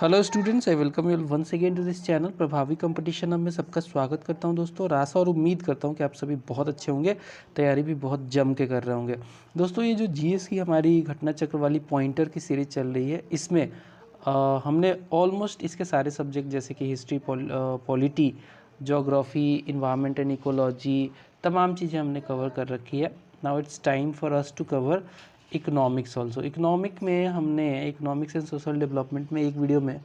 Hello students, I welcome you once again to this channel Prabhavi competition. अब मैं सबका स्वागत करता हूं दोस्तों, और आशा और उम्मीद करता हूं कि आप सभी बहुत अच्छे होंगे, तैयारी भी बहुत जम के कर रहे होंगे। दोस्तों, ये जो जीएस की हमारी घटना चक्र वाली पॉइंटर की सीरीज चल रही है, इसमें हमने ऑलमोस्ट इसके सारे सब्जेक्ट जैसे कि history, polity, geography, environment and ecology, तमाम चीज़ें हमने कवर कर रखी है। Now it's time for us to cover economics also. Economic में हमने इकोनॉमिक्स एंड सोशल डेवलपमेंट में एक वीडियो में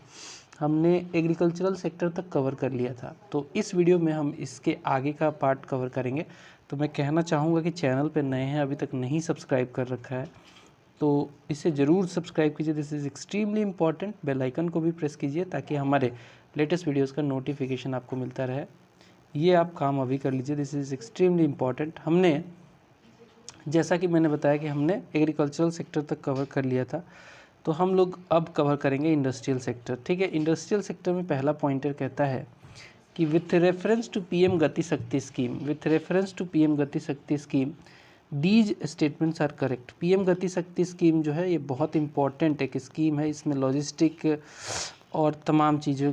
हमने एग्रीकल्चरल सेक्टर तक कवर कर लिया था, तो इस वीडियो में हम इसके आगे का पार्ट कवर करेंगे। तो मैं कहना चाहूँगा कि चैनल पे नए हैं, अभी तक नहीं सब्सक्राइब कर रखा है तो इसे ज़रूर सब्सक्राइब कीजिए। This is extremely important. Bell icon को भी प्रेस कीजिए ताकि हमारे लेटेस्ट वीडियोज़ का नोटिफिकेशन आपको मिलता रहे। ये आप काम अभी कर लीजिए, दिस इज़ एक्सट्रीमली इंपॉर्टेंट। हमने, जैसा कि मैंने बताया कि हमने एग्रीकल्चरल सेक्टर तक कवर कर लिया था, तो हम लोग अब कवर करेंगे इंडस्ट्रियल सेक्टर। ठीक है, इंडस्ट्रियल सेक्टर में पहला पॉइंटर कहता है कि with reference to PM Gati Shakti scheme, with reference to PM Gati Shakti scheme these statements are correct. PM Gati Shakti scheme जो है ये बहुत इंपॉर्टेंट एक स्कीम है। इसमें लॉजिस्टिक और तमाम चीज़ों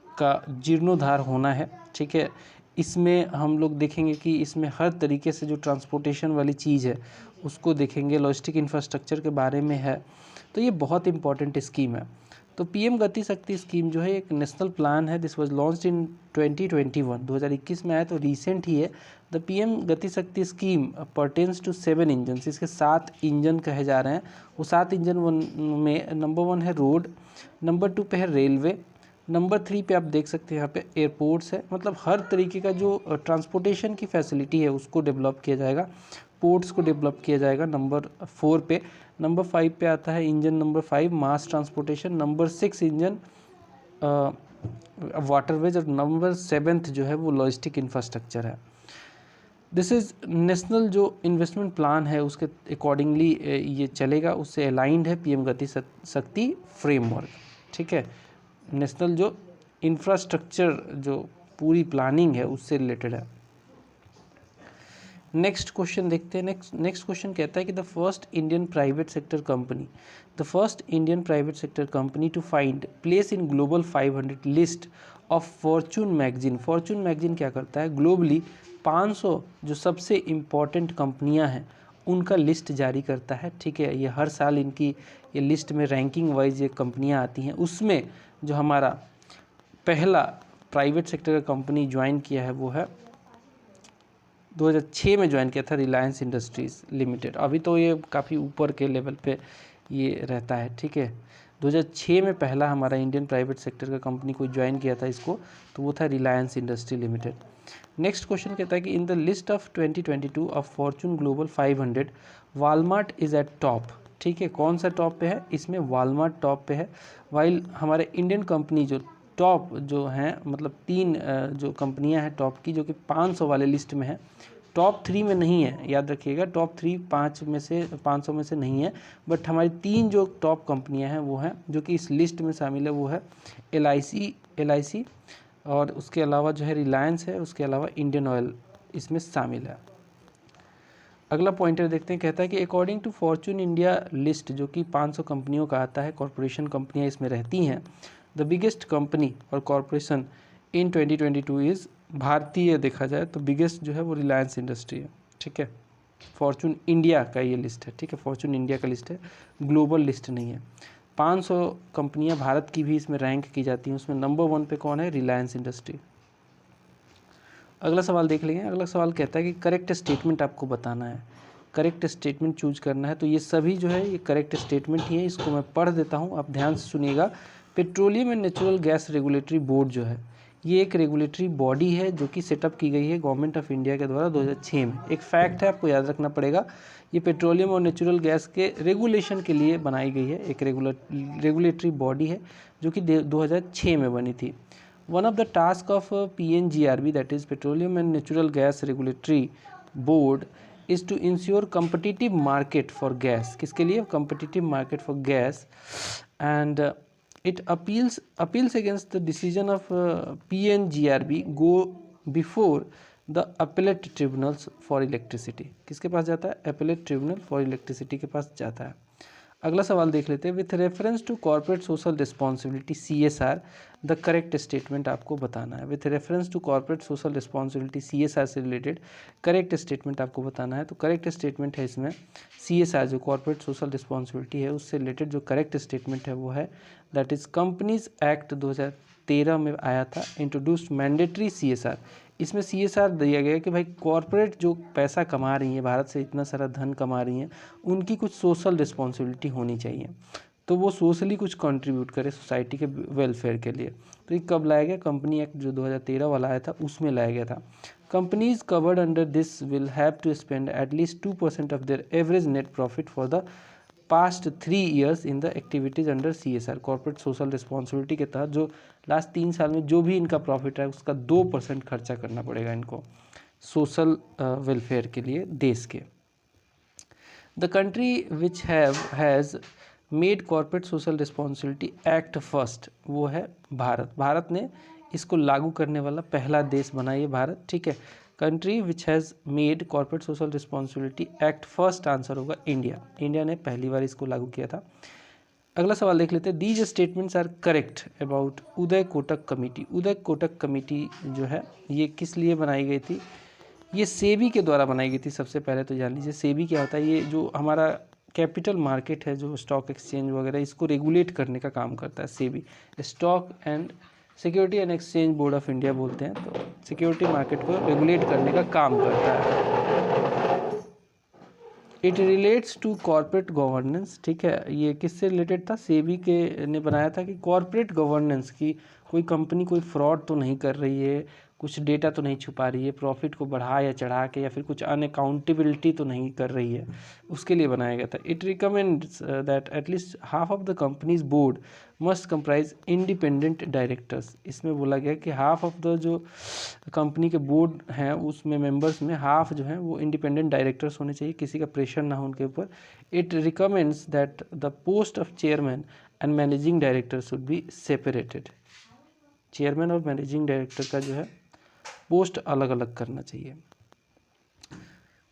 का जीर्णोद्धार होना है। ठीक है, इसमें हम लोग देखेंगे कि इसमें हर तरीके से जो ट्रांसपोर्टेशन वाली चीज़ है उसको देखेंगे, लॉजिस्टिक इंफ्रास्ट्रक्चर के बारे में है। तो ये बहुत इंपॉर्टेंट स्कीम है। तो पीएम गति शक्ति स्कीम जो है एक नेशनल प्लान है। दिस वाज लॉन्च्ड इन 2021, 2021 में आया, तो रिसेंट ही है। The PM Gati Shakti scheme pertains to 7 engine. इसके 7 इंजन कहे जा रहे हैं। वो 7 इंजन में नंबर 1 है रोड, नंबर 2 पे है रेलवे, नंबर 3 पे आप देख सकते हैं यहाँ पे एयरपोर्ट्स है। मतलब हर तरीके का जो ट्रांसपोर्टेशन की फैसिलिटी है उसको डेवलप किया जाएगा, पोर्ट्स को डेवलप किया जाएगा नंबर 4 पे। नंबर 5 पे आता है इंजन नंबर 5 मास ट्रांसपोर्टेशन, नंबर 6 इंजन वाटरवेज, और नंबर 7 जो है वो लॉजिस्टिक इंफ्रास्ट्रक्चर है। दिस इज़ नेशनल जो इन्वेस्टमेंट प्लान है उसके अकॉर्डिंगली ये चलेगा, उससे अलाइंड है पीएम गति शक्ति फ्रेमवर्क। ठीक है, नेशनल जो इंफ्रास्ट्रक्चर जो पूरी प्लानिंग है उससे रिलेटेड है। नेक्स्ट क्वेश्चन देखते हैं। नेक्स्ट क्वेश्चन कहता है कि the first Indian private sector company, the first Indian private sector company to find place in global 500 list of Fortune magazine. Fortune magazine क्या करता है, ग्लोबली 500 जो सबसे इम्पॉर्टेंट कंपनियां हैं उनका लिस्ट जारी करता है। ठीक है, ये हर साल इनकी ये लिस्ट में रैंकिंग वाइज ये कंपनियां आती हैं। उसमें जो हमारा पहला प्राइवेट सेक्टर का कंपनी ज्वाइन किया है वो है 2006 में ज्वाइन किया था, रिलायंस इंडस्ट्रीज़ लिमिटेड। अभी तो ये काफ़ी ऊपर के लेवल पे ये रहता है। ठीक है, 2006 में पहला हमारा इंडियन प्राइवेट सेक्टर का कंपनी कोई ज्वाइन किया था इसको, तो वो था Reliance industry limited. Next question कहता है कि in the list of 2022 of Fortune global 500 Walmart is eight top. ठीक है, कौन सा टॉप पे है, इसमें वालमार्ट टॉप पे है। वाइल हमारे इंडियन कंपनी जो टॉप जो हैं, मतलब 3 जो कंपनियां हैं टॉप की जो कि 500 वाले लिस्ट में है, टॉप 3 में नहीं है, याद रखिएगा। टॉप 3 5 में से 500 में से नहीं है, बट हमारी 3 जो टॉप कंपनियां हैं वो हैं जो कि इस लिस्ट में शामिल है। वो है LIC, और उसके अलावा जो है रिलायंस है, उसके अलावा इंडियन ऑयल इसमें शामिल है। अगला पॉइंटर देखते हैं, कहता है कि according to Fortune India list जो कि 500 कंपनियों का आता है, कॉरपोरेशन कंपनियां इसमें रहती हैं। द बिगेस्ट कंपनी और कॉरपोरेशन इन 2022 इज़, भारतीय देखा जाए तो बिगेस्ट जो है वो रिलायंस इंडस्ट्री है। ठीक है, फॉर्चून इंडिया का ये लिस्ट है। ठीक है, फॉर्चून इंडिया का लिस्ट है, ग्लोबल लिस्ट नहीं है। 500 कंपनियां भारत की भी इसमें रैंक की जाती हैं, उसमें नंबर 1 पे कौन है, रिलायंस इंडस्ट्री। अगला सवाल देख लेंगे। अगला सवाल कहता है कि करेक्ट स्टेटमेंट आपको बताना है, करेक्ट स्टेटमेंट चूज करना है। तो ये सभी जो है ये करेक्ट स्टेटमेंट ही है, इसको मैं पढ़ देता हूँ, आप ध्यान से सुनिएगा। Petroleum and natural gas regulatory board जो है ये एक रेगुलेटरी बॉडी है जो कि सेटअप की गई है गवर्नमेंट ऑफ इंडिया के द्वारा 2006 में। एक फैक्ट है, आपको याद रखना पड़ेगा, ये पेट्रोलियम और नेचुरल गैस के रेगुलेशन के लिए बनाई गई है, एक रेगुलेटरी बॉडी है जो कि 2006 में बनी थी। One of the task of PNGRB, that is Petroleum and Natural Gas Regulatory Board, is to ensure competitive market for gas. किसके लिए, competitive market for gas, and it appeals against the decision of PNGRB go before the appellate tribunals for electricity. किसके पास जाता है, appellate tribunal for electricity के पास जाता है। अगला सवाल देख लेते हैं। With reference to corporate social responsibility CSR the correct statement आपको बताना है। With reference to corporate social responsibility CSR से रिलेटेड करेक्ट स्टेटमेंट आपको बताना है। तो करेक्ट स्टेटमेंट है इसमें CSR जो कॉर्पोरेट सोशल रिस्पॉन्सिबिलिटी है उससे रिलेटेड जो करेक्ट स्टेटमेंट है वो है दैट इज़ कंपनीज एक्ट 2013 में आया था, इंट्रोड्यूस्ड मैंडेटरी CSR। इसमें CSR दिया गया कि भाई कॉर्पोरेट जो पैसा कमा रही है, भारत से इतना सारा धन कमा रही हैं, उनकी कुछ सोशल रिस्पॉन्सिबिलिटी होनी चाहिए, तो वो सोशली कुछ कंट्रीब्यूट करे सोसाइटी के वेलफेयर के लिए। तो ये कब लाया गया? कंपनी एक्ट जो 2013 वाला आया था उसमें लाया गया था। Companies covered under this will have to spend at least 2% of their average net profit for the past 3 years in the activities under CSR। Corporate social responsibility के तहत जो लास्ट 3 साल में जो भी इनका प्रॉफिट है उसका 2% खर्चा करना पड़ेगा इनको सोशल वेलफेयर के लिए देश के। The country which has made corporate social responsibility act first, वो है भारत। भारत ने इसको लागू करने वाला पहला देश बना ये भारत, ठीक है। Country which has made corporate social responsibility act first, answer होगा इंडिया। इंडिया ने पहली बार इसको लागू किया था। अगला सवाल देख लेते हैं। These statements are correct about Uday Kotak committee. Uday Kotak committee जो है ये किस लिए बनाई गई थी? ये सेबी के द्वारा बनाई गई थी। सबसे पहले तो जान लीजिए सेबी क्या होता है। ये जो हमारा कैपिटल मार्केट है, जो स्टॉक एक्सचेंज वगैरह, इसको रेगुलेट करने का काम करता है SEBI. Stock and security and exchange board of India बोलते हैं। तो सिक्योरिटी मार्केट को रेगुलेट करने का काम करता है। It relates to corporate governance, ठीक है। ये किससे रिलेटेड था? सेबी के ने बनाया था कि कॉर्पोरेट गवर्नेंस की कोई कंपनी कोई फ्रॉड तो नहीं कर रही है, कुछ डेटा तो नहीं छुपा रही है, प्रॉफिट को बढ़ा या चढ़ा के, या फिर कुछ अनअकाउंटेबिलिटी तो नहीं कर रही है, उसके लिए बनाया गया था। It recommends that at least half of the companies board must comprise independent directors. इसमें बोला गया कि हाफ ऑफ द जो कंपनी के बोर्ड हैं उसमें मेंबर्स में हाफ जो हैं वो इंडिपेंडेंट डायरेक्टर्स होने चाहिए, किसी का प्रेशर ना हो उनके ऊपर। It recommends that the post of chairman and managing director should be separated. Chairman और मैनेजिंग डायरेक्टर का जो है पोस्ट अलग अलग करना चाहिए।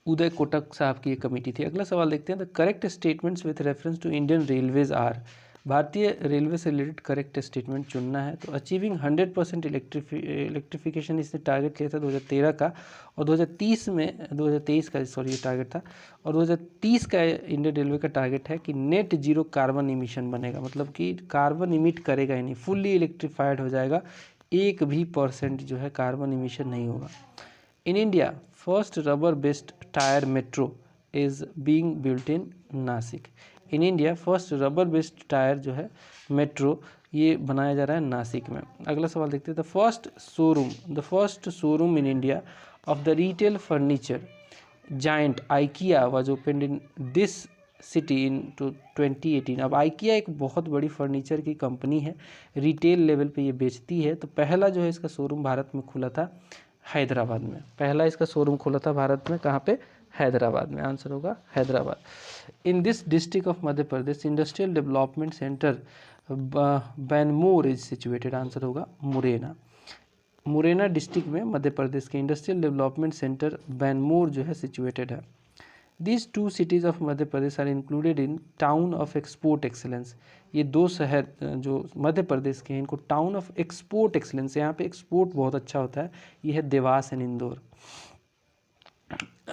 उदय कोटक साहब की एक कमेटी थी। अगला सवाल देखते हैं। The correct statements with reference to Indian railways are. भारतीय रेलवे से रिलेटेड करेक्ट स्टेटमेंट चुनना है। तो अचीविंग 100% इलेक्ट्रिफिकेशन इसने टारगेट लिया था 2013 का, और 2023 का ये टारगेट था, और 2030 का इंडियन रेलवे का टारगेट है कि नेट जीरो कार्बन इमिशन बनेगा, मतलब कि कार्बन इमिट करेगा ही नहीं, फुल्ली इलेक्ट्रीफाइड हो जाएगा, 1% जो है कार्बन इमिशन नहीं होगा। In India first rubber based tyre metro is being built in Nashik. In India first rubber based tyre जो है मेट्रो ये बनाया जा रहा है नासिक में। अगला सवाल देखते हैं। The first showroom in India of the retail furniture giant IKEA was opened in this city in 2018। अब आइकिया एक बहुत बड़ी फर्नीचर की कंपनी है, रिटेल लेवल पे ये बेचती है। तो पहला जो है इसका शोरूम भारत में खुला था हैदराबाद में। पहला इसका शोरूम खुला था भारत में, कहाँ पे? हैदराबाद में। आंसर होगा Hyderabad. In this district of Madhya Pradesh industrial development centre Benmore is situated. Answer होगा मुरैना। मुरैना डिस्ट्रिक्ट में मध्य प्रदेश के इंडस्ट्रियल डेवलपमेंट सेंटर बैनमोर जो है सिचुएटेड है। These two cities of Madhya Pradesh are included in town of export excellence. ये दो शहर जो मध्य प्रदेश के हैं इनको टाउन ऑफ एक्सपोर्ट एक्सेलेंस, यहाँ पे एक्सपोर्ट बहुत अच्छा होता है, ये है देवास एंड इंदौर।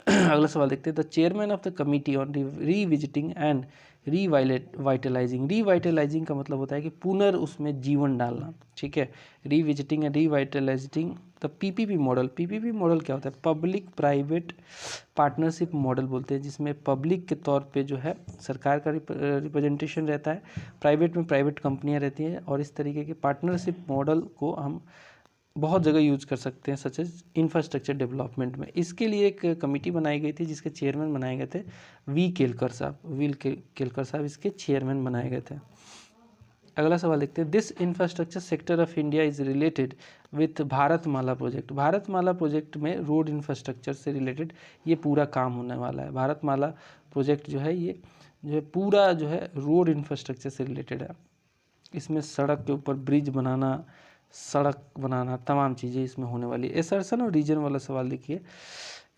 अगला सवाल देखते हैं। The chairman of the committee on revisiting and revitalising. Revitalising का मतलब होता है कि पुनर् उसमें जीवन डालना, ठीक है। Revisiting and revitalising the PPP model. PPP model क्या होता है? पब्लिक प्राइवेट पार्टनरशिप मॉडल बोलते हैं, जिसमें पब्लिक के तौर पे जो है सरकार का रिप्रेजेंटेशन रहता है, प्राइवेट में प्राइवेट कंपनियां रहती हैं, और इस तरीके के पार्टनरशिप मॉडल को हम बहुत जगह यूज कर सकते हैं, सच एज इंफ्रास्ट्रक्चर डेवलपमेंट में। इसके लिए एक कमेटी बनाई गई थी जिसके चेयरमैन बनाए गए थे केलकर साहब। केलकर साहब इसके चेयरमैन बनाए गए थे। अगला सवाल देखते हैं। This infrastructure sector of India is related with Bharatmala project. Bharatmala project में रोड इंफ्रास्ट्रक्चर से रिलेटेड ये पूरा काम होने वाला है। भारतमाला प्रोजेक्ट जो है ये जो है पूरा जो है रोड इंफ्रास्ट्रक्चर से रिलेटेड है। इसमें सड़क के ऊपर ब्रिज बनाना, सड़क बनाना, तमाम चीज़ें इसमें होने वाली है। एसर्सन और रीजन वाला सवाल देखिए।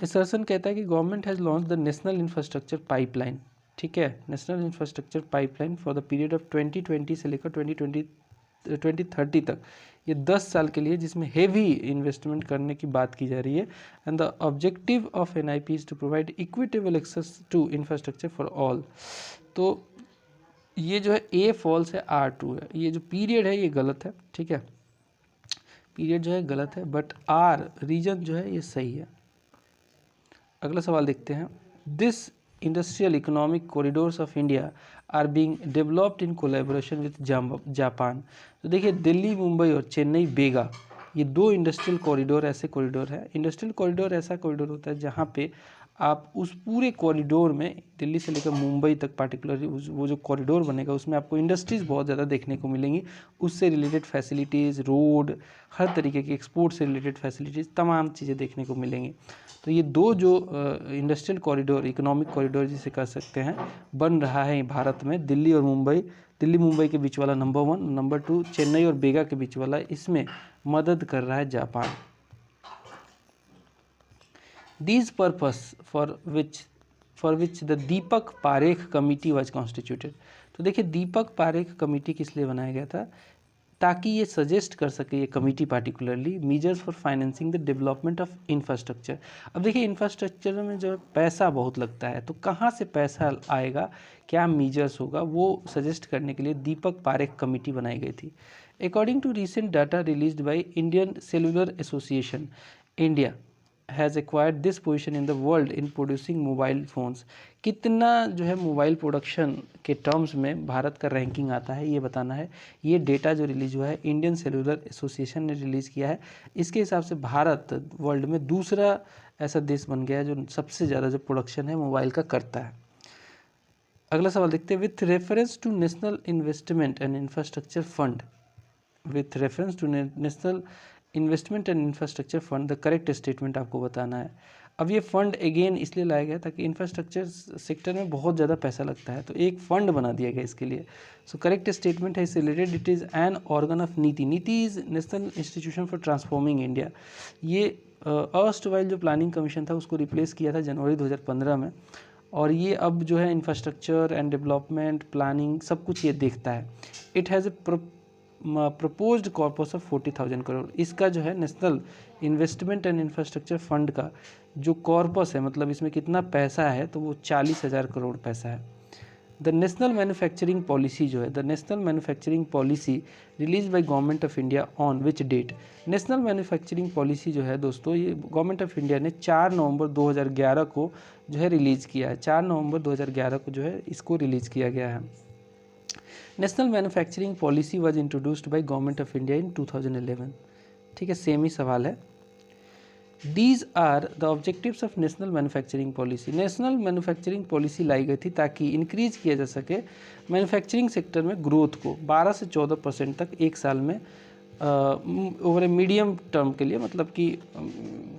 एसर्सन कहता है कि government has launch the national infrastructure pipeline ठीक है, national infrastructure pipeline for the period of 2020 से लेकर 2030 तक, ये 10 साल के लिए, जिसमें हेवी इन्वेस्टमेंट करने की बात की जा रही है। And the objective of NIP is to provide equitable access to infrastructure for all. तो ये जो है ए फॉल्स है, आर ट्रू है। ये जो पीरियड है ये गलत है, ठीक है, पीरियड जो है गलत है, बट आर रीजन जो है ये सही है। अगला सवाल देखते हैं। This industrial economic corridors of India are being developed in collaboration with Japan. तो देखिए, दिल्ली, मुंबई और चेन्नई बेगा, ये 2 इंडस्ट्रियल कॉरिडोर ऐसे कॉरिडोर है। इंडस्ट्रियल कॉरिडोर ऐसा कॉरिडोर होता है जहाँ पे आप उस पूरे कॉरिडोर में, दिल्ली से लेकर मुंबई तक पार्टिकुलरली वो जो कॉरिडोर बनेगा उसमें आपको इंडस्ट्रीज़ बहुत ज़्यादा देखने को मिलेंगी। उससे रिलेटेड फैसिलिटीज़, रोड, हर तरीके की एक्सपोर्ट से रिलेटेड फैसिलिटीज़, तमाम चीज़ें देखने को मिलेंगी। तो ये 2 जो इंडस्ट्रियल कॉरिडोर, इकोनॉमिक कॉरिडोर जिसे कह सकते हैं, बन रहा है भारत में, दिल्ली और मुंबई, दिल्ली मुंबई के बीच वाला नंबर 1, नंबर 2 चेन्नई और बेगा के बीच वाला, इसमें मदद कर रहा है Japan. These purpose for which the Deepak Parekh committee was constituted। तो देखिए, दीपक पारेख कमेटी किस लिए बनाया गया था, ताकि ये सजेस्ट कर सके, ये committee particularly, measures for financing the development of infrastructure. अब देखिए, इंफ्रास्ट्रक्चर में जो पैसा बहुत लगता है, तो कहाँ से पैसा आएगा, क्या मीजर्स होगा, वो सजेस्ट करने के लिए दीपक पारेख कमेटी बनाई गई थी। According to recent data released by Indian cellular association, India has acquired this position in the world in producing mobile phones. कितना जो है मोबाइल प्रोडक्शन के टर्म्स में भारत का रैंकिंग आता है, ये बताना है। ये डेटा जो रिलीज़ हुआ है, इंडियन सेलुलर एसोसिएशन ने रिलीज़ किया है। इसके हिसाब से भारत वर्ल्ड में दूसरा ऐसा देश बन गया है जो सबसे ज़्यादा जो प्रोडक्शन है मोबाइल का करता है। अगला सवाल देखते हैं। With reference to national investment and infrastructure fund, with reference to national investment and infrastructure fund, the correct statement आपको बताना है। अब ये फंड अगेन इसलिए लाया गया ताकि इंफ्रास्ट्रक्चर सेक्टर में बहुत ज़्यादा पैसा लगता है, तो एक फ़ंड बना दिया गया इसके लिए। सो करेक्ट स्टेटमेंट है इससे related, it is an organ of नीति। नीति is national institution for transforming India. ये अर्स्टवाइल जो प्लानिंग कमीशन था उसको रिप्लेस किया था जनवरी 2015 में, और ये अब जो है इंफ्रास्ट्रक्चर एंड डेवलपमेंट, प्लानिंग, सब कुछ ये देखता है। It has a proposed corpus of 40,000 crore. इसका जो है national investment and infrastructure fund का जो कॉर्पस है, मतलब इसमें कितना पैसा है, तो वो 40,000 करोड़ पैसा है। द नेशनल मैन्युफैक्चरिंग पॉलिसी जो है, the national manufacturing policy release by government of India on which date. National manufacturing policy जो है दोस्तों, ये गवर्नमेंट ऑफ इंडिया ने 4 नवंबर 2011 को जो है रिलीज़ किया है। 4 नवंबर 2011 को जो है इसको रिलीज़ किया गया है। National manufacturing policy was introduced by government of India in 2011। ठीक है, सेम ही सवाल है। These are the objectives of national manufacturing policy. National manufacturing policy लाई गई थी ताकि इंक्रीज किया जा सके मैन्युफैक्चरिंग सेक्टर में ग्रोथ को 12 से 14% तक एक साल में, ओवर ए मीडियम टर्म के लिए, मतलब कि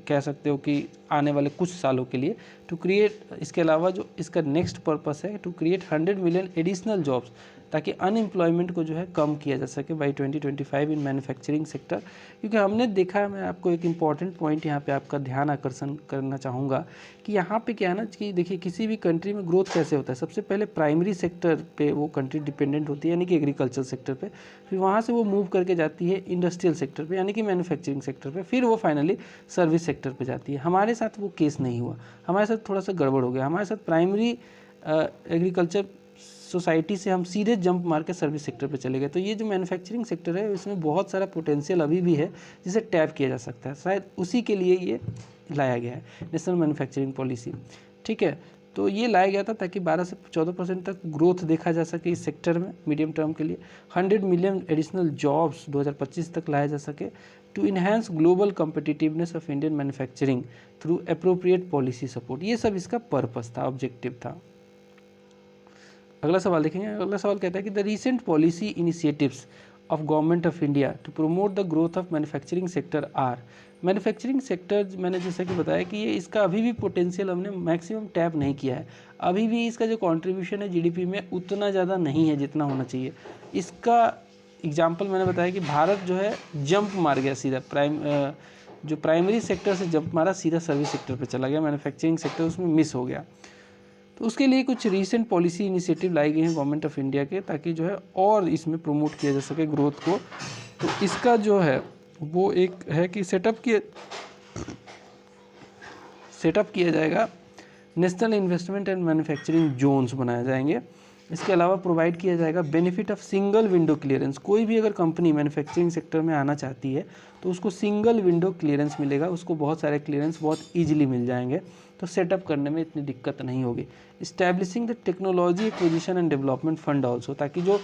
कह सकते हो कि आने वाले कुछ सालों के लिए, टू क्रिएट, इसके अलावा जो इसका नेक्स्ट पर्पस है, to create 100 million additional jobs, ताकि अनएम्प्लॉयमेंट को जो है कम किया जा सके बाई 2025 इन मैन्युफैक्चरिंग सेक्टर। क्योंकि हमने देखा है, मैं आपको एक इम्पॉर्टेंट पॉइंट यहाँ पे आपका ध्यान आकर्षण करना चाहूँगा कि यहाँ पे क्या है ना कि देखिए, किसी भी कंट्री में ग्रोथ कैसे होता है, सबसे पहले प्राइमरी सेक्टर पे वो कंट्री डिपेंडेंट होती है, यानी कि एग्रीकल्चर सेक्टर पे, फिर वहाँ से वो मूव करके जाती है इंडस्ट्रियल सेक्टर पे, यानी कि मैन्युफैक्चरिंग सेक्टर पे, फिर वो फाइनली सर्विस सेक्टर पे जाती है। हमारे साथ वो केस नहीं हुआ, हमारे साथ थोड़ा सा गड़बड़ हो गया। हमारे साथ प्राइमरी एग्रीकल्चर सोसाइटी से हम सीधे जंप मार के सर्विस सेक्टर पे चले गए। तो ये जो मैन्युफैक्चरिंग सेक्टर है, इसमें बहुत सारा पोटेंशियल अभी भी है जिसे टैप किया जा सकता है। शायद उसी के लिए ये लाया गया है नेशनल मैन्युफैक्चरिंग पॉलिसी। ठीक है, तो ये लाया गया था ताकि 12 से 14% तक ग्रोथ देखा जा सके इस सेक्टर में मीडियम टर्म के लिए। 100 मिलियन एडिशनल जॉब्स 2025 तक लाया जा सके, to enhance global competitiveness of Indian manufacturing through appropriate policy support. ये सब इसका पर्पस था, ऑब्जेक्टिव था। अगला सवाल देखेंगे। अगला सवाल कहता है कि the recent policy initiatives of government of India to promote the growth of manufacturing sector are. Manufacturing sector, मैंने जैसा कि बताया कि ये इसका अभी भी पोटेंशियल हमने मैक्सिमम टैप नहीं किया है। अभी भी इसका जो कंट्रीब्यूशन है जीडीपी में उतना ज़्यादा नहीं है जितना होना चाहिए। इसका एग्जाम्पल मैंने बताया कि भारत जो है जंप मार गया सीधा, प्राइमरी सेक्टर से जंप मारा, सीधा सर्विस सेक्टर पर चला गया, मैन्युफैक्चरिंग सेक्टर उसमें मिस हो गया। तो उसके लिए कुछ रीसेंट पॉलिसी इनिशिएटिव लाई गई हैं गवर्नमेंट ऑफ इंडिया के, ताकि जो है और इसमें प्रमोट किया जा सके ग्रोथ को। तो इसका जो है वो एक है कि सेटअप किया जाएगा, national investment and manufacturing zones बनाए जाएंगे। इसके अलावा प्रोवाइड किया जाएगा benefit of single window clearance. कोई भी अगर कंपनी मैन्युफैक्चरिंग सेक्टर में आना चाहती है तो उसको सिंगल विंडो क्लियरेंस मिलेगा, उसको बहुत सारे क्लियरेंस बहुत ईजिली मिल जाएंगे, तो सेटअप करने में इतनी दिक्कत नहीं होगी। Establishing the technology acquisition and development fund also, ताकि जो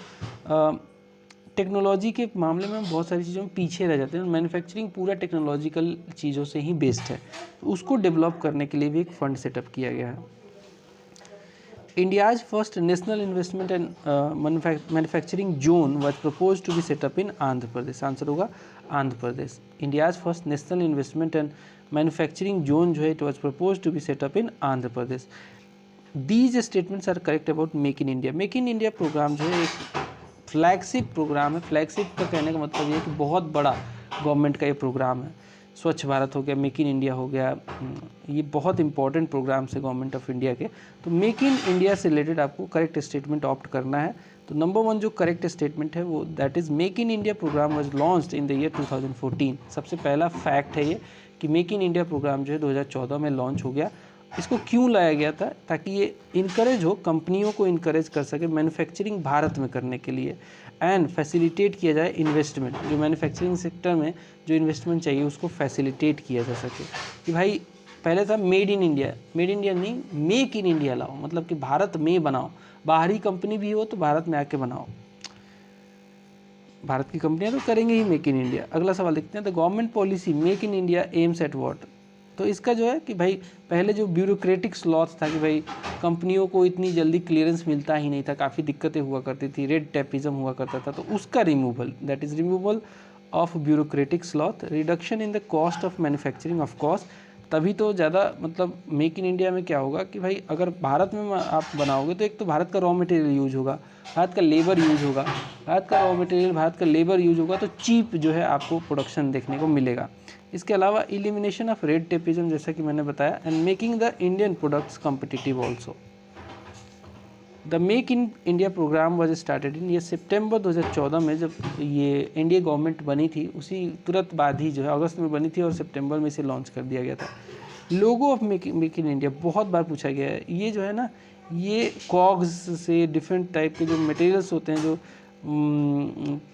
टेक्नोलॉजी के मामले में हम बहुत सारी चीज़ों में पीछे रह जाते हैं, मैन्युफैक्चरिंग पूरा टेक्नोलॉजिकल चीज़ों से ही बेस्ड है, तो उसको डेवलप करने के लिए भी एक फ़ंड सेटअप किया गया है। India's first national investment and manufacturing zone was propose to be set up in Andhra Pradesh. Answer होगा Andhra Pradesh. India's first national investment and manufacturing zone जो है it was propose to be set up in Andhra Pradesh. These statements are correct about make in India. Make in India programme जो है एक flagship programme है। Flagship का कहने का मतलब ये है कि बहुत बड़ा गवर्नमेंट का ये प्रोग्राम है। स्वच्छ भारत हो गया, मेक इन इंडिया हो गया, ये बहुत इंपॉर्टेंट प्रोग्राम्स है गवर्नमेंट ऑफ इंडिया के। तो मेक इन इंडिया से रिलेटेड आपको करेक्ट स्टेटमेंट ऑप्ट करना है। तो नंबर 1 जो करेक्ट स्टेटमेंट है वो that is make in India programme was launched in the year 2014। सबसे पहला फैक्ट है ये कि मेक इन इंडिया प्रोग्राम जो है 2014 में लॉन्च हो गया। इसको क्यों लाया गया था? ताकि ये इनकरेज हो, कंपनियों को इनकरेज कर सके मैन्युफैक्चरिंग भारत में करने के लिए, एंड फैसिलिटेट किया जाए इन्वेस्टमेंट। जो मैन्युफैक्चरिंग सेक्टर में जो इन्वेस्टमेंट चाहिए उसको फैसिलिटेट किया जा सके। कि भाई पहले था made in India, made India नहीं, मेक इन इंडिया लाओ, मतलब कि भारत में बनाओ। बाहरी कंपनी भी हो तो भारत में आके बनाओ। भारत की कंपनियां तो करेंगे ही मेक इन इंडिया। अगला सवाल देखते हैं, the government policy make in India aims at what. तो इसका जो है कि भाई पहले जो ब्यूरोक्रेटिक स्लॉथ था कि भाई कंपनियों को इतनी जल्दी क्लियरेंस मिलता ही नहीं था, काफ़ी दिक्कतें हुआ करती थी, रेड टेपिज्म हुआ करता था, तो उसका removal, that is removal of bureaucratic sloth, reduction in the cost of manufacturing of course. तभी तो ज़्यादा मतलब मेक इन इंडिया में क्या होगा कि भाई अगर भारत में आप बनाओगे तो एक तो भारत का रॉ मटेरियल यूज होगा, भारत का लेबर यूज होगा, भारत का रॉ मटेरियल, भारत का लेबर यूज होगा, तो चीप जो है आपको प्रोडक्शन देखने को मिलेगा। इसके अलावा एलिमिनेशन ऑफ रेड टेपिज्म, जैसा कि मैंने बताया, and making the Indian products competitive also. The make in India programme was started in, ये सितंबर 2014 में जब ये इंडिया गवर्नमेंट बनी थी उसी तुरंत बाद ही जो है अगस्त में बनी थी और सितंबर में इसे लॉन्च कर दिया गया था। Logo of make in India बहुत बार पूछा गया है। ये जो है ना, ये कॉग्स से डिफरेंट टाइप के जो मटेरियल्स होते हैं, जो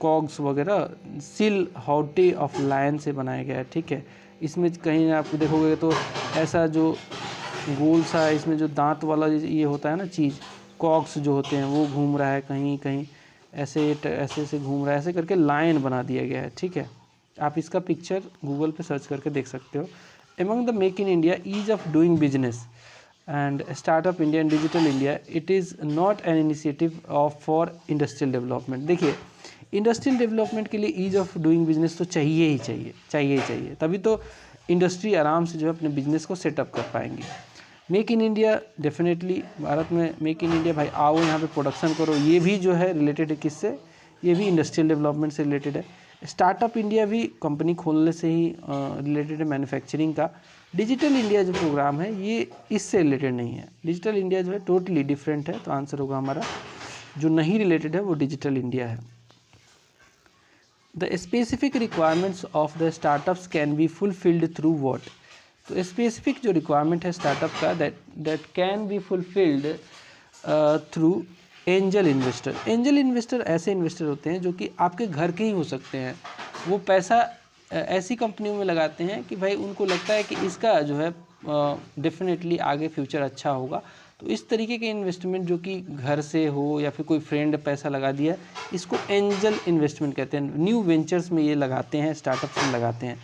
कॉग्स वगैरह सिल हॉटे ऑफ लायन से बनाया गया है, ठीक है। इसमें कहीं आप देखोगे तो ऐसा जो गोल सा इसमें जो दांत वाला ये होता है ना चीज़, कॉग्स जो होते हैं वो घूम रहा है, कहीं कहीं ऐसे ऐसे घूम रहा है, ऐसे करके लायन बना दिया गया है, ठीक है। आप इसका पिक्चर गूगल पे सर्च करके देख सकते हो। Among the make in India ease of doing business and startup India and digital India, it is not an initiative of for industrial development. देखिए इंडस्ट्रियल डेवलपमेंट के लिए ईज ऑफ डूइंग बिजनेस तो चाहिए ही चाहिए, तभी तो इंडस्ट्री आराम से जो है अपने बिजनेस को सेटअप कर पाएंगी। Make in India definitely Bharat में मेक इन इंडिया, भाई आओ यहाँ पे प्रोडक्शन करो, ये भी जो है रिलेटेड है किससे, ये भी इंडस्ट्रियल डेवलपमेंट से रिलेटेड है। स्टार्टअप इंडिया भी कंपनी खोलने से ही रिलेटेड है, मैन्युफैक्चरिंग का। डिजिटल इंडिया जो प्रोग्राम है ये इससे रिलेटेड नहीं है। डिजिटल इंडिया जो है टोटली डिफरेंट है, तो आंसर होगा हमारा जो नहीं रिलेटेड है वो डिजिटल इंडिया है। The specific requirements of the startups can be fulfilled through what. तो स्पेसिफिक जो रिक्वायरमेंट है स्टार्टअप का that can be fulfilled through angel investor. Angel investor ऐसे इन्वेस्टर होते हैं जो कि आपके घर के ही हो सकते हैं। वो पैसा ऐसी कंपनियों में लगाते हैं कि भाई उनको लगता है कि इसका जो है डेफिनेटली आगे फ्यूचर अच्छा होगा। तो इस तरीके के इन्वेस्टमेंट जो कि घर से हो या फिर कोई फ्रेंड पैसा लगा दिया, इसको एंजल इन्वेस्टमेंट कहते हैं। न्यू वेंचर्स में ये लगाते हैं, स्टार्टअप्स में लगाते हैं।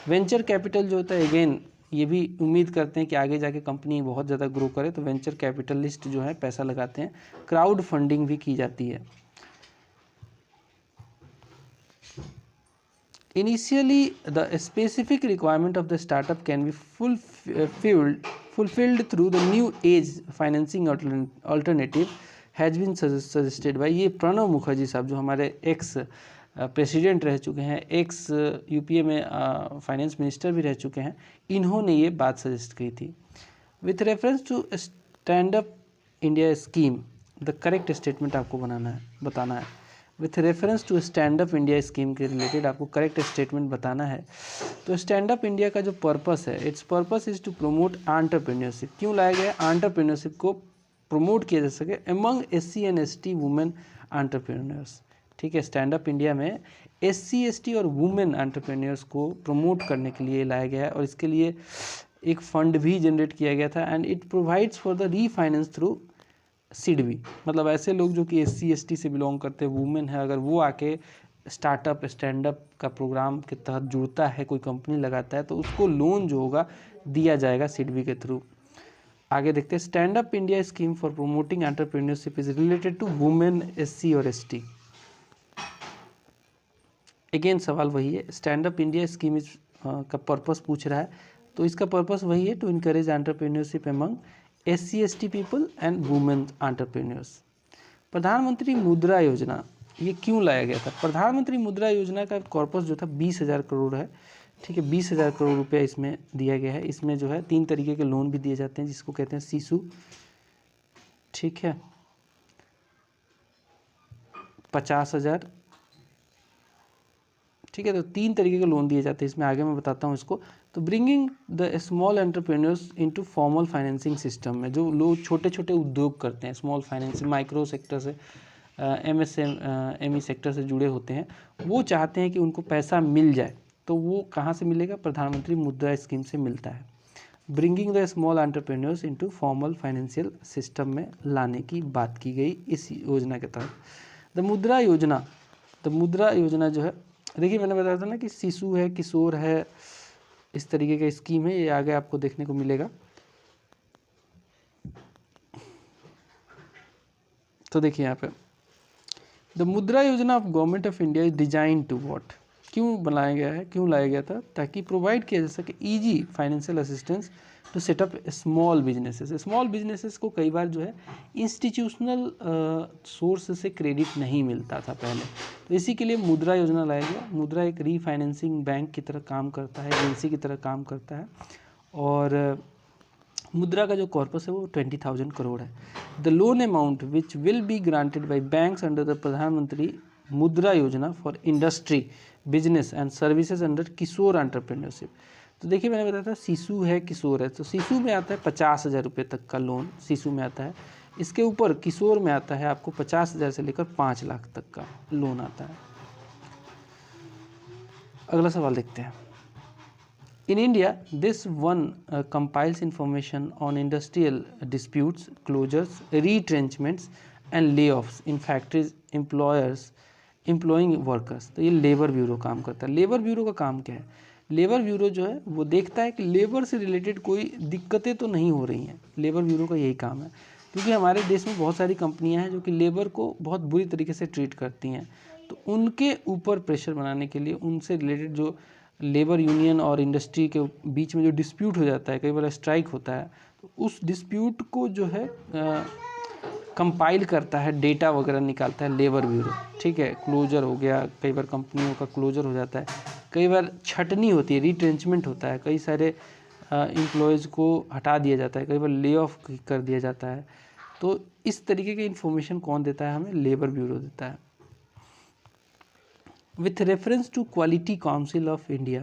वेंचर कैपिटल जो होता है अगेन ये भी उम्मीद करते हैं कि आगे जाके कंपनी बहुत ज़्यादा ग्रो करे, तो वेंचर कैपिटलिस्ट जो है पैसा लगाते हैं। क्राउड फंडिंग भी की जाती है। Initially, the specific requirement of the startup can be fulfilled through the new age financing alternative has been suggested by ये प्रणब मुखर्जी साहब जो हमारे एक्स प्रेसिडेंट रह चुके हैं, एक्स यूपीए में फाइनेंस मिनिस्टर भी रह चुके हैं, इन्होंने ये बात सजेस्ट की थी। With reference to stand up India scheme, the correct statement आपको बताना है। With reference to stand up India scheme के रिलेटेड आपको करेक्ट स्टेटमेंट बताना है। तो स्टैंड अप इंडिया का जो पर्पस है, its purpose is to promote entrepreneurship. क्यों लाया गया है? एंटरप्रेन्योरशिप को प्रमोट किया जा सके among SC and ST women entrepreneurs. ठीक है, स्टैंड अप इंडिया में SC ST और वुमेन एंटरप्रेन्योर्स को प्रमोट करने के लिए लाया गया है, और इसके लिए एक फंड भी जनरेट किया गया था। And it provides for the refinance through SIDBI. मतलब ऐसे लोग जो कि SC ST से बिलोंग करते हैं, वुमेन है, अगर वो आके स्टार्टअप स्टैंड अप का प्रोग्राम के तहत जुड़ता है, कोई कंपनी लगाता है, तो उसको लोन जो होगा दिया जाएगा सिडबी के थ्रू। आगे देखते हैं, stand up India scheme for promoting entrepreneurship is related to women, SC और ST। अगेन सवाल वही है, stand up India scheme is का पर्पस पूछ रहा है, तो इसका पर्पस वही है, to encourage entrepreneurship among SC ST people and women entrepreneurs. प्रधानमंत्री मुद्रा योजना, ये क्यों लाया गया था? प्रधानमंत्री मुद्रा योजना का कॉर्पस जो था 20,000 करोड़ है। ठीक है, 20,000 करोड़ रुपया इसमें दिया गया है। इसमें जो है 3 तरीके के लोन भी दिए जाते हैं, जिसको कहते हैं शिशु, ठीक है, 50,000, ठीक है। तो 3 तरीके के लोन दिए जाते हैं इसमें, आगे मैं बताता हूँ इसको। तो bringing the small entrepreneurs into formal financing system में, जो लोग छोटे छोटे उद्योग करते हैं, स्मॉल फाइनेंसिंग, माइक्रो सेक्टर से, MSME सेक्टर से जुड़े होते हैं, वो चाहते हैं कि उनको पैसा मिल जाए, तो वो कहाँ से मिलेगा? प्रधानमंत्री मुद्रा स्कीम से मिलता है। Bringing the small entrepreneurs into formal financial system में लाने की बात की गई इस योजना के तहत। द मुद्रा योजना जो है, देखिए मैंने बताया था ना कि शिशु है, किशोर है, इस तरीके का स्कीम है, ये आगे आपको देखने को मिलेगा। तो देखिए यहाँ पे, the Mudra Yojana of government of India is design to what, क्यों बनाया गया है, क्यों लाया गया था? ताकि प्रोवाइड किया जा सके easy financial assistance to set up small businesses. Small businesses को कई बार जो है इंस्टीट्यूशनल सोर्स से क्रेडिट नहीं मिलता था पहले, तो इसी के लिए मुद्रा योजना लाया गया। मुद्रा एक रीफाइनेंसिंग बैंक की तरह काम करता है, एजेंसी की तरह काम करता है, और मुद्रा का जो कॉर्पस है वो 20,000 करोड़ है। The loan amount which will be granted by banks under the प्रधानमंत्री Mudra Yojana for industry, business and services under Kishore entrepreneurship. तो देखिए मैंने बताया था शिशु है, किशोर है, तो शिशु में आता है 50,000 रुपये तक का लोन, शिशु में आता है। इसके ऊपर किशोर में आता है आपको 50,000 से लेकर 5 लाख तक का लोन आता है। अगला सवाल देखते हैं। In India, this one compiles information on industrial disputes, closures, retrenchments and layoffs in factories, employers, employing workers। तो ये लेबर ब्यूरो काम करता है। लेबर ब्यूरो का काम क्या है? लेबर ब्यूरो जो है वो देखता है कि लेबर से रिलेटेड कोई दिक्कतें तो नहीं हो रही हैं। लेबर ब्यूरो का यही काम है, क्योंकि हमारे देश में बहुत सारी कंपनियां हैं जो कि लेबर को बहुत बुरी तरीके से ट्रीट करती हैं, तो उनके ऊपर प्रेशर बनाने के लिए, उनसे रिलेटेड जो लेबर यूनियन और इंडस्ट्री के बीच में जो डिस्प्यूट हो जाता है, कई बार स्ट्राइक होता है, तो उस डिस्प्यूट को जो है कंपाइल करता है, डेटा वगैरह निकालता है लेबर ब्यूरो। ठीक है, क्लोजर हो गया, कई बार कंपनियों का क्लोजर हो जाता है, कई बार छटनी होती है, रिट्रेंचमेंट होता है, कई सारे एम्प्लॉयज़ को हटा दिया जाता है, कई बार ले ऑफ कर दिया जाता है। तो इस तरीके की इन्फॉर्मेशन कौन देता है हमें? लेबर ब्यूरो देता है। With reference to Quality Council of India,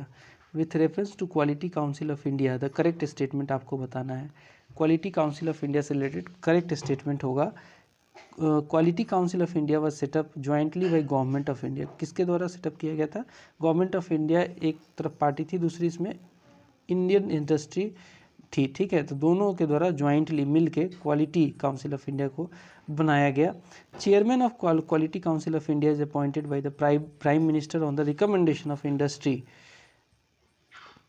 with reference to Quality Council of India, the correct statement आपको बताना है। Quality Council of India से related correct statement होगा, Quality Council of India was set up jointly by Government of India। किसके द्वारा setup किया गया था? Government of India एक तरफ पार्टी थी, दूसरी इसमें इंडियन इंडस्ट्री थी। ठीक है, तो दोनों के द्वारा ज्वाइंटली मिल के क्वालिटी काउंसिल ऑफ इंडिया को बनाया गया। Chairman of quality council of India is appointed by the prime minister on the recommendation of industry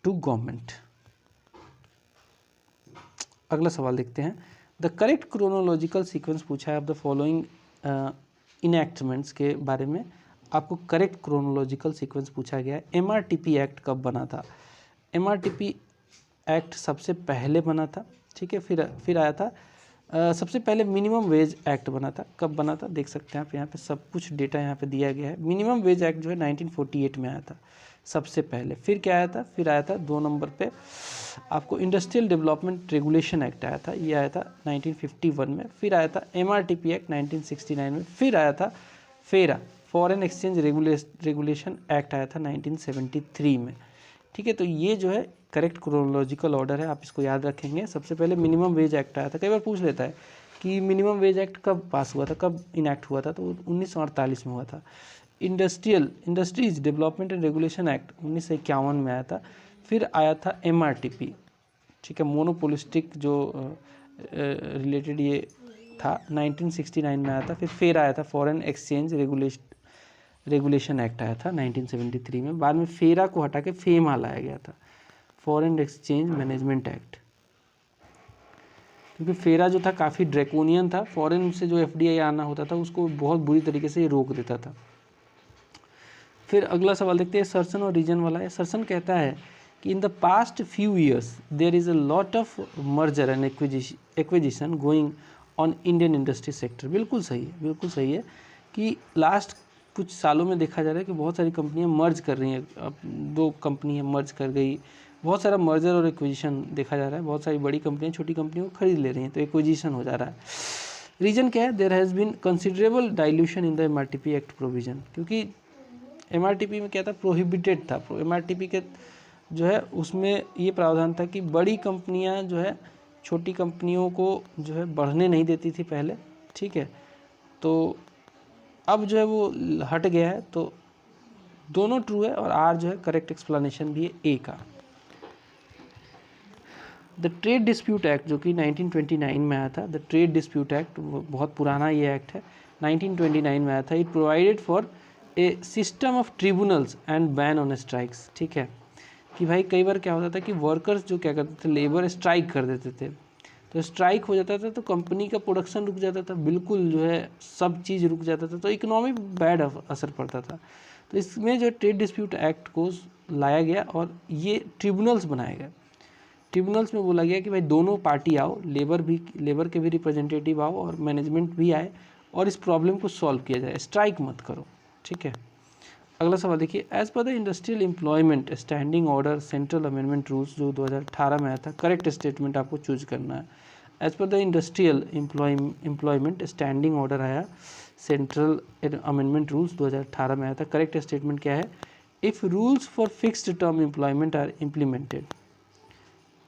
to government. अगला सवाल देखते हैं। द करेक्ट क्रोनोलॉजिकल सीक्वेंस पूछा है, अब द फॉलोइंग इनएक्टमेंट्स के बारे में आपको करेक्ट क्रोनोलॉजिकल सीक्वेंस पूछा गया है। MRTP एक्ट कब बना था? MRTP एक्ट सबसे पहले बना था, ठीक है, फिर आया था सबसे पहले मिनिमम वेज एक्ट बना था। कब बना था? देख सकते हैं आप यहाँ पे सब कुछ डेटा यहाँ पे दिया गया है। मिनिमम वेज एक्ट जो है 1948 में आया था। सबसे पहले। फिर क्या आया था, फिर आया था 2 नंबर पे आपको इंडस्ट्रियल डेवलपमेंट रेगुलेशन एक्ट आया था, ये आया था 1951 में। फिर आया था MRTP एक्ट 1969 में। फिर आया था फेरा, फॉरेन एक्सचेंज रेगुलेशन एक्ट आया था 1973 में। ठीक है, तो ये जो है करेक्ट क्रोनोलॉजिकल ऑर्डर है, आप इसको याद रखेंगे। सबसे पहले मिनिमम वेज एक्ट आया था, कई बार पूछ लेता है कि मिनिमम वेज एक्ट कब पास हुआ था, कब इनैक्ट हुआ था, तो 1948 में हुआ था। Industries development and regulation act 1951 में आया था। फिर आया था MRTP, ठीक है, मोनोपोलिस्टिक जो रिलेटेड ये था, 1969 में आया था। फिर आया था फॉरेन एक्सचेंज रेगुलेशन एक्ट आया था 1973 में। बाद में फेरा को हटा के फेमा लाया गया था, फॉरेन एक्सचेंज मैनेजमेंट एक्ट, क्योंकि फेरा जो था काफ़ी ड्रैकोनियन था, फॉरेन से जो FDI आना होता था उसको बहुत बुरी तरीके से रोक देता था। फिर अगला सवाल देखते हैं, सर्सन और रीजन वाला है। सर्सन कहता है कि in the past few years there is a lot of merger and acquisition going on Indian industry sector. बिल्कुल सही है, बिल्कुल सही है कि लास्ट कुछ सालों में देखा जा रहा है कि बहुत सारी कंपनियां मर्ज कर रही हैं। अब 2 कंपनियां मर्ज कर गई, बहुत सारा मर्जर और एक्विजिशन देखा जा रहा है। बहुत सारी बड़ी कंपनियां छोटी कंपनियों को खरीद ले रही हैं, तो एक्विजिशन हो जा रहा है। रीजन क्या है, there has been considerable dilution in the MRTP act provision, क्योंकि MRTP में क्या था, प्रोहिबिटेड था। MRTP के जो है उसमें ये प्रावधान था कि बड़ी कंपनियां जो है छोटी कंपनियों को जो है बढ़ने नहीं देती थी पहले, ठीक है। तो अब जो है वो हट गया है, तो दोनों ट्रू है और आर जो है करेक्ट एक्सप्लेनेशन भी है ए का। द ट्रेड डिस्प्यूट एक्ट जो कि 1929 में आया था, द ट्रेड डिस्प्यूट एक्ट बहुत पुराना ये एक्ट है, 1929 में आया था। It provided for a system of tribunals and ban on strikes, ठीक है, कि भाई कई बार क्या होता था कि वर्कर्स जो क्या करते थे, लेबर स्ट्राइक कर देते थे, तो स्ट्राइक हो जाता था तो कंपनी का प्रोडक्शन रुक जाता था, बिल्कुल जो है सब चीज़ रुक जाता था, तो इकोनॉमी बैड असर पड़ता था। तो इसमें जो ट्रेड डिस्प्यूट एक्ट को लाया गया और ये ट्रिब्यूनल्स बनाए गए। ट्रिब्यूनल्स में बोला गया कि भाई दोनों पार्टी आओ, लेबर के भी रिप्रेजेंटेटिव आओ और मैनेजमेंट भी आए और इस प्रॉब्लम को सॉल्व किया जाए, स्ट्राइक मत करो, ठीक है। अगला सवाल देखिए, as per the industrial employment standing order central amendment rules जो 2018 में आया था, करेक्ट स्टेटमेंट आपको चूज करना है। As per the industrial employment standing order आया सेंट्रल अमेंडमेंट रूल्स 2018 में आया था, करेक्ट स्टेटमेंट क्या है, if rules for fixed term employment are implemented,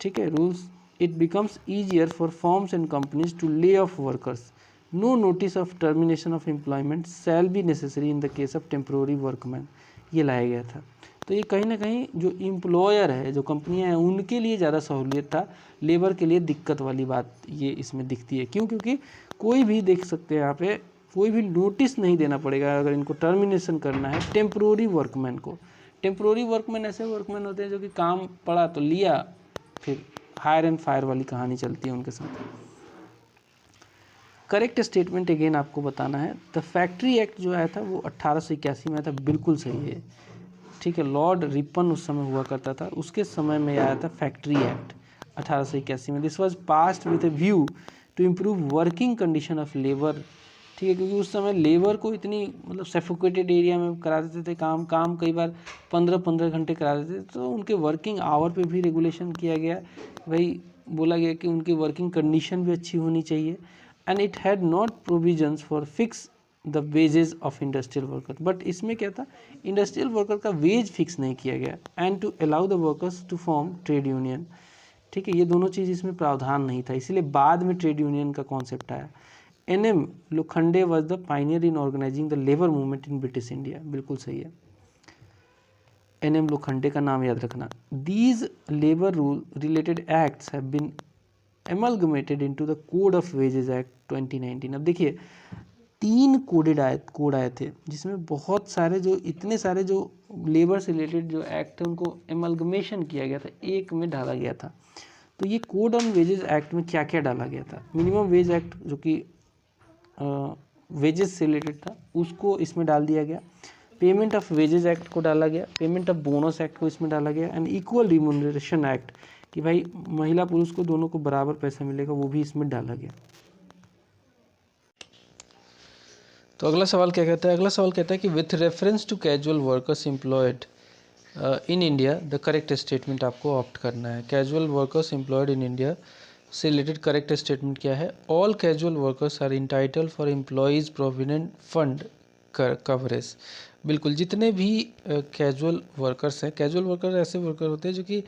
ठीक है, rules it becomes easier for firms and companies to lay off workers, no notice of termination of employment shall be necessary in the case of temporary workman, ये लाया गया था। तो ये कहीं ना कहीं जो एम्प्लॉयर है, जो कंपनियां हैं, उनके लिए ज़्यादा सहूलियत था, लेबर के लिए दिक्कत वाली बात ये इसमें दिखती है। क्यों? क्योंकि कोई भी देख सकते हैं यहाँ पे, कोई भी नोटिस नहीं देना पड़ेगा अगर इनको टर्मिनेशन करना है टेम्प्रोरी वर्कमैन को। टेम्प्रोरी वर्कमैन ऐसे वर्कमैन होते हैं जो कि काम पड़ा तो लिया, फिर हायर एंड फायर वाली कहानी चलती है उनके साथ। करेक्ट स्टेटमेंट अगेन आपको बताना है, द फैक्ट्री एक्ट जो आया था वो 1881 में आया था, बिल्कुल सही है, ठीक है। लॉर्ड रिपन उस समय हुआ करता था, उसके समय में आया था फैक्ट्री एक्ट 1881 में। This was passed with a view to improve working condition of labour, ठीक है, क्योंकि उस समय लेबर को इतनी मतलब सफोकेटेड एरिया में करा देते थे काम कई बार 15-15 घंटे करा देते थे, तो उनके वर्किंग आवर पे भी रेगुलेशन किया गया। भाई बोला गया कि उनकी वर्किंग कंडीशन भी अच्छी होनी चाहिए, and it had not provisions for fix the wages of industrial worker, but इसमें क्या था, इंडस्ट्रियल वर्कर का वेज फिक्स नहीं किया गया, and to allow the workers to form trade union, ठीक है, ये दोनों चीज़ इसमें प्रावधान नहीं था, इसीलिए बाद में ट्रेड यूनियन का कॉन्सेप्ट आया। NM Lokhande was the pioneer in organising the labour movement in British India, बिल्कुल सही है, NM लोखंडे का नाम याद रखना। These labour rule related acts have been amalgamated into the code of wages act 2019। अब देखिए 3 कोड आए थे जिसमें बहुत सारे जो इतने सारे जो लेबर से रिलेटेड जो एक्ट है उनको एमलगमेशन किया गया था, एक में डाला गया था। तो ये कोड ऑन वेजेस एक्ट में क्या क्या डाला गया था, मिनिमम वेज एक्ट जो कि वेजेस से रिलेटेड था उसको इसमें डाल दिया गया, पेमेंट ऑफ वेजेस एक्ट को डाला गया, पेमेंट ऑफ बोनस एक्ट को इसमें डाला गया, एंड इक्वल रिम्यूनरेशन एक्ट कि भाई महिला पुरुष को दोनों को बराबर पैसा मिलेगा, वो भी इसमें डाला गया। तो अगला सवाल क्या कहता है, अगला सवाल कहता है कि with reference to casual workers employed in India the correct statement आपको ऑप्ट करना है। Casual workers employed in India से रिलेटेड करेक्ट स्टेटमेंट क्या है? All casual workers are entitled for employees provident fund coverage. बिल्कुल, जितने भी कैजुअल वर्कर्स हैं, कैजुअल वर्कर ऐसे वर्कर होते हैं जो कि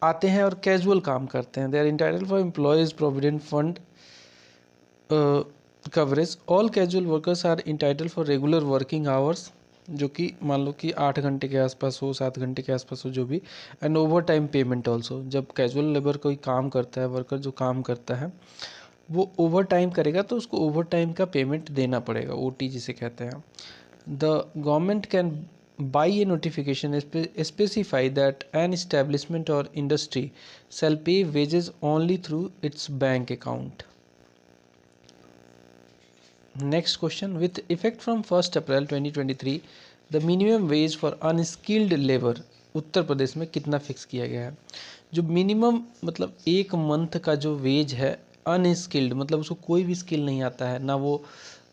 आते हैं और कैजुअल काम करते हैं। They are entitled for employees provident fund coverage. All casual workers are entitled for regular working hours, जो कि मान लो कि 8 घंटे के आसपास हो, 7 घंटे के आसपास हो, जो भी। And over time payment also. जब कैजुअल लेबर कोई काम करता है, वर्कर जो काम करता है वो ओवर टाइम करेगा तो उसको ओवर टाइम का पेमेंट देना पड़ेगा, OT जिसे कहते हैं। The government can buy A notification specify that an establishment और industry shall pay wages only through its bank account. Next question. With effect from 1st April 2023, the minimum wage for unskilled labor उत्तर प्रदेश में कितना fix किया गया है? जो minimum मतलब 1 month का जो वेज है, अनस्किल्ड मतलब उसको कोई भी स्किल नहीं आता है, ना वो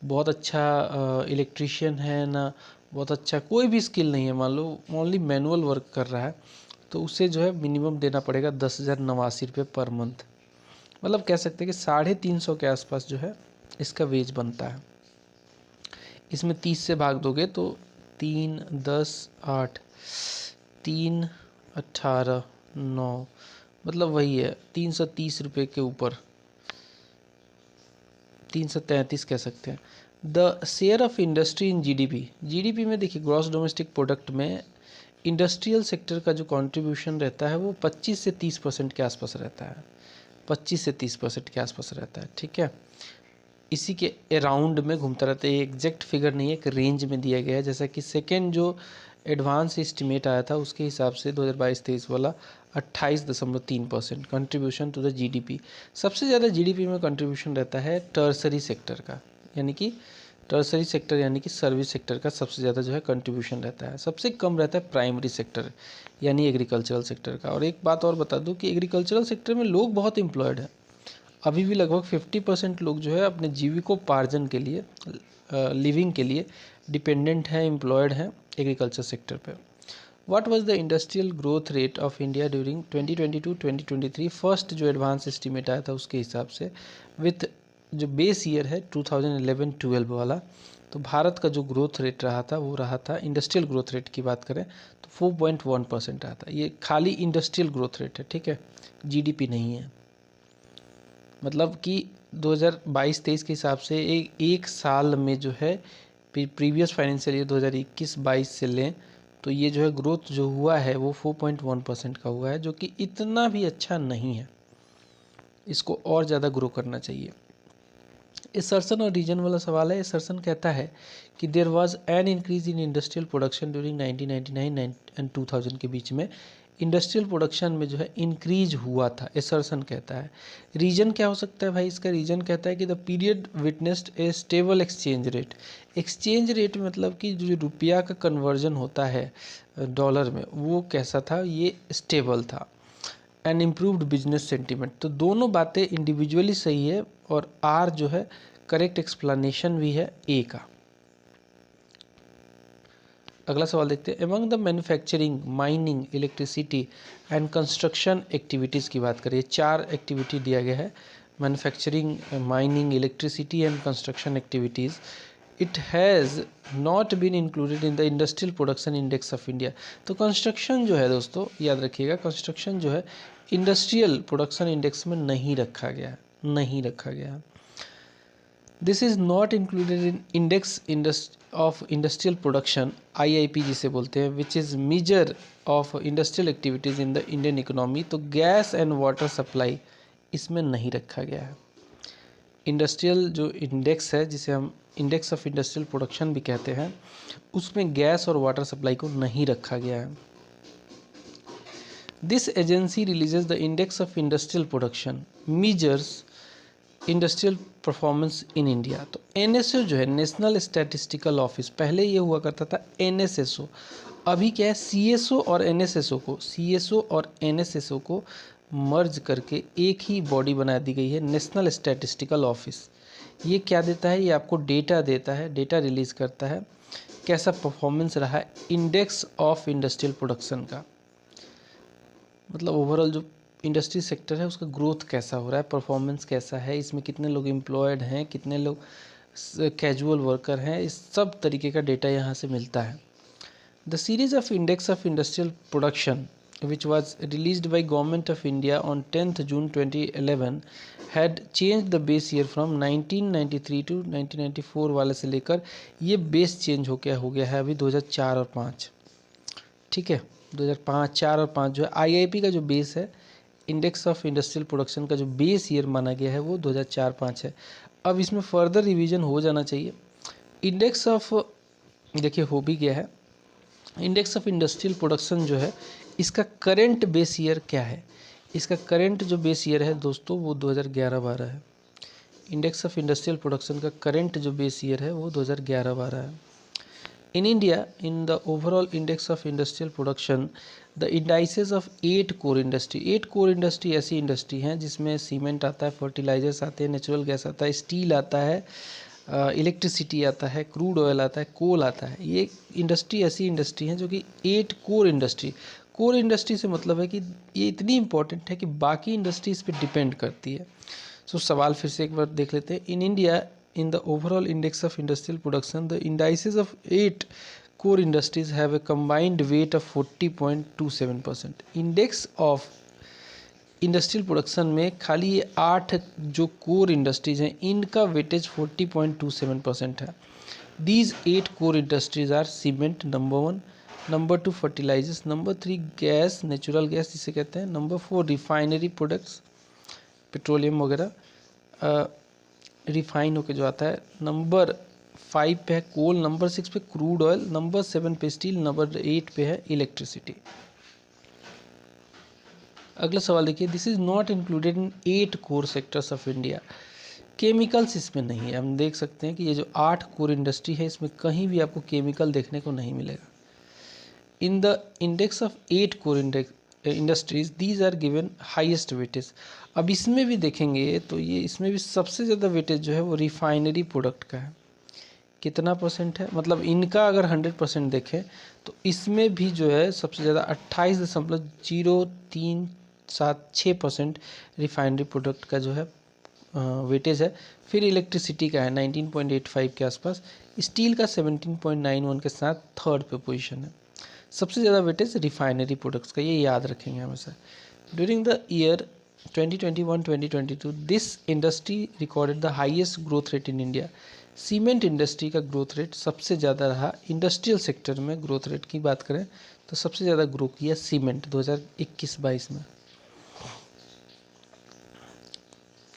बहुत अच्छा इलेक्ट्रीशियन है, ना बहुत अच्छा कोई भी स्किल नहीं है, मान लो ओनली मैनुअल वर्क कर रहा है, तो उसे जो है मिनिमम देना पड़ेगा 10,089 रुपये पर मंथ। मतलब कह सकते हैं कि 350 के आसपास जो है इसका वेज बनता है। इसमें 30 से भाग दोगे तो 3, 10, 8, 3, 18, 9, मतलब वही है 330 रुपये के ऊपर, 333 कह सकते हैं। The share of industry in GDP में देखिए, ग्रॉस डोमेस्टिक प्रोडक्ट में इंडस्ट्रियल सेक्टर का जो कंट्रीब्यूशन रहता है वो 25 से 30% के आसपास रहता है, 25 से 30% के आसपास रहता है, ठीक है। इसी के अराउंड में घूमता रहता है, ये एग्जैक्ट फिगर नहीं है, एक रेंज में दिया गया है। जैसा कि सेकेंड जो एडवांस एस्टिमेट आया था उसके हिसाब से 2022-23 वाला 28.3% कंट्रीब्यूशन टू द जीडीपी। सबसे ज़्यादा जीडीपी में कंट्रीब्यूशन रहता है टर्सरी सेक्टर का, यानी कि टर्सरी सेक्टर यानी कि सर्विस सेक्टर का सबसे ज़्यादा जो है कंट्रीब्यूशन रहता है। सबसे कम रहता है प्राइमरी सेक्टर यानी एग्रीकल्चरल सेक्टर का। और एक बात और बता दूं कि एग्रीकल्चरल सेक्टर में लोग बहुत एम्प्लॉयड हैं, अभी भी लगभग 50% लोग जो है अपने जीविकोपार्जन के लिए, लिविंग के लिए डिपेंडेंट हैं, एम्प्लॉयड हैं एग्रीकल्चर सेक्टर पे। What was the industrial growth rate of India during 2022-2023? First जो एडवांस एस्टीमेट आया था उसके हिसाब से, विथ जो बेस ईयर है 2011-12 वाला, तो भारत का जो ग्रोथ रेट रहा था वो रहा था, इंडस्ट्रियल ग्रोथ रेट की बात करें तो 4.1% आया था। ये खाली इंडस्ट्रियल ग्रोथ रेट है, ठीक है, जीडीपी नहीं है। मतलब कि 2022-23 के हिसाब से एक साल में जो है प्रीवियस फाइनेंशियल ईयर 2021-22 से लें तो ये जो है ग्रोथ जो हुआ है वो 4.1% का हुआ है, जो कि इतना भी अच्छा नहीं है, इसको और ज़्यादा ग्रो करना चाहिए। असर्शन और रीजन वाला सवाल है। असर्शन कहता है कि there was an increase in industrial production during 1999 and 2000 के बीच में इंडस्ट्रियल प्रोडक्शन में जो है इंक्रीज हुआ था, असर्शन कहता है। रीजन क्या हो सकता है भाई? इसका रीजन कहता है कि the period witnessed A stable exchange rate. Exchange rate मतलब कि जो रुपया का कन्वर्जन होता है डॉलर में वो कैसा था, ये स्टेबल था। एंड इम्प्रूव्ड बिजनेस सेंटीमेंट, तो दोनों बातें इंडिविजुअली सही है और आर जो है करेक्ट एक्सप्लेनेशन भी है ए का। अगला सवाल देखते हैं। Among the manufacturing, mining, electricity and construction activities की बात करिए, 4 एक्टिविटी दिया गया है, manufacturing, mining, electricity and construction activities. It has not been included in the industrial production index of India. तो कंस्ट्रक्शन जो है दोस्तों याद रखिएगा, कंस्ट्रक्शन जो है इंडस्ट्रियल प्रोडक्शन इंडेक्स में नहीं रखा गया, नहीं रखा गया। This is not included in index of industrial production, IIP जिसे बोलते हैं, which is measure of industrial activities in the Indian economy. तो गैस एंड वाटर सप्लाई इसमें नहीं रखा गया है। इंडस्ट्रियल जो इंडेक्स है, जिसे हम इंडेक्स ऑफ इंडस्ट्रियल प्रोडक्शन भी कहते हैं, उसमें गैस और वाटर सप्लाई को नहीं रखा गया है। This agency releases the index of industrial production, measures industrial performance in India. तो NSO जो है, नेशनल स्टैटिस्टिकल ऑफिस, पहले ये हुआ करता था NSSO, अभी क्या है CSO और NSSO को, CSO और NSSO को मर्ज करके एक ही बॉडी बना दी गई है, नेशनल स्टैटिस्टिकल ऑफिस। ये क्या देता है? ये आपको डेटा देता है, डेटा रिलीज़ करता है कैसा परफॉर्मेंस रहा है इंडेक्स ऑफ इंडस्ट्रियल प्रोडक्शन का, मतलब ओवरऑल जो इंडस्ट्री सेक्टर है उसका ग्रोथ कैसा हो रहा है, परफॉर्मेंस कैसा है, इसमें कितने लोग एम्प्लॉयड हैं, कितने लोग कैजुअल वर्कर हैं, इस सब तरीके का डेटा यहाँ से मिलता है। The series of index of industrial production which was released by Government of India on 10th June 2011 had changed the base year from 1993 to 1994 वाले से लेकर ये बेस चेंज हो गया है अभी 2004 और 5, ठीक है। 2005, 4 और 5 जो है IIP का जो बेस है, इंडेक्स ऑफ इंडस्ट्रियल प्रोडक्शन का जो बेस ईयर माना गया है वो 2004-5 है। अब इसमें फर्दर रिवीजन हो जाना चाहिए। इंडेक्स ऑफ, देखिए हो भी गया है, इंडेक्स ऑफ इंडस्ट्रियल प्रोडक्शन जो है इसका करंट बेस ईयर क्या है, इसका करंट जो बेस ईयर है दोस्तों वो 2011-12 है। इंडेक्स ऑफ इंडस्ट्रियल प्रोडक्शन का करंट जो बेस ईयर है वो 2011-12 है। In India, in the overall index of industrial production, the indices of 8 core industry, 8 core industry ऐसी इंडस्ट्री हैं जिसमें सीमेंट आता है, फर्टिलाइजर्स आते हैं, नेचुरल गैस आता है, स्टील आता है, इलेक्ट्रिसिटी आता है, क्रूड ऑयल आता है, कोल आता है। ये इंडस्ट्री ऐसी इंडस्ट्री हैं जो कि 8 कोर इंडस्ट्री, कोर इंडस्ट्री से मतलब है कि ये इतनी इंपॉर्टेंट है कि बाकी इंडस्ट्री इस पर डिपेंड करती है। सो सवाल फिर से एक बार देख लेते हैं। In India, in the overall index of industrial production, the indices of 8 core industries have a combined weight of 40.27%. Index of industrial production में खाली ये 8 जो कोर इंडस्ट्रीज हैं इनका वेटेज 40.27% है। These 8 core industries are cement number 1, number 2 fertilisers, number 3 gas, natural gas जिसे कहते हैं, नंबर 4 रिफाइनरी प्रोडक्ट्स, पेट्रोलियम वगैरह रिफाइन होके जो आता है, नंबर 5 पे है कोल, नंबर 6 पे क्रूड ऑयल, नंबर 7 पे स्टील, नंबर 8 पे है इलेक्ट्रिसिटी। अगला सवाल देखिए, this is not included in 8 core sectors of India. Chemicals इसमें नहीं है। हम देख सकते हैं कि ये जो 8 कोर इंडस्ट्री है इसमें कहीं भी आपको केमिकल देखने को नहीं मिलेगा। In the index of 8 core industries these are given highest weightage. अब इसमें भी देखेंगे तो ये इसमें भी सबसे ज़्यादा वेटेज जो है वो रिफाइनरी प्रोडक्ट का है। कितना परसेंट है, मतलब इनका अगर 100% देखें तो इसमें भी जो है सबसे ज़्यादा 28.0376% रिफाइनरी प्रोडक्ट का जो है वेटेज है। फिर इलेक्ट्रिसिटी का है 19.85 के आसपास, स्टील का 17.91 के साथ थर्ड पे पोजीशन है। सबसे ज़्यादा वेटेज रिफाइनरी प्रोडक्ट्स का, ये याद रखेंगे हमेशा। During the year 2021-2022 this industry recorded the highest growth rate in India. Cement industry का ग्रोथ रेट सबसे ज़्यादा रहा। इंडस्ट्रियल सेक्टर में ग्रोथ रेट की बात करें तो सबसे ज़्यादा ग्रो किया सीमेंट 2021-22 में।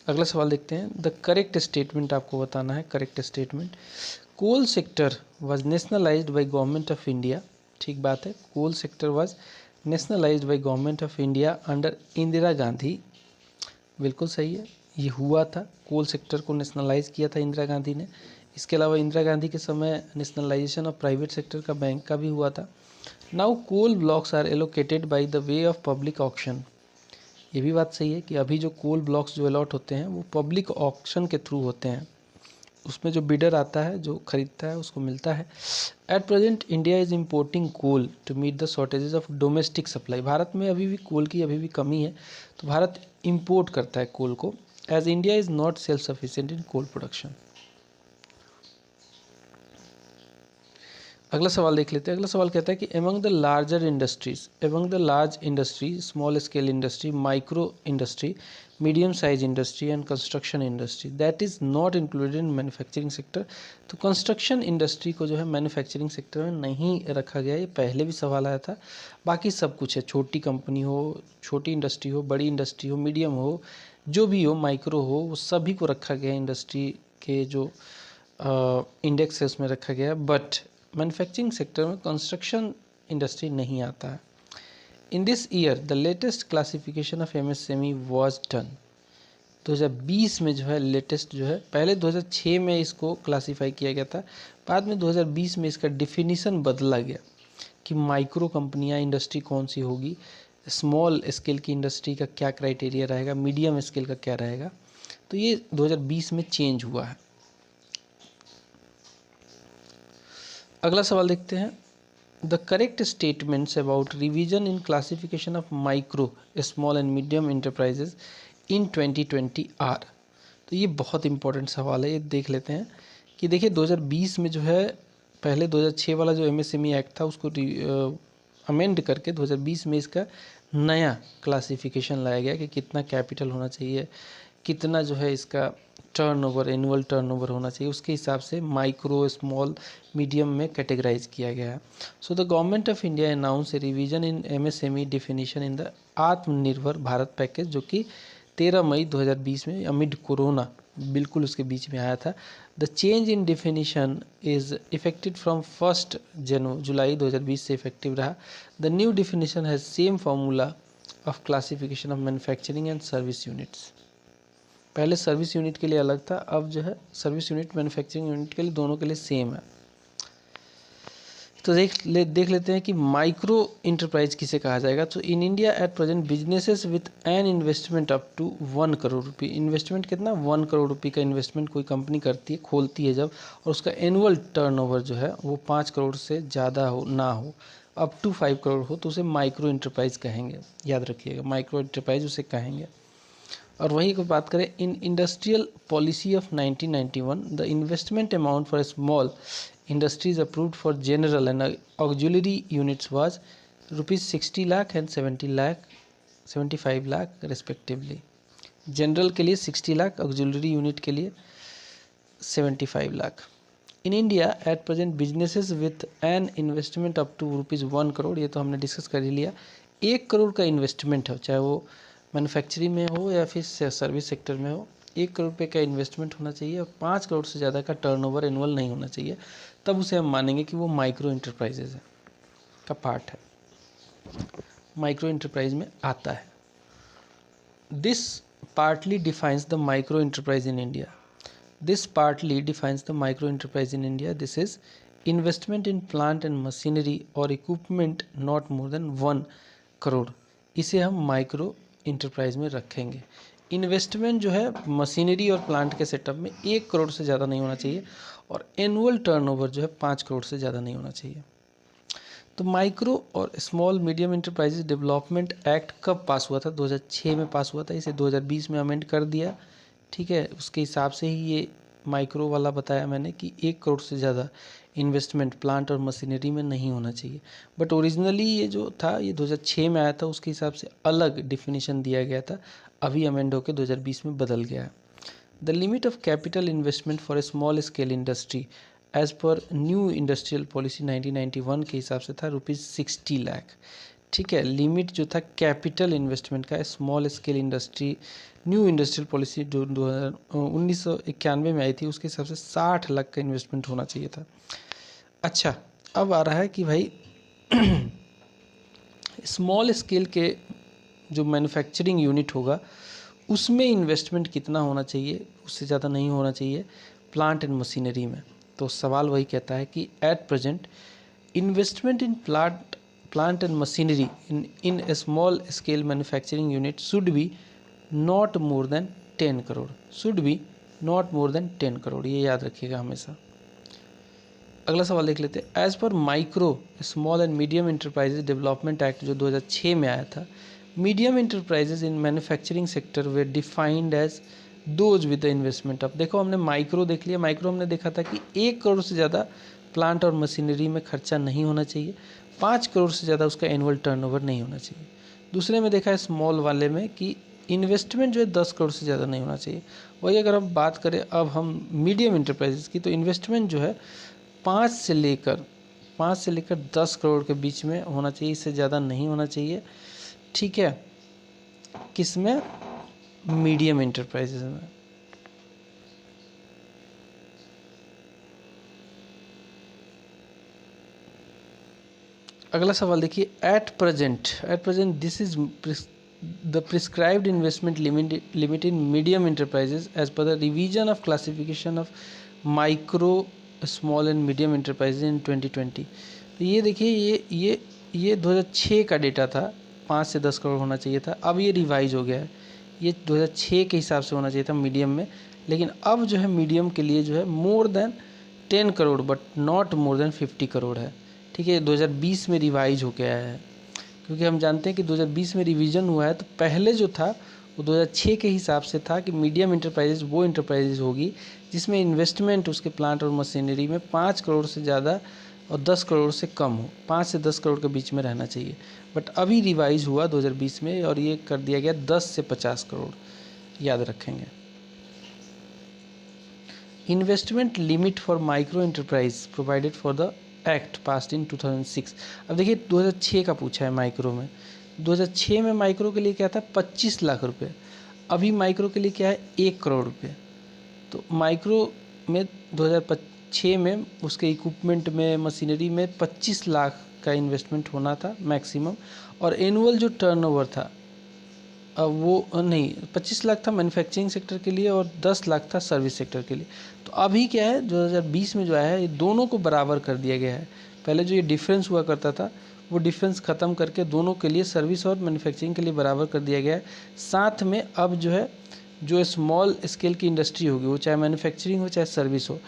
अगला सवाल देखते हैं। द करेक्ट स्टेटमेंट आपको बताना है, correct statement. Coal sector was nationalised by government of India, ठीक बात है, coal sector was nationalised by government of India under Indira Gandhi, बिल्कुल सही है, ये हुआ था, कोल सेक्टर को नेशनलाइज किया था इंदिरा गांधी ने। इसके अलावा इंदिरा गांधी के समय नेशनलाइजेशन ऑफ प्राइवेट सेक्टर का बैंक का भी हुआ था। Now coal blocks are allocated by the way of public auction, ये भी बात सही है कि अभी जो कोल ब्लॉक्स जो अलॉट होते हैं वो पब्लिक ऑक्शन के थ्रू होते हैं, उसमें जो बिडर आता है, जो खरीदता है, उसको मिलता है। At present India is importing coal to meet the shortages of domestic supply. Bharat में अभी भी कोल की अभी भी कमी है, तो भारत इम्पोर्ट करता है कोल को, as India is not self sufficient in coal production. अगला सवाल देख लेते हैं। अगला सवाल कहता है कि among the larger industries, among the large industry, small scale industry, micro industry, medium size industry and construction industry that is not included in manufacturing sector. तो कंस्ट्रक्शन इंडस्ट्री को जो है मैन्युफैक्चरिंग सेक्टर में नहीं रखा गया, ये पहले भी सवाल आया था। बाकी सब कुछ है, छोटी कंपनी हो, छोटी इंडस्ट्री हो, बड़ी इंडस्ट्री हो, मीडियम हो, जो भी हो, माइक्रो हो, वो सभी को रखा गया इंडस्ट्री के जो इंडेक्स है उसमें रखा गया। बट मैन्युफैक्चरिंग सेक्टर में कंस्ट्रक्शन इंडस्ट्री नहीं आता है। इन this year the latest classification of MSME was done. 2020 में जो है लेटेस्ट जो है, पहले 2006 में इसको क्लासीफाई किया गया था, बाद में 2020 में इसका डिफिनीसन बदला गया कि माइक्रो कंपनियां इंडस्ट्री कौन सी होगी, स्मॉल स्केल की इंडस्ट्री का क्या क्राइटेरिया रहेगा, मीडियम स्केल का क्या रहेगा। तो ये 2020 में चेंज हुआ है। अगला सवाल देखते हैं, the correct statements about revision in classification of micro small and medium enterprises in 2020 are. तो ये बहुत इंपॉर्टेंट सवाल है, ये देख लेते हैं कि देखिए 2020 में जो है पहले 2006 वाला जो एमएसएमई एक्ट था उसको अमेंड करके 2020 में इसका नया क्लासिफिकेशन लाया गया कि कितना कैपिटल होना चाहिए, कितना जो है इसका टर्नओवर, एनुअल टर्नओवर होना चाहिए, उसके हिसाब से माइक्रो स्मॉल मीडियम में कैटेगराइज किया गया है। So the government of India announce A revision in MSME definition in the आत्मनिर्भर भारत पैकेज, जो कि 13 मई 2020 में अमिड कोरोना बिल्कुल उसके बीच में आया था। The change in definition is affected from 1 जुलाई 2020 से इफेक्टिव रहा। The new definition has same formula of classification of manufacturing and service units. पहले सर्विस यूनिट के लिए अलग था, अब जो है सर्विस यूनिट मैन्युफैक्चरिंग यूनिट के लिए दोनों के लिए सेम है। तो देख लेते हैं कि माइक्रो इंटरप्राइज किसे कहा जाएगा। तो in India at present businesses with an investment up to 1 crore रुपये, इन्वेस्टमेंट कितना, 1 करोड़ रुपये का इन्वेस्टमेंट कोई कंपनी करती है, खोलती है जब, और उसका एनुअल टर्नओवर जो है वो 5 करोड़ से ज़्यादा हो ना हो, अप टू 5 करोड़ हो, तो उसे माइक्रो इंटरप्राइज कहेंगे। याद रखिएगा, माइक्रो इंटरप्राइज उसे कहेंगे। और वहीं को बात करें, इन industrial policy of 1991 the investment amount for small industries approved for general and auxiliary units was rupees 60 lakh and 75 lakh respectively। General के लिए 60 लाख, ऑक्सिलरी यूनिट के लिए 75 lakh. In India at present businesses with an investment up to rupees 1 crore, ये तो हमने discuss कर ही लिया। 1 करोड़ का इन्वेस्टमेंट हो, चाहे वो मैन्युफैक्चरिंग में हो या फिर सर्विस सेक्टर में हो, 1 करोड़ रुपये का इन्वेस्टमेंट होना चाहिए और 5 करोड़ से ज़्यादा का टर्नओवर एनुअल नहीं होना चाहिए, तब उसे हम मानेंगे कि वो माइक्रो इंटरप्राइजेज है का पार्ट है, माइक्रो इंटरप्राइज में आता है। This partly defines the micro enterprise in India. This partly defines the micro enterprise in India. This is investment in plant and machinery और equipment not more than 1 crore. इसे हम micro enterprise में रखेंगे। Investment जो है मशीनरी और plant के setup में 1 करोड़ से ज़्यादा नहीं होना चाहिए और एनुअल टर्नओवर जो है 5 करोड़ से ज़्यादा नहीं होना चाहिए। तो माइक्रो और small medium enterprises development act कब पास हुआ था? 2006 में पास हुआ था, इसे 2020 में अमेंड कर दिया। ठीक है, उसके हिसाब से ही ये माइक्रो वाला बताया मैंने कि 1 करोड़ से ज़्यादा इन्वेस्टमेंट प्लांट और मशीनरी में नहीं होना चाहिए। बट ओरिजिनली ये जो था ये 2006 में आया था, उसके हिसाब से अलग डिफिनीशन दिया गया था, अभी अमेंड होकर 2020 में बदल गया है। The limit of capital investment for a small scale industry as per new industrial policy 1991 के हिसाब से था रुपीज़ 60 लाख। ठीक है, लिमिट जो था कैपिटल इन्वेस्टमेंट का small scale industry new industrial policy जो 1991 में आई थी, उसके हिसाब से 60 लाख का इन्वेस्टमेंट होना चाहिए था। अच्छा, अब आ रहा है कि भाई स्मॉल स्केल के जो मैन्युफैक्चरिंग यूनिट होगा उसमें इन्वेस्टमेंट कितना होना चाहिए, उससे ज़्यादा नहीं होना चाहिए प्लांट एंड मशीनरी में। तो सवाल वही कहता है कि at present investment in plant and machinery in A small scale manufacturing unit should be not more then 10 crore, should be not more then 10 crore, ये याद रखिएगा हमेशा। अगला सवाल देख लेते हैं। As per micro small and medium enterprises development act जो 2006 में आया था, medium enterprises in manufacturing sector they defined as those with the investment. अब देखो हमने माइक्रो देख लिया, माइक्रो हमने देखा था कि 1 करोड़ से ज़्यादा प्लांट और मशीनरी में खर्चा नहीं होना चाहिए, 5 करोड़ से ज़्यादा उसका एनुअल टर्नओवर नहीं होना चाहिए। दूसरे में देखा है स्मॉल वाले में कि इन्वेस्टमेंट जो है 10 करोड़ से ज़्यादा नहीं होना चाहिए। वही अगर हम बात करें अब हम मीडियम इंटरप्राइजेज की, तो इन्वेस्टमेंट जो है 5 से लेकर 10 करोड़ के बीच में होना चाहिए, इससे ज़्यादा नहीं होना चाहिए। ठीक है, किस में? मीडियम इंटरप्राइजेज में। अगला सवाल देखिए। At present this is the prescribed investment limit in medium enterprises as per the revision of classification of micro small and medium enterprises in 2020। तो ये देखिए ये 2006 का डेटा था, 5 से 10 करोड़ होना चाहिए था। अब ये रिवाइज हो गया है, ये 2006 के हिसाब से होना चाहिए था मीडियम में, लेकिन अब जो है मीडियम के लिए जो है more than 10 crore but not more then 50 crore है। ठीक है, 2020 में रिवाइज होके आया है, क्योंकि हम जानते हैं कि 2020 में रिवीजन हुआ है। तो पहले जो था वो 2006 के हिसाब से था कि मीडियम इंटरप्राइजेज वो इंटरप्राइजेज होगी जिसमें इन्वेस्टमेंट उसके प्लांट और मशीनरी में 5 करोड़ से ज़्यादा और 10 करोड़ से कम हो, 5 से 10 करोड़ के बीच में रहना चाहिए। बट अभी रिवाइज हुआ 2020 में और ये कर दिया गया 10 से 50 करोड़, याद रखेंगे। Investment limit for micro enterprise provided for the act passed in 2006। अब देखिए 2006 का पूछा है माइक्रो में। 2006 में माइक्रो के लिए क्या था, 25 लाख रुपए। अभी माइक्रो के लिए क्या है, 1 करोड़ रुपये। तो माइक्रो में 2006 में उसके इक्विपमेंट में, मशीनरी में 25 लाख का इन्वेस्टमेंट होना था मैक्सिमम, और एनुअल जो टर्नओवर था वो नहीं, 25 लाख था मैन्युफैक्चरिंग सेक्टर के लिए और 10 लाख था सर्विस सेक्टर के लिए। तो अभी क्या है, 2020 में जो आया है, ये दोनों को बराबर कर दिया गया है। पहले जो ये डिफरेंस हुआ करता था वो डिफरेंस ख़त्म करके दोनों के लिए, सर्विस और मैन्युफैक्चरिंग के लिए बराबर कर दिया गया है। साथ में अब जो है, जो स्मॉल स्केल की इंडस्ट्री होगी, वो चाहे मैन्युफैक्चरिंग हो चाहे सर्विस हो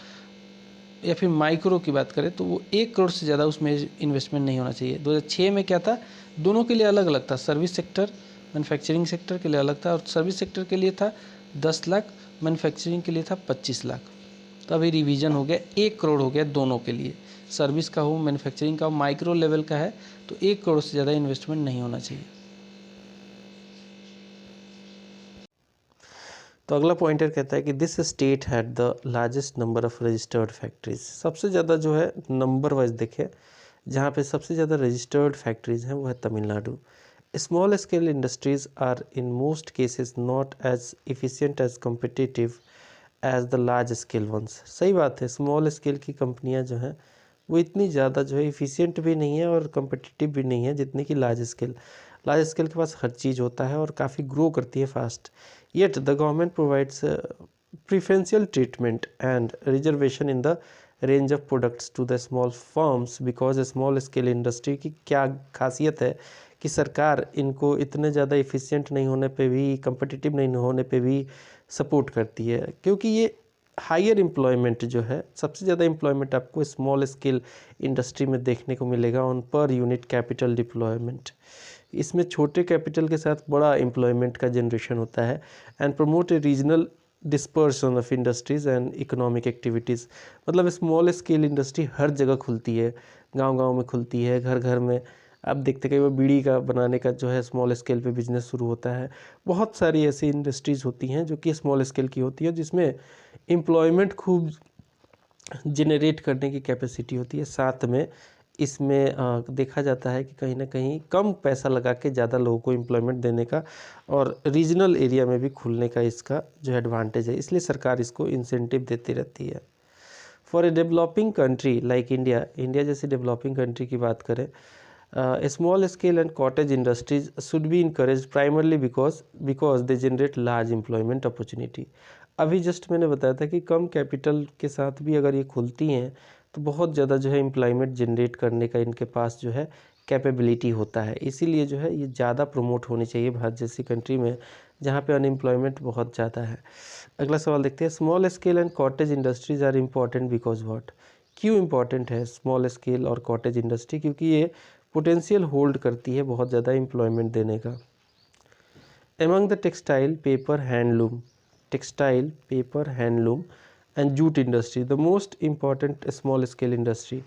या फिर माइक्रो की बात करें, तो वो 1 करोड़ से ज़्यादा उसमें इन्वेस्टमेंट नहीं होना चाहिए। 2006 में क्या था, दोनों के लिए अलग अलग था। सर्विस सेक्टर मैन्युफैक्चरिंग सेक्टर के लिए अलग था, और सर्विस सेक्टर के लिए था 10 लाख, मैन्युफैक्चरिंग के लिए था 25 लाख। तो अभी रिवीजन हो गया, 1 करोड़ हो गया दोनों के लिए, सर्विस का हो, मैन्युफैक्चरिंग का हो, माइक्रो लेवल का है तो 1 करोड़ से ज़्यादा इन्वेस्टमेंट नहीं होना चाहिए। तो अगला पॉइंटर कहता है कि this state had the largest number of registered factories. सबसे ज़्यादा जो है नंबर वाइज देखें, जहाँ पे सबसे ज़्यादा रजिस्टर्ड फैक्ट्रीज हैं वो है Tamil Nadu. Small scale industries are in most cases not as efficient as competitive as the large scale ones. सही बात है, स्मॉल स्केल की कंपनियां जो हैं वो इतनी ज़्यादा जो है इफ़िशिएंट भी नहीं है और कम्पिटिटिव भी नहीं है जितनी कि लार्ज स्केल। लार्ज स्केल के पास हर चीज़ होता है और काफ़ी ग्रो करती है fast. Yet the government provides preferential treatment and reservation in the range of products to the small firms because small scale industry की क्या खासियत है कि सरकार इनको इतने ज़्यादा इफ़िशिएंट नहीं होने पे भी, कम्पिटिटिव नहीं होने पे भी सपोर्ट करती है, क्योंकि ये हायर एम्प्लॉयमेंट जो है, सबसे ज़्यादा एम्प्लॉयमेंट आपको स्मॉल स्केल इंडस्ट्री में देखने को मिलेगा on per unit capital deployment. इसमें छोटे कैपिटल के साथ बड़ा एम्प्लॉयमेंट का जनरेशन होता है and promote A regional dispersion of industries and economic activities. मतलब स्मॉल स्केल इंडस्ट्री हर जगह खुलती है, गांव-गांव में खुलती है, घर घर में। आप देखते कई बार बीड़ी का बनाने का जो है स्मॉल स्केल पे बिजनेस शुरू होता है। बहुत सारी ऐसी इंडस्ट्रीज़ होती हैं जो कि स्मॉल स्केल की होती है, जिसमें एम्प्लॉयमेंट खूब जनरेट करने की कैपेसिटी होती है। साथ में इसमें देखा जाता है कि कहीं ना कहीं कम पैसा लगा के ज़्यादा लोगों को एम्प्लॉयमेंट देने का और रीजनल एरिया में भी खुलने का इसका जो एडवांटेज है, इसलिए सरकार इसको इंसेंटिव देती रहती है। For a developing country like India, India जैसी डेवलपिंग कंट्री की बात करें, small scale and cottage industries should be encourage primarily because they generate large employment opportunity. अभी जस्ट मैंने बताया था कि कम कैपिटल के साथ भी अगर ये खुलती हैं तो बहुत ज़्यादा जो है एम्प्लॉयमेंट जनरेट करने का इनके पास जो है कैपेबिलिटी होता है, इसीलिए जो है ये ज़्यादा प्रमोट होनी चाहिए भारत जैसी कंट्री में जहाँ पे अनएम्प्लॉयमेंट बहुत ज़्यादा है। अगला सवाल देखते हैं, small scale and cottage industries are important because what. क्यों इम्पॉर्टेंट है स्मॉल स्केल और कॉटेज इंडस्ट्री? क्योंकि ये पोटेंशियल होल्ड करती है बहुत ज़्यादा एम्प्लॉयमेंट देने का। Among the textile paper handloom and jute industry the most important small scale industry.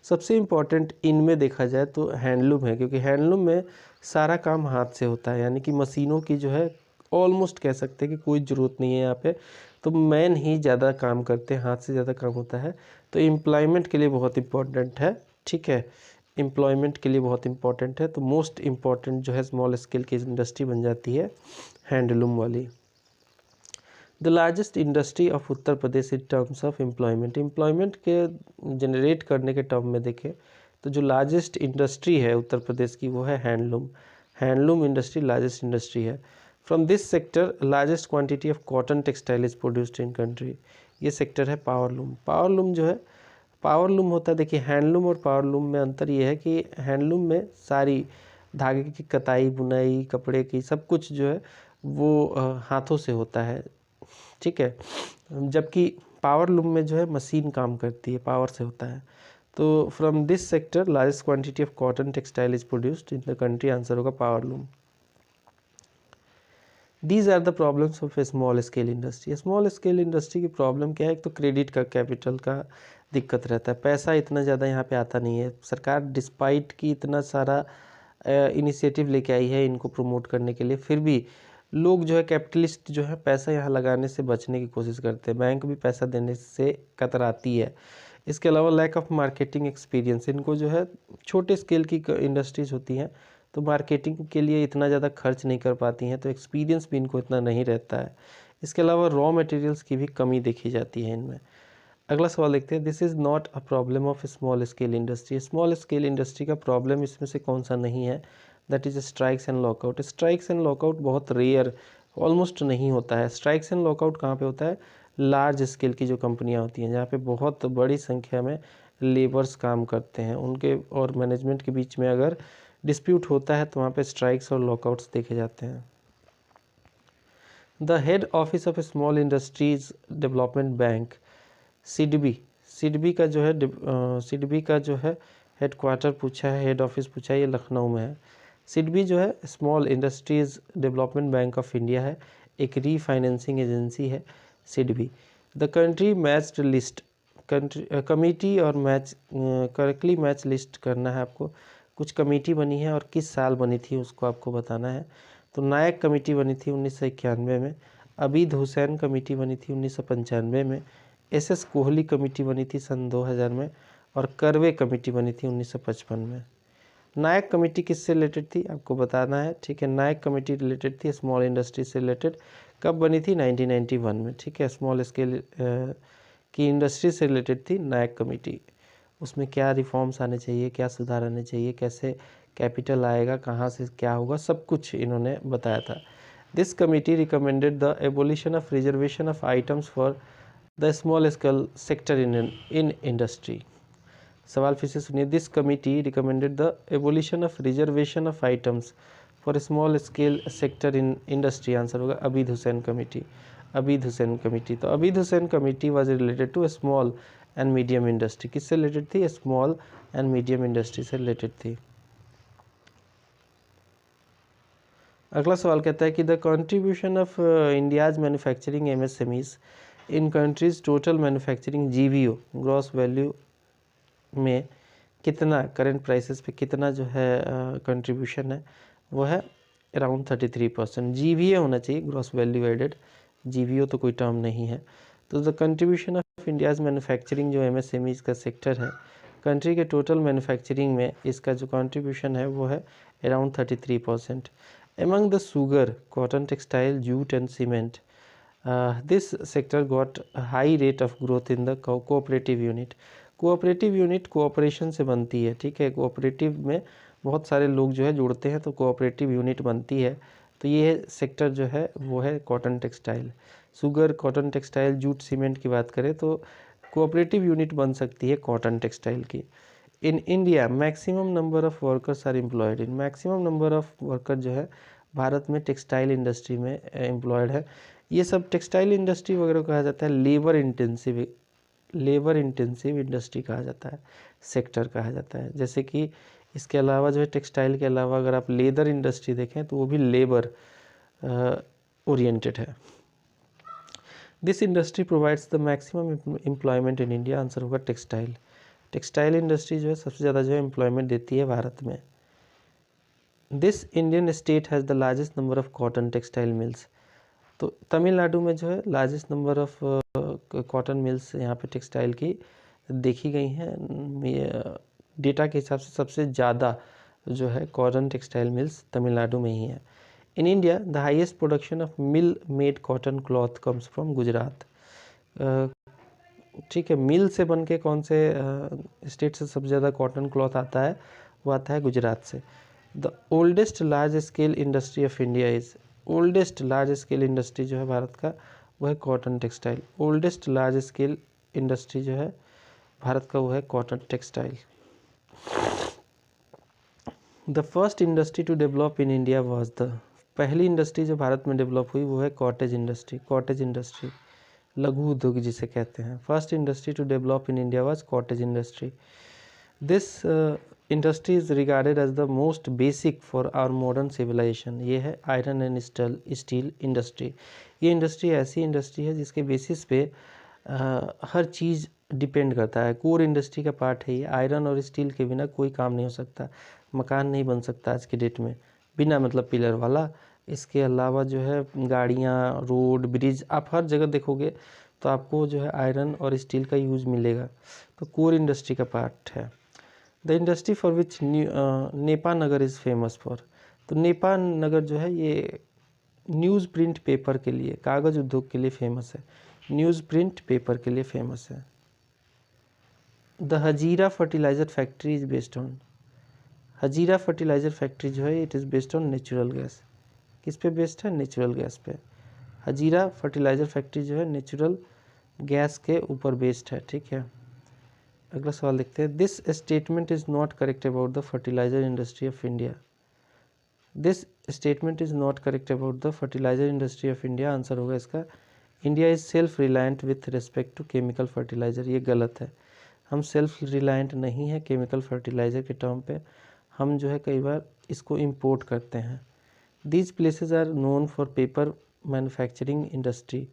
सबसे इम्पॉर्टेंट इनमें देखा जाए तो हैंडलूम है, क्योंकि हैंडलूम में सारा काम हाथ से होता है, यानी कि मशीनों की जो है ऑलमोस्ट कह सकते हैं कि कोई ज़रूरत नहीं है यहाँ पे, तो मैन ही ज़्यादा काम करते हैं, हाथ से ज़्यादा काम होता है, तो एम्प्लॉयमेंट के लिए बहुत इम्पॉर्टेंट है। ठीक है, एम्प्लॉयमेंट के लिए बहुत इंपॉर्टेंट है, तो मोस्ट इम्पॉर्टेंट जो है स्मॉल स्केल की इंडस्ट्री बन जाती है हैंडलूम वाली। The largest industry of Uttar Pradesh in terms of employment, employment के जनरेट करने के टर्म में देखें तो जो लार्जेस्ट इंडस्ट्री है उत्तर प्रदेश की वो है handloom. Handloom industry largest industry है। From this sector largest quantity of cotton textile is produced in country. ये सेक्टर है पावरलूम। पावरलूम जो है, पावरलूम होता है, देखिए हैंडलूम और पावरलूम में अंतर ये है कि हैंडलूम में सारी धागे की कताई बुनाई कपड़े की सब कुछ जो है वो हाथों से होता है। ठीक है, जबकि पावर लूम में जो है मशीन काम करती है, पावर से होता है। तो from this sector largest quantity of cotton textile is produced in the country, answer होगा power loom. These are the problems of a small scale industry. Small scale industry की प्रॉब्लम क्या है, एक तो क्रेडिट का, कैपिटल का दिक्कत रहता है, पैसा इतना ज़्यादा यहाँ पे आता नहीं है। सरकार डिस्पाइट की इतना सारा इनिशिएटिव लेके आई है इनको प्रमोट करने के लिए, फिर भी लोग जो है कैपिटलिस्ट जो है पैसा यहाँ लगाने से बचने की कोशिश करते हैं, बैंक भी पैसा देने से कतराती है। इसके अलावा लैक ऑफ मार्केटिंग एक्सपीरियंस, इनको जो है छोटे स्केल की इंडस्ट्रीज होती हैं तो मार्केटिंग के लिए इतना ज़्यादा खर्च नहीं कर पाती हैं, तो एक्सपीरियंस भी इनको इतना नहीं रहता है। इसके अलावा रॉ मटेरियल्स की भी कमी देखी जाती है इनमें। अगला सवाल देखते हैं, this is not a problem of small scale industry. Small scale industry का प्रॉब्लम इसमें से कौन सा नहीं है, that is strikes and lockout. Strikes and lockout बहुत रेयर, ऑलमोस्ट नहीं होता है। स्ट्राइक्स एंड लॉकआउट कहाँ पे होता है, लार्ज स्केल की जो कंपनियाँ होती हैं जहाँ पे बहुत बड़ी संख्या में लेबर्स काम करते हैं, उनके और मैनेजमेंट के बीच में अगर डिस्प्यूट होता है तो वहाँ पे स्ट्राइक्स और लॉकआउट्स देखे जाते हैं। The head office of small industries development bank, SIDBI, SIDBI का जो है सिडबी का जो है हेड क्वार्टर पूछा है, हेड ऑफिस पूछा है, ये लखनऊ में है। सिडबी जो है small industries development bank of India है, एक रीफाइनेंसिंग एजेंसी है SIDBI. The country matched list, country committee और मैच करेक्टली मैच लिस्ट करना है आपको। कुछ कमेटी बनी है और किस साल बनी थी उसको आपको बताना है। तो नायक कमेटी बनी थी 1991 में, अबीद हुसैन कमेटी बनी थी 1995 में, एसएस कोहली कमेटी बनी थी सन 2000 में, और करवे कमेटी बनी थी 1955 में। नायक कमेटी किससे रिलेटेड थी आपको बताना है, ठीक है। नायक कमेटी रिलेटेड थी स्मॉल इंडस्ट्री से रिलेटेड, कब बनी थी 1991 में, ठीक है। स्मॉल स्केल की इंडस्ट्री से रिलेटेड थी नायक कमेटी। उसमें क्या रिफॉर्म्स आने चाहिए, क्या सुधार आने चाहिए, कैसे कैपिटल आएगा, कहाँ से क्या होगा, सब कुछ इन्होंने बताया था। This committee recommended the abolition of reservation of items for the small scale sector in industry. सवाल फिर से सुनिए, this committee recommended the abolition of reservation of items for small scale sector in industry, answer होगा Abid Hussain committee, Abid Hussain committee. तो Abid Hussain committee was related to small and medium industry, किससे रिलेटेड थी, small and medium industry से रिलेटेड थी। अगला सवाल कहता है कि the contribution of India's manufacturing MSMEs in country's total manufacturing GVO gross value में कितना, करंट प्राइसेस पे कितना जो है कंट्रीब्यूशन है, वो है अराउंड 33%। जीवीए होना चाहिए, ग्रॉस वैल्यू एडेड, जीवीओ तो कोई टर्म नहीं है। तो the contribution of India's manufacturing जो एमएसएमईज का सेक्टर है कंट्री के टोटल मैन्युफैक्चरिंग में, इसका जो कंट्रीब्यूशन है वो है around 33%। Among the sugar, cotton, textile, jute and cement, this sector got high rate of growth in the cooperative unit. Cooperative unit cooperation से बनती है, ठीक है। कोऑपरेटिव में बहुत सारे लोग जो है जुड़ते हैं तो कोऑपरेटिव यूनिट बनती है। तो ये सेक्टर जो है वो है cotton textile. Sugar, cotton textile, jute, cement की बात करें तो कोऑपरेटिव यूनिट बन सकती है कॉटन टेक्सटाइल की। In India maximum number of workers are employed in, maximum number of worker जो है भारत में टेक्सटाइल इंडस्ट्री में एम्प्लॉयड है। ये सब टेक्सटाइल इंडस्ट्री वगैरह कहा जाता है लेबर इंटेंसिव इंडस्ट्री कहा जाता है, सेक्टर कहा जाता है। जैसे कि इसके अलावा जो है टेक्सटाइल के अलावा अगर आप लेदर इंडस्ट्री देखें तो वो भी लेबर ओरिएंटेड है। This industry provides the maximum employment in India, answer होगा टेक्सटाइल। टेक्सटाइल इंडस्ट्री जो है सबसे ज़्यादा जो है एम्प्लॉयमेंट देती है भारत में। This Indian state has the largest number of cotton textile mills, तो तमिलनाडु में जो है largest number of cotton mills यहाँ पे टेक्सटाइल की देखी गई हैं। डेटा के हिसाब से सबसे ज़्यादा जो है कॉटन टेक्सटाइल मिल्स तमिलनाडु में ही है। इन India the highest production of mill made cotton cloth comes from Gujarat, ठीक है। मिल से बन के कौन से स्टेट से सबसे ज़्यादा कॉटन क्लॉथ आता है, वो आता है गुजरात से। The oldest large scale industry of India is, oldest large scale industry जो है भारत का वो है cotton textile. Oldest large scale industry जो है भारत का वो है cotton textile. The first industry to develop in India was the, पहली इंडस्ट्री जो भारत में डेवलप हुई वो है कॉटेज इंडस्ट्री, कॉटेज इंडस्ट्री। लघु उद्योग जिसे कहते हैं। First industry to develop in India was cottage industry. This industry is regarded as the most basic for our modern civilisation. ये है आयरन एंड स्टील इंडस्ट्री। ये इंडस्ट्री ऐसी इंडस्ट्री है जिसके बेसिस पे हर चीज़ डिपेंड करता है। कोर इंडस्ट्री का पार्ट है ये। आयरन और स्टील के बिना कोई काम नहीं हो सकता। मकान नहीं बन सकता आज की डेट में बिना मतलब पिलर वाला। इसके अलावा जो है गाड़ियाँ, रोड, ब्रिज, आप हर जगह देखोगे तो आपको जो है आयरन और स्टील का यूज़ मिलेगा। तो कोर इंडस्ट्री का पार्ट है। The industry for which Nipah Nagar is famous for. तो नेपा नगर जो है ये न्यूज़ प्रिंट पेपर के लिए, कागज़ उद्योग के लिए फेमस है। न्यूज़ प्रिंट पेपर के लिए फेमस है। The Hazira fertiliser factory is based on. Hazira fertiliser factory जो है it is based on natural gas. किस पे बेस्ड है? नेचुरल गैस पे। हजीरा फर्टिलाइज़र फैक्ट्री जो है नेचुरल गैस के ऊपर बेस्ड है। ठीक है, अगला सवाल देखते हैं। This statement is not correct about the fertiliser industry of India. This statement is not correct about the fertiliser industry of India. Answer होगा इसका India is self reliant with respect to chemical fertiliser. ये गलत है। हम self reliant नहीं है chemical fertiliser के term पे। हम जो है कई बार इसको इंपोर्ट करते हैं। These places are known for paper manufacturing industry.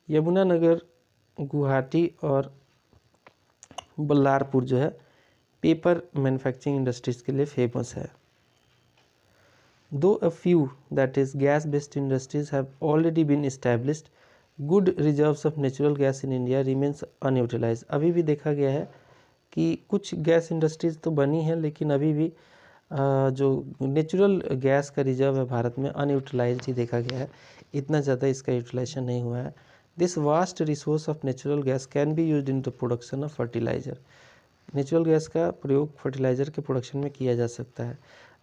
Yamunanagar, Guwahati और बल्लारपुर जो है पेपर मैन्युफैक्चरिंग इंडस्ट्रीज के लिए फेमस है। Though a few that is gas based industries have already been established, good reserves of natural gas in India remains unutilise. अभी भी देखा गया है कि कुछ गैस इंडस्ट्रीज तो बनी हैं लेकिन अभी भी जो नेचुरल गैस का रिजर्व है भारत में अनयूटिलाइज ही देखा गया है। इतना ज़्यादा इसका यूटिलाइजेशन नहीं हुआ है। This vast resource of natural gas can be used in the production of fertiliser. Natural gas का प्रयोग फर्टिलाइज़र के प्रोडक्शन में किया जा सकता है।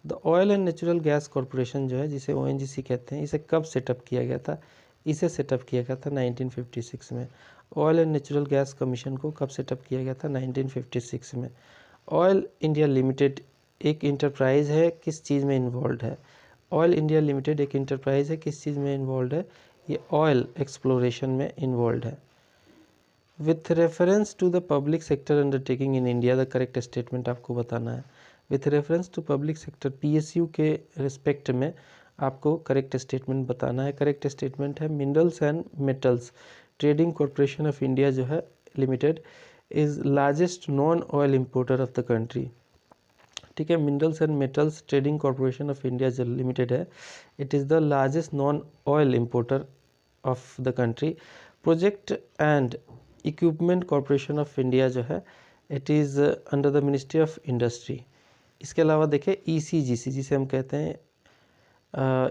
The oil and natural gas corporation जो है जिसे ONGC कहते हैं, इसे कब सेटअप किया गया था? इसे सेटअप किया गया था 1956 में। Oil and natural gas commission को कब सेटअप किया गया था? 1956 में। ऑयल इंडिया लिमिटेड एक इंटरप्राइज़ है, किस चीज़ में इन्वॉल्व है? ऑयल इंडिया लिमिटेड एक इंटरप्राइज़ है, किस चीज़ में इन्वॉल्व है? ये ऑयल एक्सप्लोरेशन में इन्वॉल्व है। With reference to the public sector undertaking in India, the correct statement आपको बताना है। With reference to public sector PSU के रिस्पेक्ट में आपको करेक्ट स्टेटमेंट बताना है। करेक्ट स्टेटमेंट है minerals and metals trading corporation of India जो है limited is largest non oil importer of the country. ठीक है, minerals and metals trading corporation of India जो लिमिटेड है, it is the largest non oil importer of the country. Project and equipment corporation of India जो है it is under the ministry of industry. इसके अलावा देखें ECGC जिसे हम कहते हैं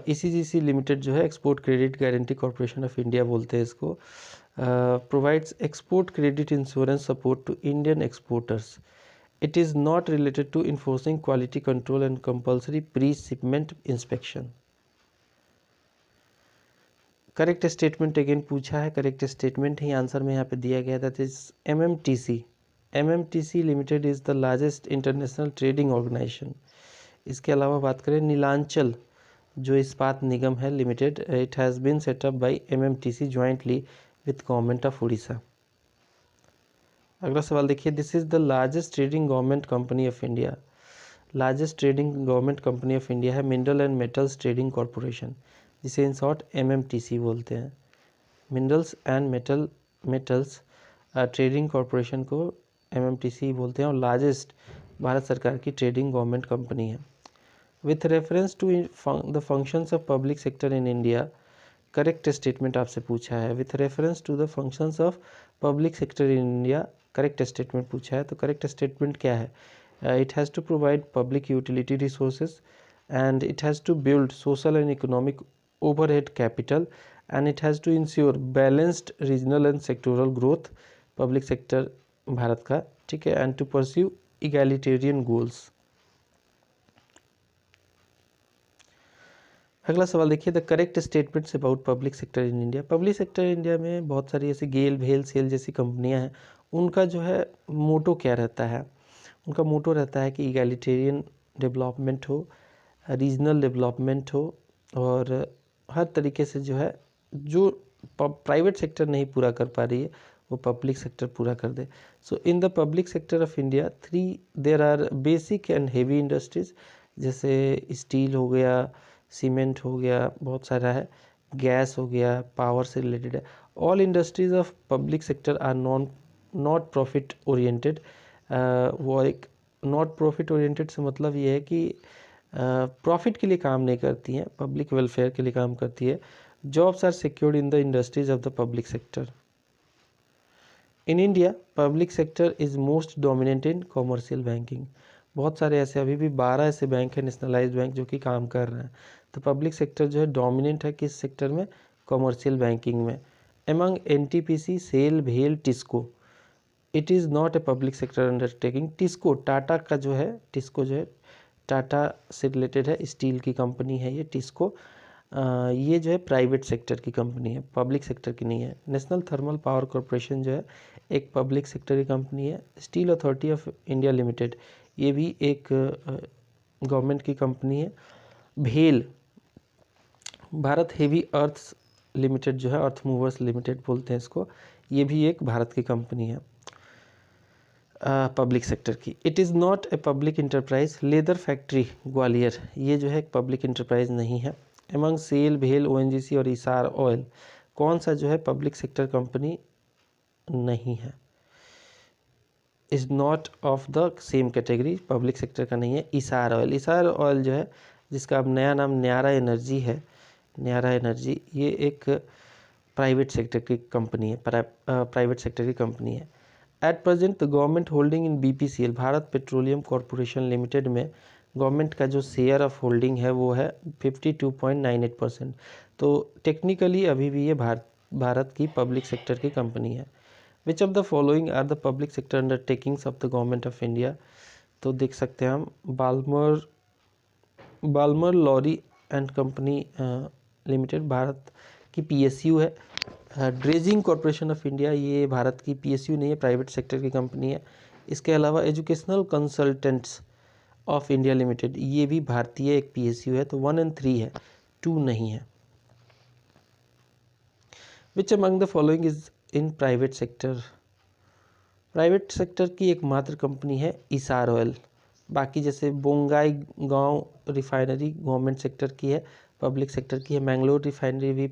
ECGC लिमिटेड जो है export credit guarantee corporation of India बोलते हैं इसको, provides export credit insurance support to Indian exporters. It is not related to enforcing quality control and compulsory pre shipment inspection. Correct statement again पूछा है, correct statement ही answer में यहाँ पे दिया गया, that is MMTC limited is the largest international trading organisation. इसके अलावा बात करें नीलांचल जो इस्पात निगम है limited, it has been set up by MMTC jointly with government of Orissa. अगला सवाल देखिए, this is the largest trading government company of India. Largest trading government company of India है mineral and metals trading corporation, जिसे in short MMTC बोलते हैं। Minerals and metals trading corporation को MMTC बोलते हैं और लार्जेस्ट भारत सरकार की ट्रेडिंग गवर्नमेंट कंपनी है। With reference to the functions of public sector in India, correct statement आपसे पूछा है। With reference to the functions of public sector in India correct statement पूछा है, तो करेक्ट स्टेटमेंट क्या है? It has to provide public utility resources and it has to build social and economic overhead capital and it has to ensure balanced regional and sectoral growth, public sector Bharat का, ठीक है, and to pursue egalitarian goals। अगला सवाल देखिए, the correct statements about public sector in India. Public sector India में बहुत सारी ऐसी गेल, भेल, सेल जैसी कंपनियां हैं, उनका जो है मोटो क्या रहता है? उनका मोटो रहता है कि इगैलिटेरियन डेवलपमेंट हो, रीजनल डेवलपमेंट हो और हर तरीके से जो है जो प्राइवेट सेक्टर नहीं पूरा कर पा रही है, वो पब्लिक सेक्टर पूरा कर दे। So in the public sector of India there are basic and heavy industries, जैसे स्टील हो गया, सीमेंट हो गया, बहुत सारा है, गैस हो गया, पावर से रिलेटेड है। All industries of public sector are not profit oriented. वो एक नॉट प्रॉफिट ओरिएंटेड से मतलब ये है कि प्रॉफिट के लिए काम नहीं करती हैं, पब्लिक वेलफेयर के लिए काम करती है। Jobs are secured in the industries of the public sector. In India public sector is most dominant in commercial banking. बहुत सारे ऐसे, अभी भी 12 ऐसे बैंक हैं नेशनलाइज्ड बैंक जो कि काम कर रहे हैं। तो पब्लिक सेक्टर जो है डोमिनेंट है किस सेक्टर में? कॉमर्शियल बैंकिंग में। एमंग एनटीपीसी, सेल, भेल, TISCO, it is not a public sector undertaking. TISCO, Tata का जो है, टिस्को जो है टाटा से रिलेटेड है, स्टील की कंपनी है ये टिस्को। ये जो है प्राइवेट सेक्टर की कंपनी है, पब्लिक सेक्टर की नहीं है। नेशनल थर्मल पावर कॉरपोरेशन जो है एक पब्लिक सेक्टर की कंपनी है। Steel authority of India limited, ये भी एक गवर्नमेंट की कंपनी है। भेल, भारत हेवी अर्थ्स लिमिटेड जो है, अर्थ मूवर्स लिमिटेड बोलते हैं इसको, ये भी एक भारत की कंपनी है पब्लिक सेक्टर की। It is not a public enterprise. Leather factory Gwalior, ये जो है एक पब्लिक इंटरप्राइज नहीं है। एमंग सेल, भेल, ओएनजीसी और इसार ऑयल, कौन सा जो है पब्लिक सेक्टर कंपनी नहीं है? Is not of the same category, public sector का नहीं है। इसार ऑयल, इसार ऑयल जो है जिसका अब नया नाम न्यारा एनर्जी है, न्यारा एनर्जी, ये एक प्राइवेट सेक्टर की कंपनी है, प्राइवेट सेक्टर की कंपनी है। At present the government holding in BPCL, Bharat petroleum corporation limited में गवर्नमेंट का जो शेयर ऑफ होल्डिंग है वो है 52.98%। तो टेक्निकली अभी भी ये भारत की पब्लिक सेक्टर की कंपनी है। Which of the following are the public sector undertakings of the government of India? तो देख सकते हैं हम, Balmer Lawrie and company limited Bharat की पीएसयू है। ड्रेजिंग कॉरपोरेशन ऑफ इंडिया, ये भारत की पीएसयू नहीं है, प्राइवेट सेक्टर की कंपनी है। इसके अलावा educational consultants of India limited, ये भी भारतीय एक पीएसयू है। तो 1 और 3 है, 2 नहीं है। Which among the following is in private sector? Private sector की एकमात्र कंपनी है इसार ऑयल। बाकी जैसे बोंगाई गांव रिफाइनरी गवर्नमेंट सेक्टर की है, पब्लिक सेक्टर की है। मैंगलोर रिफाइनरी भी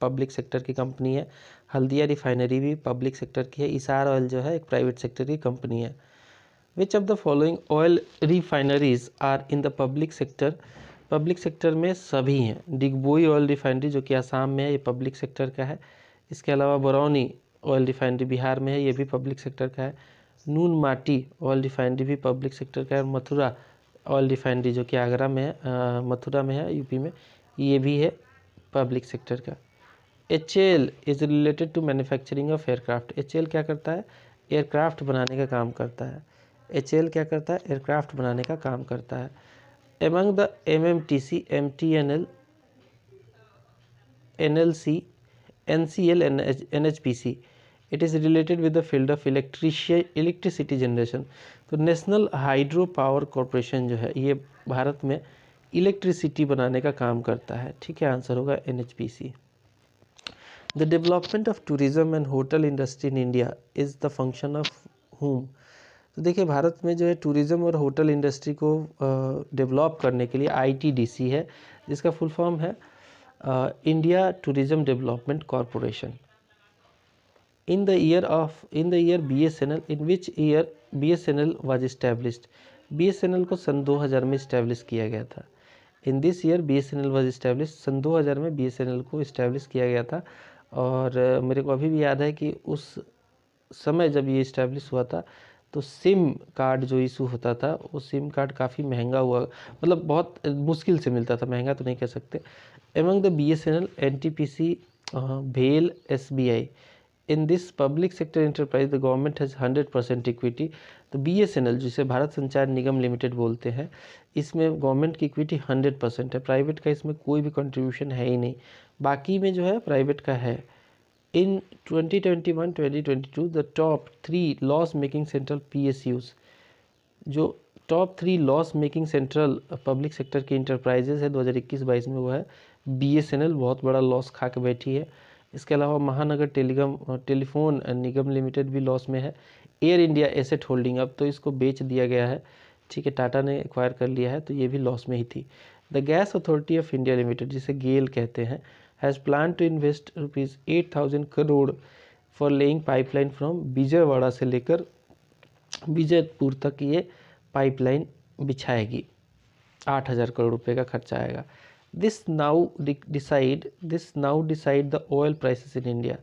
पब्लिक सेक्टर की कंपनी है। हल्दिया रिफाइनरी भी पब्लिक सेक्टर की है। इसार ऑयल जो है एक प्राइवेट सेक्टर की कंपनी है। Which of the following oil refineries are in the public sector? Public sector में सभी हैं। डिगबोई ऑयल रिफाइनरी जो कि आसाम में है, ये पब्लिक सेक्टर का है। इसके अलावा बरौनी ऑयल रिफाइनरी बिहार में है, ये भी पब्लिक सेक्टर का है। नून माटी ऑयल रिफाइनरी भी पब्लिक सेक्टर का है। मथुरा ऑयल रिफाइनरी जो कि आगरा में है, मथुरा में है, यूपी में, ये भी है पब्लिक सेक्टर का। HAL is related to manufacturing of aircraft. HAL क्या करता है? एयरक्राफ्ट बनाने का काम करता है। HAL क्या करता है? एयरक्राफ्ट बनाने का काम करता है। Among the MMTC, MTNL, NLC, NCL, NHPC, it is related with the field of electricity generation। तो नेशनल हाइड्रो पावर कॉरपोरेशन जो है ये भारत में इलेक्ट्रिसिटी बनाने का काम करता है। ठीक है, आंसर होगा NHPC। The development of tourism and hotel industry in India is the function of whom? तो देखिए भारत में जो है टूरिज़्म और होटल इंडस्ट्री को डेवलप करने के लिए ITDC है, जिसका फुल फॉर्म है India tourism development corporation. In the year BSNL, in which year BSNL was established? BSNL को सन 2000 में इस्टेब्लिश किया गया था। In this year BSNL was establish, सन 2000 में BSNL को इस्टेब्लिश किया गया था। और मेरे को अभी भी याद है कि उस समय जब ये इस्टेब्लिश हुआ था तो सिम कार्ड जो इशू होता था वो सिम कार्ड काफ़ी महंगा हुआ, मतलब बहुत मुश्किल से मिलता था, महंगा तो नहीं कह सकते। एमंग द BSNL, NTPC, भेल, SBI, in this public sector enterprise the government has 100% equity. तो BSNL जिसे भारत संचार निगम लिमिटेड बोलते हैं, इसमें गवर्नमेंट की इक्विटी 100% है, प्राइवेट का इसमें कोई भी कंट्रीब्यूशन है ही नहीं। बाकी में जो है प्राइवेट का है। In 2021-2022 the top 3 loss making central PSUs, जो top 3 loss making central public sector की इंटरप्राइजेज है 2021-22 में, वो है BSNL, बहुत बड़ा लॉस खा के बैठी है। इसके अलावा महानगर टेलीफोन निगम लिमिटेड भी लॉस में है। एयर इंडिया एसेट होल्डिंग, अब तो इसको बेच दिया गया है, ठीक है, टाटा ने एक्वायर कर लिया है, तो ये भी लॉस में ही थी। The gas authority of India limited, जिसे गेल कहते हैं, has plan to invest ₹8,000 crore for laying pipeline from Vijayawada से लेकर विजयपुर तक ये पाइपलाइन बिछाएगी। 8,000 करोड़ रुपए का खर्चा आएगा। This now decide the oil prices in India.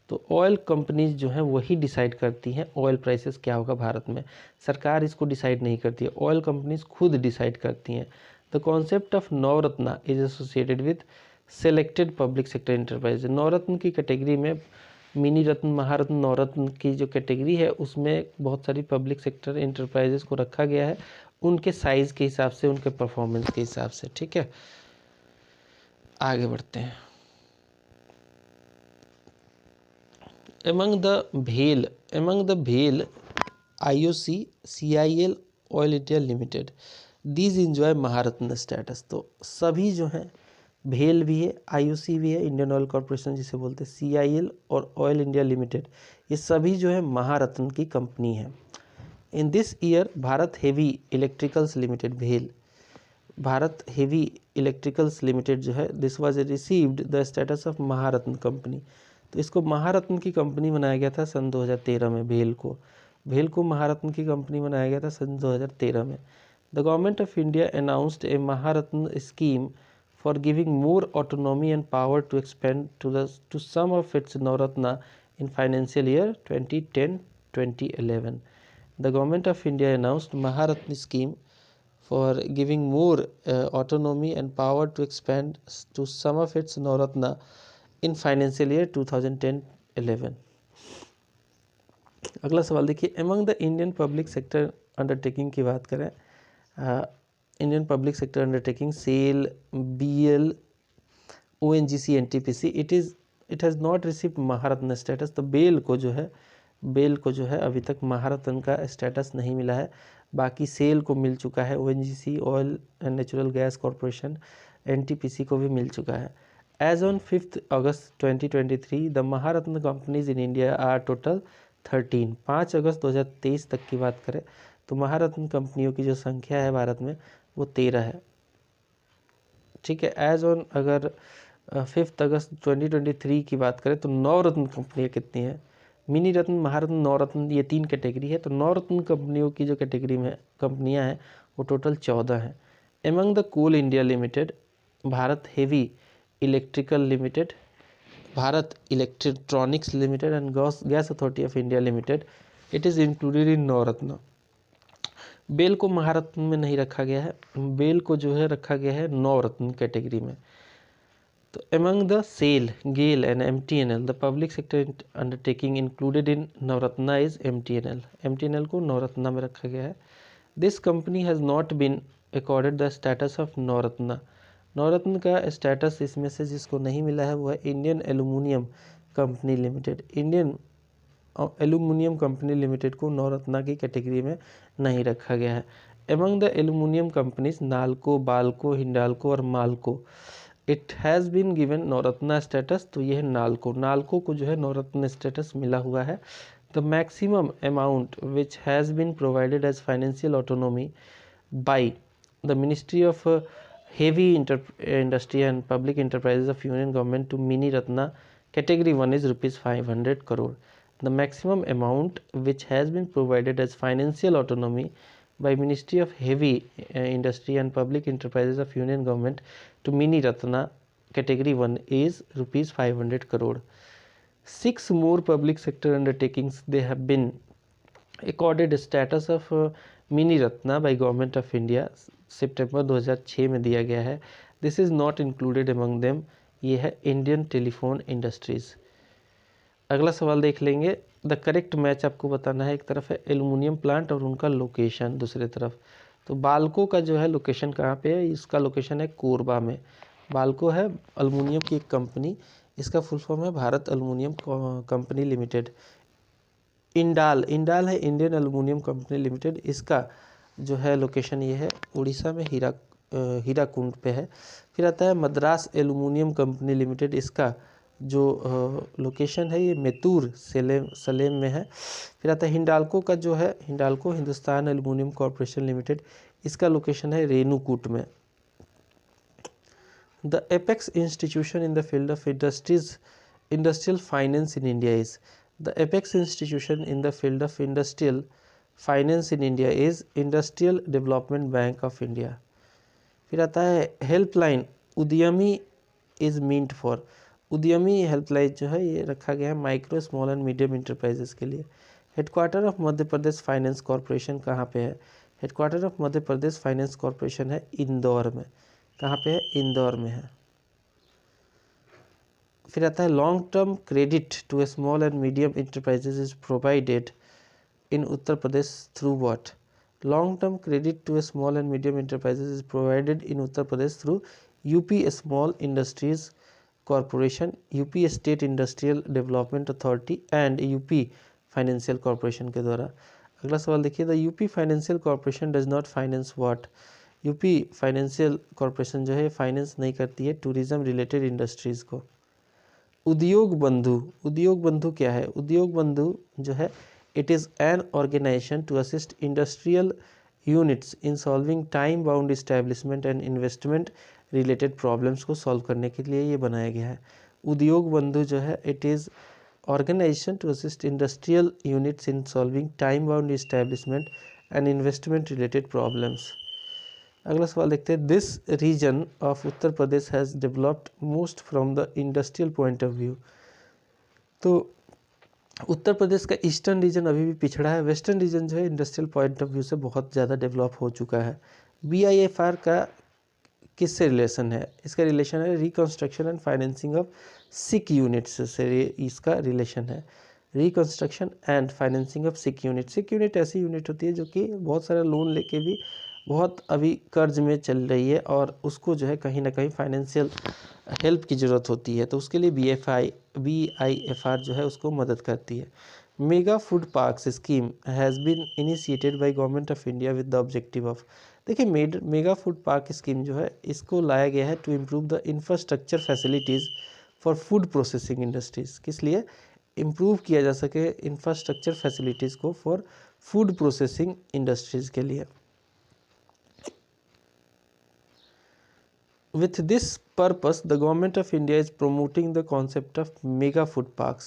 तो ऑयल कंपनीज जो हैं वही डिसाइड करती हैं ऑयल प्राइसेस क्या होगा भारत में, सरकार इसको डिसाइड नहीं करती है, ऑयल कंपनीज खुद डिसाइड करती हैं। The concept of Navratna is associated with selected public sector enterprise. Navratna की कैटेगरी में मिनी रत्न, महारत्न, नवरत्न की जो कैटेगरी है उसमें बहुत सारी पब्लिक सेक्टर एंटरप्राइजेस को रखा गया है, उनके साइज के हिसाब से, उनके परफॉर्मेंस के हिसाब से, ठीक है। आगे बढ़ते हैं। Among the BHEL, IOC, CIL, Oil India Limited, these enjoy Maharatna status. तो सभी जो हैं, भेल भी है, IOC भी है, इंडियन ऑयल कॉरपोरेशन जिसे बोलते हैं, CIL और ऑयल इंडिया लिमिटेड, ये सभी जो है महारत्न की कंपनी है। इन this year Bharat heavy electricals limited, भेल, भारत हेवी इलेक्ट्रिकल्स लिमिटेड जो है, this was received the status of Maharatna company. तो इसको महारत्न की कंपनी बनाया गया था सन 2013 में। भेल को महारत्न की कंपनी बनाया गया था सन 2013 में। The government of India announced a Maharatna scheme for giving more autonomy and power to expand to some of its Navratna in financial year 2010-2011। The government of India announced Maharatna scheme for giving more autonomy and power to expand to some of its Navratna in financial year 2010-11। अगला सवाल देखिए, among the Indian public sector undertaking की बात करें, Indian public sector undertaking, SAIL, BL, ONGC, NTPC, it has not received Maharatna status. तो BEL को जो है अभी तक महारत्न का स्टेटस नहीं मिला है। बाकी सेल को मिल चुका है, ONGC, oil and natural gas corporation, NTPC को भी मिल चुका है। As on 5 August 2023 the Maharatna companies in India are total 13। 5 अगस्त 2023 तक की बात करें तो महारत्न कंपनियों की जो संख्या है भारत में वो 13 है, ठीक है। एज ऑन अगर 5 अगस्त 2023 की बात करें तो नवरत्न कंपनियाँ कितनी हैं, मिनी रत्न, महारत्न, नवरत्न, ये 3 कैटेगरी है। तो नवरत्न कंपनियों की जो कैटेगरी में कंपनियां हैं वो टोटल 14 हैं। Among the coal India limited, Bharat heavy electrical limited, Bharat electronics limited and gas authority of India limited, it is included in Navratna. BEL को महारत्न में नहीं रखा गया है, बेल को जो है रखा गया है नवरत्न कैटेगरी में। तो among the SAIL, GAIL and MTNL, the public sector undertaking included in Navratna is MTNL। MTNL को नवरत्ना में रखा गया है। This company has not been accorded the status of Navratna. नवरत्न का स्टेटस इसमें से जिसको नहीं मिला है वो है Indian aluminium company limited. Indian aluminium company limited को नवरत्ना की कैटेगरी में नहीं रखा गया है। Among the aluminium companies NALCO, BALCO, Hindalco और MALCO, it has been given Navratna status. तो यह नाल्को को जो है नवरत्न स्टेटस मिला हुआ है। The maximum amount which has been provided as financial autonomy by the ministry of heavy industry and public enterprises of union government to mini ratna category 1 is ₹500 crore. The maximum amount which has been provided as financial autonomy by Ministry of Heavy Industry and Public Enterprises of Union Government to Mini Ratna Category 1 is ₹500 crore. 6 more public sector undertakings they have been accorded status of Mini Ratna by Government of India, सितंबर 2006 में दिया गया है। This is not included among them, ये है Indian telephone industries. अगला सवाल देख लेंगे। द करेक्ट मैच आपको बताना है, एक तरफ है एल्यूमिनियम प्लांट और उनका लोकेशन दूसरी तरफ। तो बाल्को का जो है लोकेशन कहाँ पे है, इसका लोकेशन है कोरबा में। बाल्को है एल्यूमिनियम की एक कंपनी, इसका फुल फॉर्म है Bharat aluminium company limited. Indal है इंडियन एल्यूमिनियम कंपनी लिमिटेड, इसका जो है लोकेशन ये है उड़ीसा में हीराकुंड पे है। फिर आता है मद्रास एल्यूमिनियम कंपनी लिमिटेड, इसका जो लोकेशन है ये मेतूर सलेम में है। फिर आता है हिंडाल्को का जो है, Hindalco Hindustan aluminium corporation limited, इसका लोकेशन है रेणुकूट में। The apex institution in the field of industrial finance in India is the apex institution in the field of industrial finance in India is Industrial Development Bank of India। फिर आता है helpline उद्यमी is meant for, उद्यमी helpline जो है ये रखा गया है micro small and medium enterprises के लिए। Headquarter of Madhya Pradesh finance corporation कहाँ पे है? Headquarter of Madhya Pradesh finance corporation है इंदौर में। कहाँ पे है? इंदौर में है। फिर आता है long term credit to small and medium enterprises is provided in Uttar Pradesh through what? Long term credit to small and medium enterprises is provided in Uttar Pradesh through UP small industries corporation, UP state industrial development authority and UP financial corporation के द्वारा। अगला सवाल देखिए, the UP financial corporation does not finance what? UP financial corporation जो है finance नहीं करती है टूरिज्म रिलेटेड इंडस्ट्रीज़ को। उद्योग बंधु, उद्योग बंधु क्या है? उद्योग बंधु जो है it is an organisation to assist industrial units in solving time bound establishment and investment related problems को सॉल्व करने के लिए ये बनाया गया है। उद्योग बंधु जो है it is organisation to assist industrial units in solving time bound establishment and investment related problems. अगला सवाल देखते हैं, this reason of Uttar Pradesh has developed most from the industrial point of view. तो उत्तर प्रदेश का ईस्टर्न रीजन अभी भी पिछड़ा है, वेस्टर्न रीजन जो है इंडस्ट्रियल पॉइंट ऑफ व्यू से बहुत ज़्यादा डेवलप हो चुका है। BIFR का किससे रिलेशन है? इसका रिलेशन है reconstruction and financing of sick units से इसका रिलेशन है। Reconstruction and financing of sick unit. Sick unit ऐसी यूनिट होती है जो कि बहुत सारा लोन लेके भी बहुत अभी कर्ज में चल रही है और उसको जो है कहीं ना कहीं फाइनेंशियल हेल्प की ज़रूरत होती है, तो उसके लिए BIFR जो है उसको मदद करती है। Mega food parks scheme has been initiated by government of India with the objective of. देखिए मेगा फूड पार्क स्कीम जो है इसको लाया गया है to improve the infrastructure facilities for food processing industries. किस लिए? इम्प्रूव किया जा सके इंफ्रास्ट्रक्चर फैसिलिटीज़ को फॉर फूड प्रोसेसिंग इंडस्ट्रीज़ के लिए। With this purpose, the government of India is promoting the concept of mega food parks।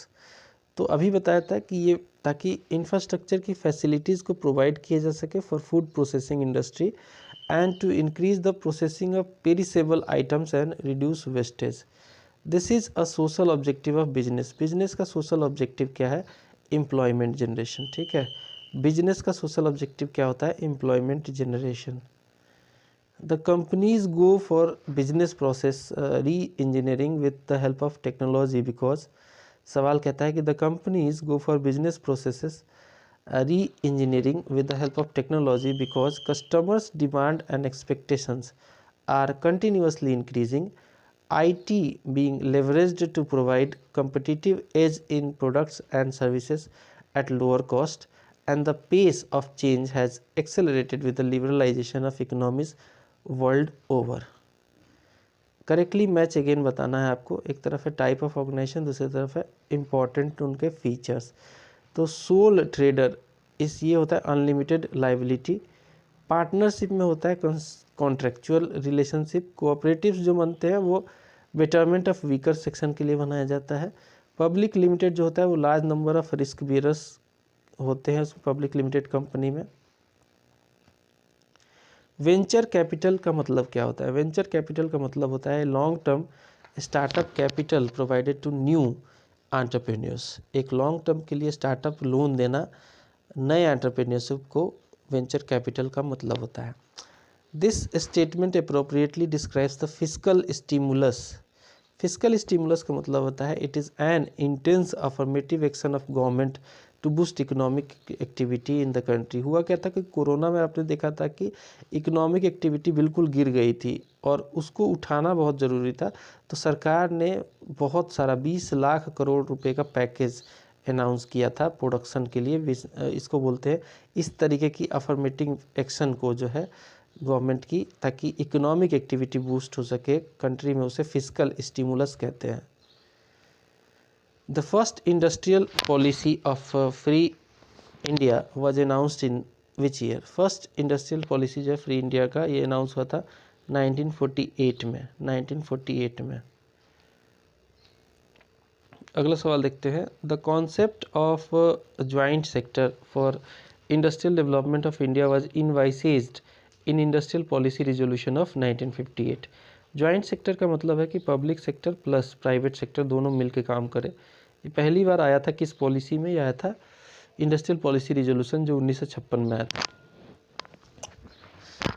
तो अभी बताया था कि ये ताकि इंफ्रास्ट्रक्चर की फैसिलिटीज़ को प्रोवाइड किया जा सके for food processing industry and to increase the processing of perishable items and reduce wastage. This is a social objective of business. Business का सोशल ऑब्जेक्टिव क्या है? Employment generation. ठीक है, बिजनेस का सोशल ऑब्जेक्टिव क्या होता है? Employment generation. The companies go for business process re-engineering with the help of technology because सवाल कहता है कि the companies go for business processes re-engineering with the help of technology because customers' demand and expectations are continuously increasing, IT being leveraged to provide competitive edge in products and services at lower cost, and the pace of change has accelerated with the liberalization of economies world over. Correctly match again बताना है आपको। एक तरफ है type of organisation, दूसरी तरफ है important उनके फीचर्स। तो सोल ट्रेडर इस ये होता है अनलिमिटेड लाइबिलिटी। पार्टनरशिप में होता है कॉन्ट्रेक्चुअल रिलेशनशिप। कोऑपरेटिव्स जो बनते हैं वो बेटरमेंट ऑफ वीकर सेक्शन के लिए बनाया जाता है। पब्लिक लिमिटेड जो होता है वो large number of risk bearers होते हैं उस पब्लिक लिमिटेड कंपनी में। वेंचर कैपिटल का मतलब क्या होता है? वेंचर कैपिटल का मतलब होता है long term startup capital provided to new entrepreneurs. एक लॉन्ग टर्म के लिए स्टार्टअप लोन देना नए एंटरप्रेन्योरशिप को वेंचर कैपिटल का मतलब होता है। This statement appropriately describes the fiscal stimulus. Fiscal stimulus का मतलब होता है it is an intense affirmative action of government to boost economic activity in the country. हुआ क्या था कि कोरोना में आपने देखा था कि इकोनॉमिक एक्टिविटी बिल्कुल गिर गई थी और उसको उठाना बहुत ज़रूरी था, तो सरकार ने बहुत सारा 20 लाख करोड़ रुपए का पैकेज अनाउंस किया था प्रोडक्शन के लिए। इसको बोलते हैं इस तरीके की अफर्मेटिव एक्शन को जो है गवर्नमेंट की, ताकि इकोनॉमिक एक्टिविटी बूस्ट हो सके कंट्री में, उसे फिस्कल स्टिमुलस कहते हैं। The first industrial policy of free India was announced in which year? First industrial policy जो है फ्री इंडिया का, ये अनाउंस हुआ था 1948 में। 1948 में। अगला सवाल देखते हैं। The concept of joint sector for industrial development of India was envisaged in industrial policy resolution of 1958। Joint sector का मतलब है कि public sector plus private sector दोनों मिलकर काम करे। ये पहली बार आया था किस पॉलिसी में? ये आया था इंडस्ट्रियल पॉलिसी रिजोल्यूशन जो 1956 में आया था।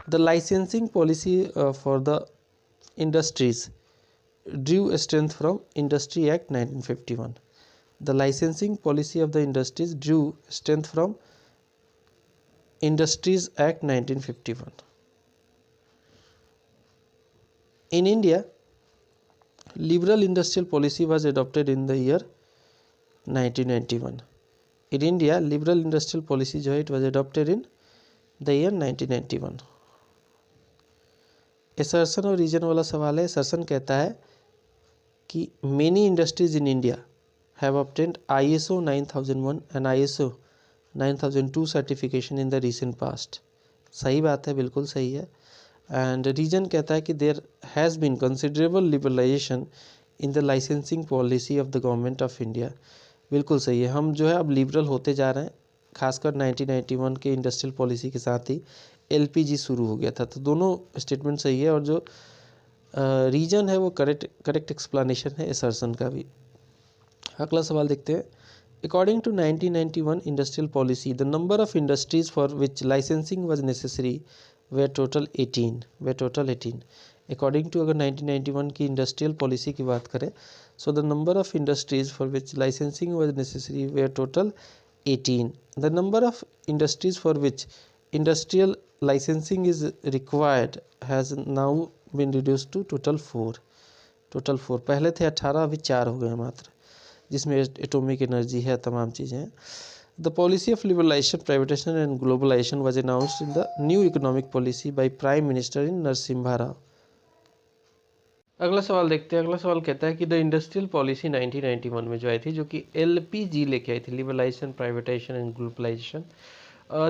The licensing policy for the industries drew strength from Industry Act 1951. The licensing policy of the industries drew strength from Industries Act 1951. In India, liberal industrial policy was adopted in the year 1991. In India, liberal industrial policy जो है it was adopted in the year 1991. assertion और reason वाला सवाल है। assertion कहता है कि many industries in India have obtained ISO 9001 and ISO 9002 certification in the recent past. सही बात है, बिल्कुल सही है। एंड रीजन कहता है कि there has been considerable liberalisation in the licensing policy of the government of India. बिल्कुल सही है। हम जो है अब लिबरल होते जा रहे हैं, खासकर 1991 के इंडस्ट्रियल पॉलिसी के साथ ही LPG शुरू हो गया था। तो दोनों स्टेटमेंट सही है और जो रीजन है वो करेक्ट एक्सप्लेनेशन है असर्शन का भी। अगला सवाल देखते हैं। According to 1991 industrial policy the number of industries for which licensing was necessary were total 18। According to अगर 1991 की इंडस्ट्रियल पॉलिसी की बात करें, so the number of industries for which licensing was necessary were total 18। The number of industries for which industrial licensing is required has now been reduce to total 4। पहले थे 18, अभी 4 हो गए मात्र, जिसमें एटॉमिक एनर्जी है, तमाम चीज़ें हैं। The policy of liberalisation, privatisation and globalisation was announced in the new economic policy by prime minister in Narasimha Rao. अगला सवाल देखते हैं। अगला सवाल कहता है कि द इंडस्ट्रियल पॉलिसी 1991 में जो आई थी, जो कि LPG लेके आई थी, liberalisation, privatisation and globalisation,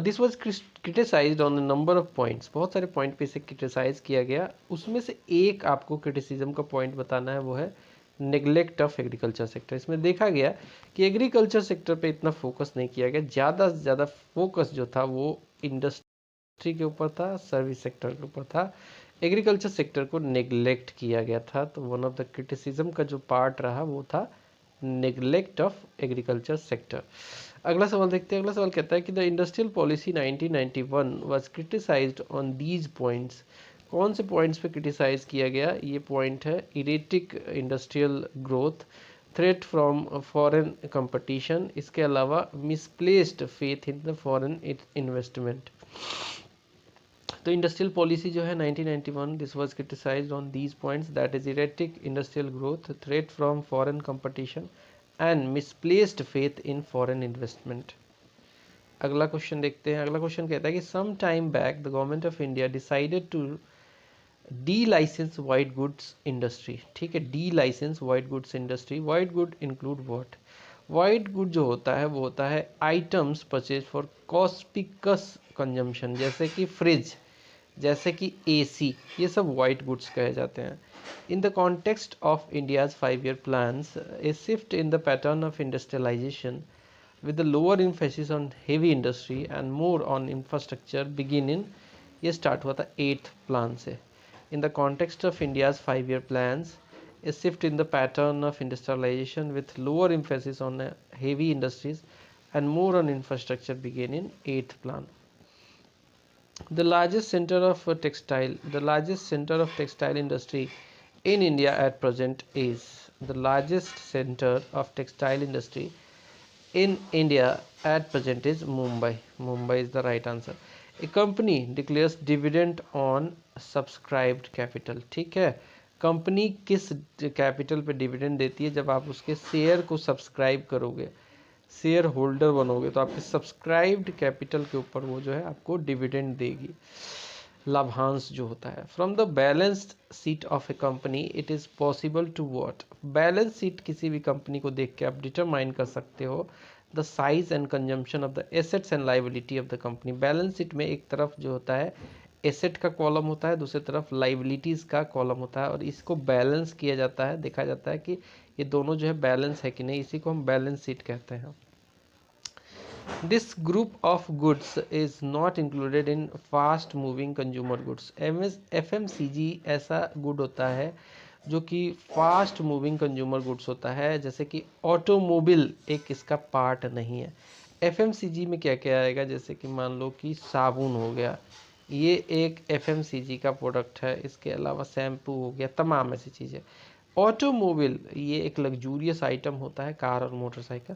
this was criticised on the number of points. बहुत सारे पॉइंट पे इसे क्रिटिसाइज किया गया। उसमें से एक आपको क्रिटिसिज्म का पॉइंट बताना है, वो है नेग्लेक्ट ऑफ एग्रीकल्चर सेक्टर। इसमें देखा गया कि एग्रीकल्चर सेक्टर पे इतना फोकस नहीं किया गया। ज़्यादा से ज़्यादा फोकस जो था वो इंडस्ट्री के ऊपर था, सर्विस सेक्टर के ऊपर था। एग्रीकल्चर सेक्टर को नेग्लेक्ट किया गया था। तो वन ऑफ द क्रिटिसिज्म का जो पार्ट रहा वो था नेग्लेक्ट ऑफ एग्रीकल्चर सेक्टर। अगला सवाल देखते हैं। अगला सवाल कहता है कि the industrial policy 1991 was criticised on these points. कौन से पॉइंट्स पे क्रिटिसाइज किया गया? ये पॉइंट है erratic industrial growth, threat from foreign competition, इसके अलावा misplaced faith in the foreign investment. तो इंडस्ट्रियल पॉलिसी जो है 1991, this was criticised on these points, that is erratic industrial growth, threat from foreign competition and misplaced faith in foreign investment. अगला question देखते हैं। अगला question कहता है कि some time back the government of India decided to delicense white goods industry. ठीक है, delicense white goods industry. White good include what? White good जो होता है वो होता है items purchase for conspicuous consumption, जैसे कि फ्रिज, जैसे कि AC, ये सब वाइट गुड्स कहे जाते हैं। In the context of India's 5-year plans, a shift in the pattern of industrialisation with the lower emphasis on heavy industry and more on infrastructure begin in, ये start हुआ था 8th plan से। In the context of India's 5-year plans, a shift in the pattern of industrialization with lower emphasis on heavy industries and more on infrastructure began in 8th plan. The largest center of textile industry in India at present is, the largest center of textile industry in India at present is Mumbai. Mumbai is the right answer. A company declares dividend on subscribed capital. ठीक है, company किस capital पे dividend देती है? जब आप उसके share को सब्सक्राइब करोगे, शेयर होल्डर बनोगे, तो आपके सब्सक्राइब्ड कैपिटल के ऊपर वो जो है आपको डिविडेंड देगी। लाभांश जो होता है। From the balanced sheet of a company it is possible to what, balance sheet किसी भी कंपनी को देख के आप डिटरमाइन कर सकते हो the size and consumption of the assets and liability of the company. Balance sheet में एक तरफ जो होता है एसेट का कॉलम होता है, दूसरी तरफ लाइबिलिटीज़ का कॉलम होता है, और इसको बैलेंस किया जाता है, देखा जाता है कि ये दोनों जो है बैलेंस है कि नहीं, इसी को हम बैलेंस शीट कहते हैं। This group of goods is not included in fast moving consumer goods. FMCG ऐसा गुड होता है जो कि फास्ट मूविंग कंज्यूमर गुड्स होता है, जैसे कि ऑटोमोबिल एक इसका पार्ट नहीं है। FMCG में क्या क्या आएगा, जैसे कि मान लो कि साबुन हो गया, ये एक FMCG का प्रोडक्ट है। इसके अलावा शैम्पू हो गया, तमाम ऐसी चीज़ें। ऑटोमोबिल ये एक लग्जूरियस आइटम होता है, कार और motorcycle.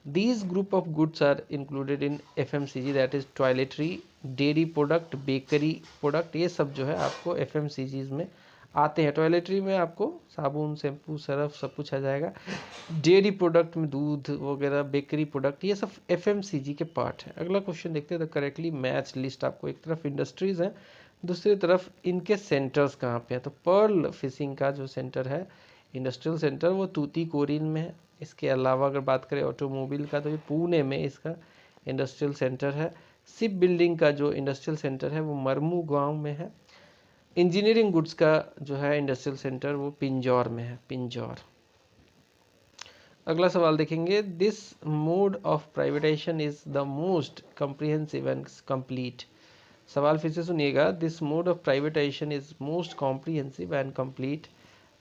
These group of goods are included in FMCG, that is toiletry, dairy product, bakery product, ये सब जो है आपको FMCGs में आते हैं। टॉयलेटरी में आपको साबुन, शैम्पू, सर्फ सब कुछ आ जाएगा। डेयरी प्रोडक्ट में दूध वगैरह, बेकरी प्रोडक्ट, ये सब FMCG के पार्ट हैं। अगला क्वेश्चन देखते हैं, तो करेक्टली मैच लिस्ट। आपको एक तरफ इंडस्ट्रीज हैं, दूसरी तरफ इनके सेंटर्स कहाँ पे हैं। तो पर्ल फिशिंग का जो सेंटर है, इंडस्ट्रियल सेंटर, वो तूतीकोरिन में है। इसके अलावा अगर बात करें ऑटोमोबाइल का, तो ये पुणे में इसका इंडस्ट्रियल सेंटर है। शिप बिल्डिंग का जो इंडस्ट्रियल सेंटर है वो मरमू गांव में है। इंजीनियरिंग गुड्स का जो है इंडस्ट्रियल सेंटर वो पिंजौर में है, पिंजौर। अगला सवाल देखेंगे, this mode of privatisation is the most comprehensive and complete. सवाल फिर से सुनिएगा, this mode of privatisation is most comprehensive and complete,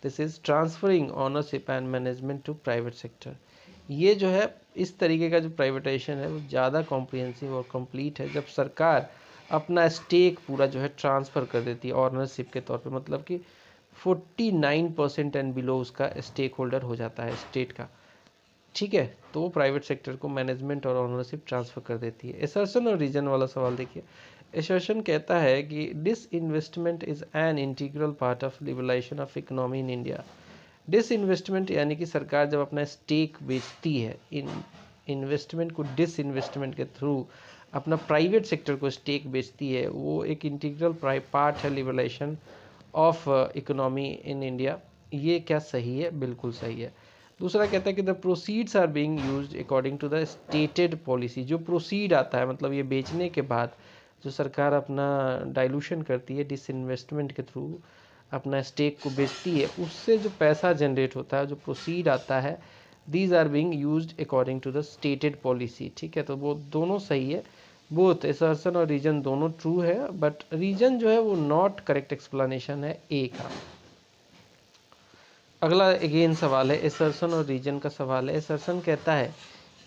this is transferring ownership and management to private sector. ये जो है इस तरीके का जो प्राइवेटाइजेशन है वो ज़्यादा कॉम्प्रिहेंसिव और कंप्लीट है, जब सरकार अपना स्टेक पूरा जो है ट्रांसफ़र कर देती है ऑनरशिप के तौर पे, मतलब कि 49% एंड बिलो उसका स्टेक होल्डर हो जाता है स्टेट का। ठीक है, तो वो प्राइवेट सेक्टर को मैनेजमेंट और ऑनरशिप ट्रांसफ़र कर देती है। एसर्शन और रीजन वाला सवाल देखिए। एसर्शन कहता है कि disinvestment is an integral part of liberalisation of economy in India. Disinvestment यानी कि सरकार जब अपना स्टेक बेचती है, इन इन्वेस्टमेंट को डिस इन्वेस्टमेंट के थ्रू अपना प्राइवेट सेक्टर को स्टेक बेचती है, वो एक इंटीग्रल पार्ट है liberalisation of economy in India. ये क्या सही है? बिल्कुल सही है। दूसरा कहता है कि the proceeds are being used according to the stated policy. जो प्रोसीड आता है, मतलब ये बेचने के बाद जो सरकार अपना डाइल्यूशन करती है, डिसइन्वेस्टमेंट के थ्रू अपना स्टेक को बेचती है, उससे जो पैसा जनरेट होता है, जो प्रोसीड आता है, these are being used according to the stated policy. ठीक है, तो वो दोनों सही है, बोथ एसर्शन और रीजन दोनों ट्रू है, बट रीजन जो है वो नॉट करेक्ट एक्सप्लेनेशन है ए का। अगला अगेन सवाल है, एसर्शन और रीजन का सवाल है। एसर्शन कहता है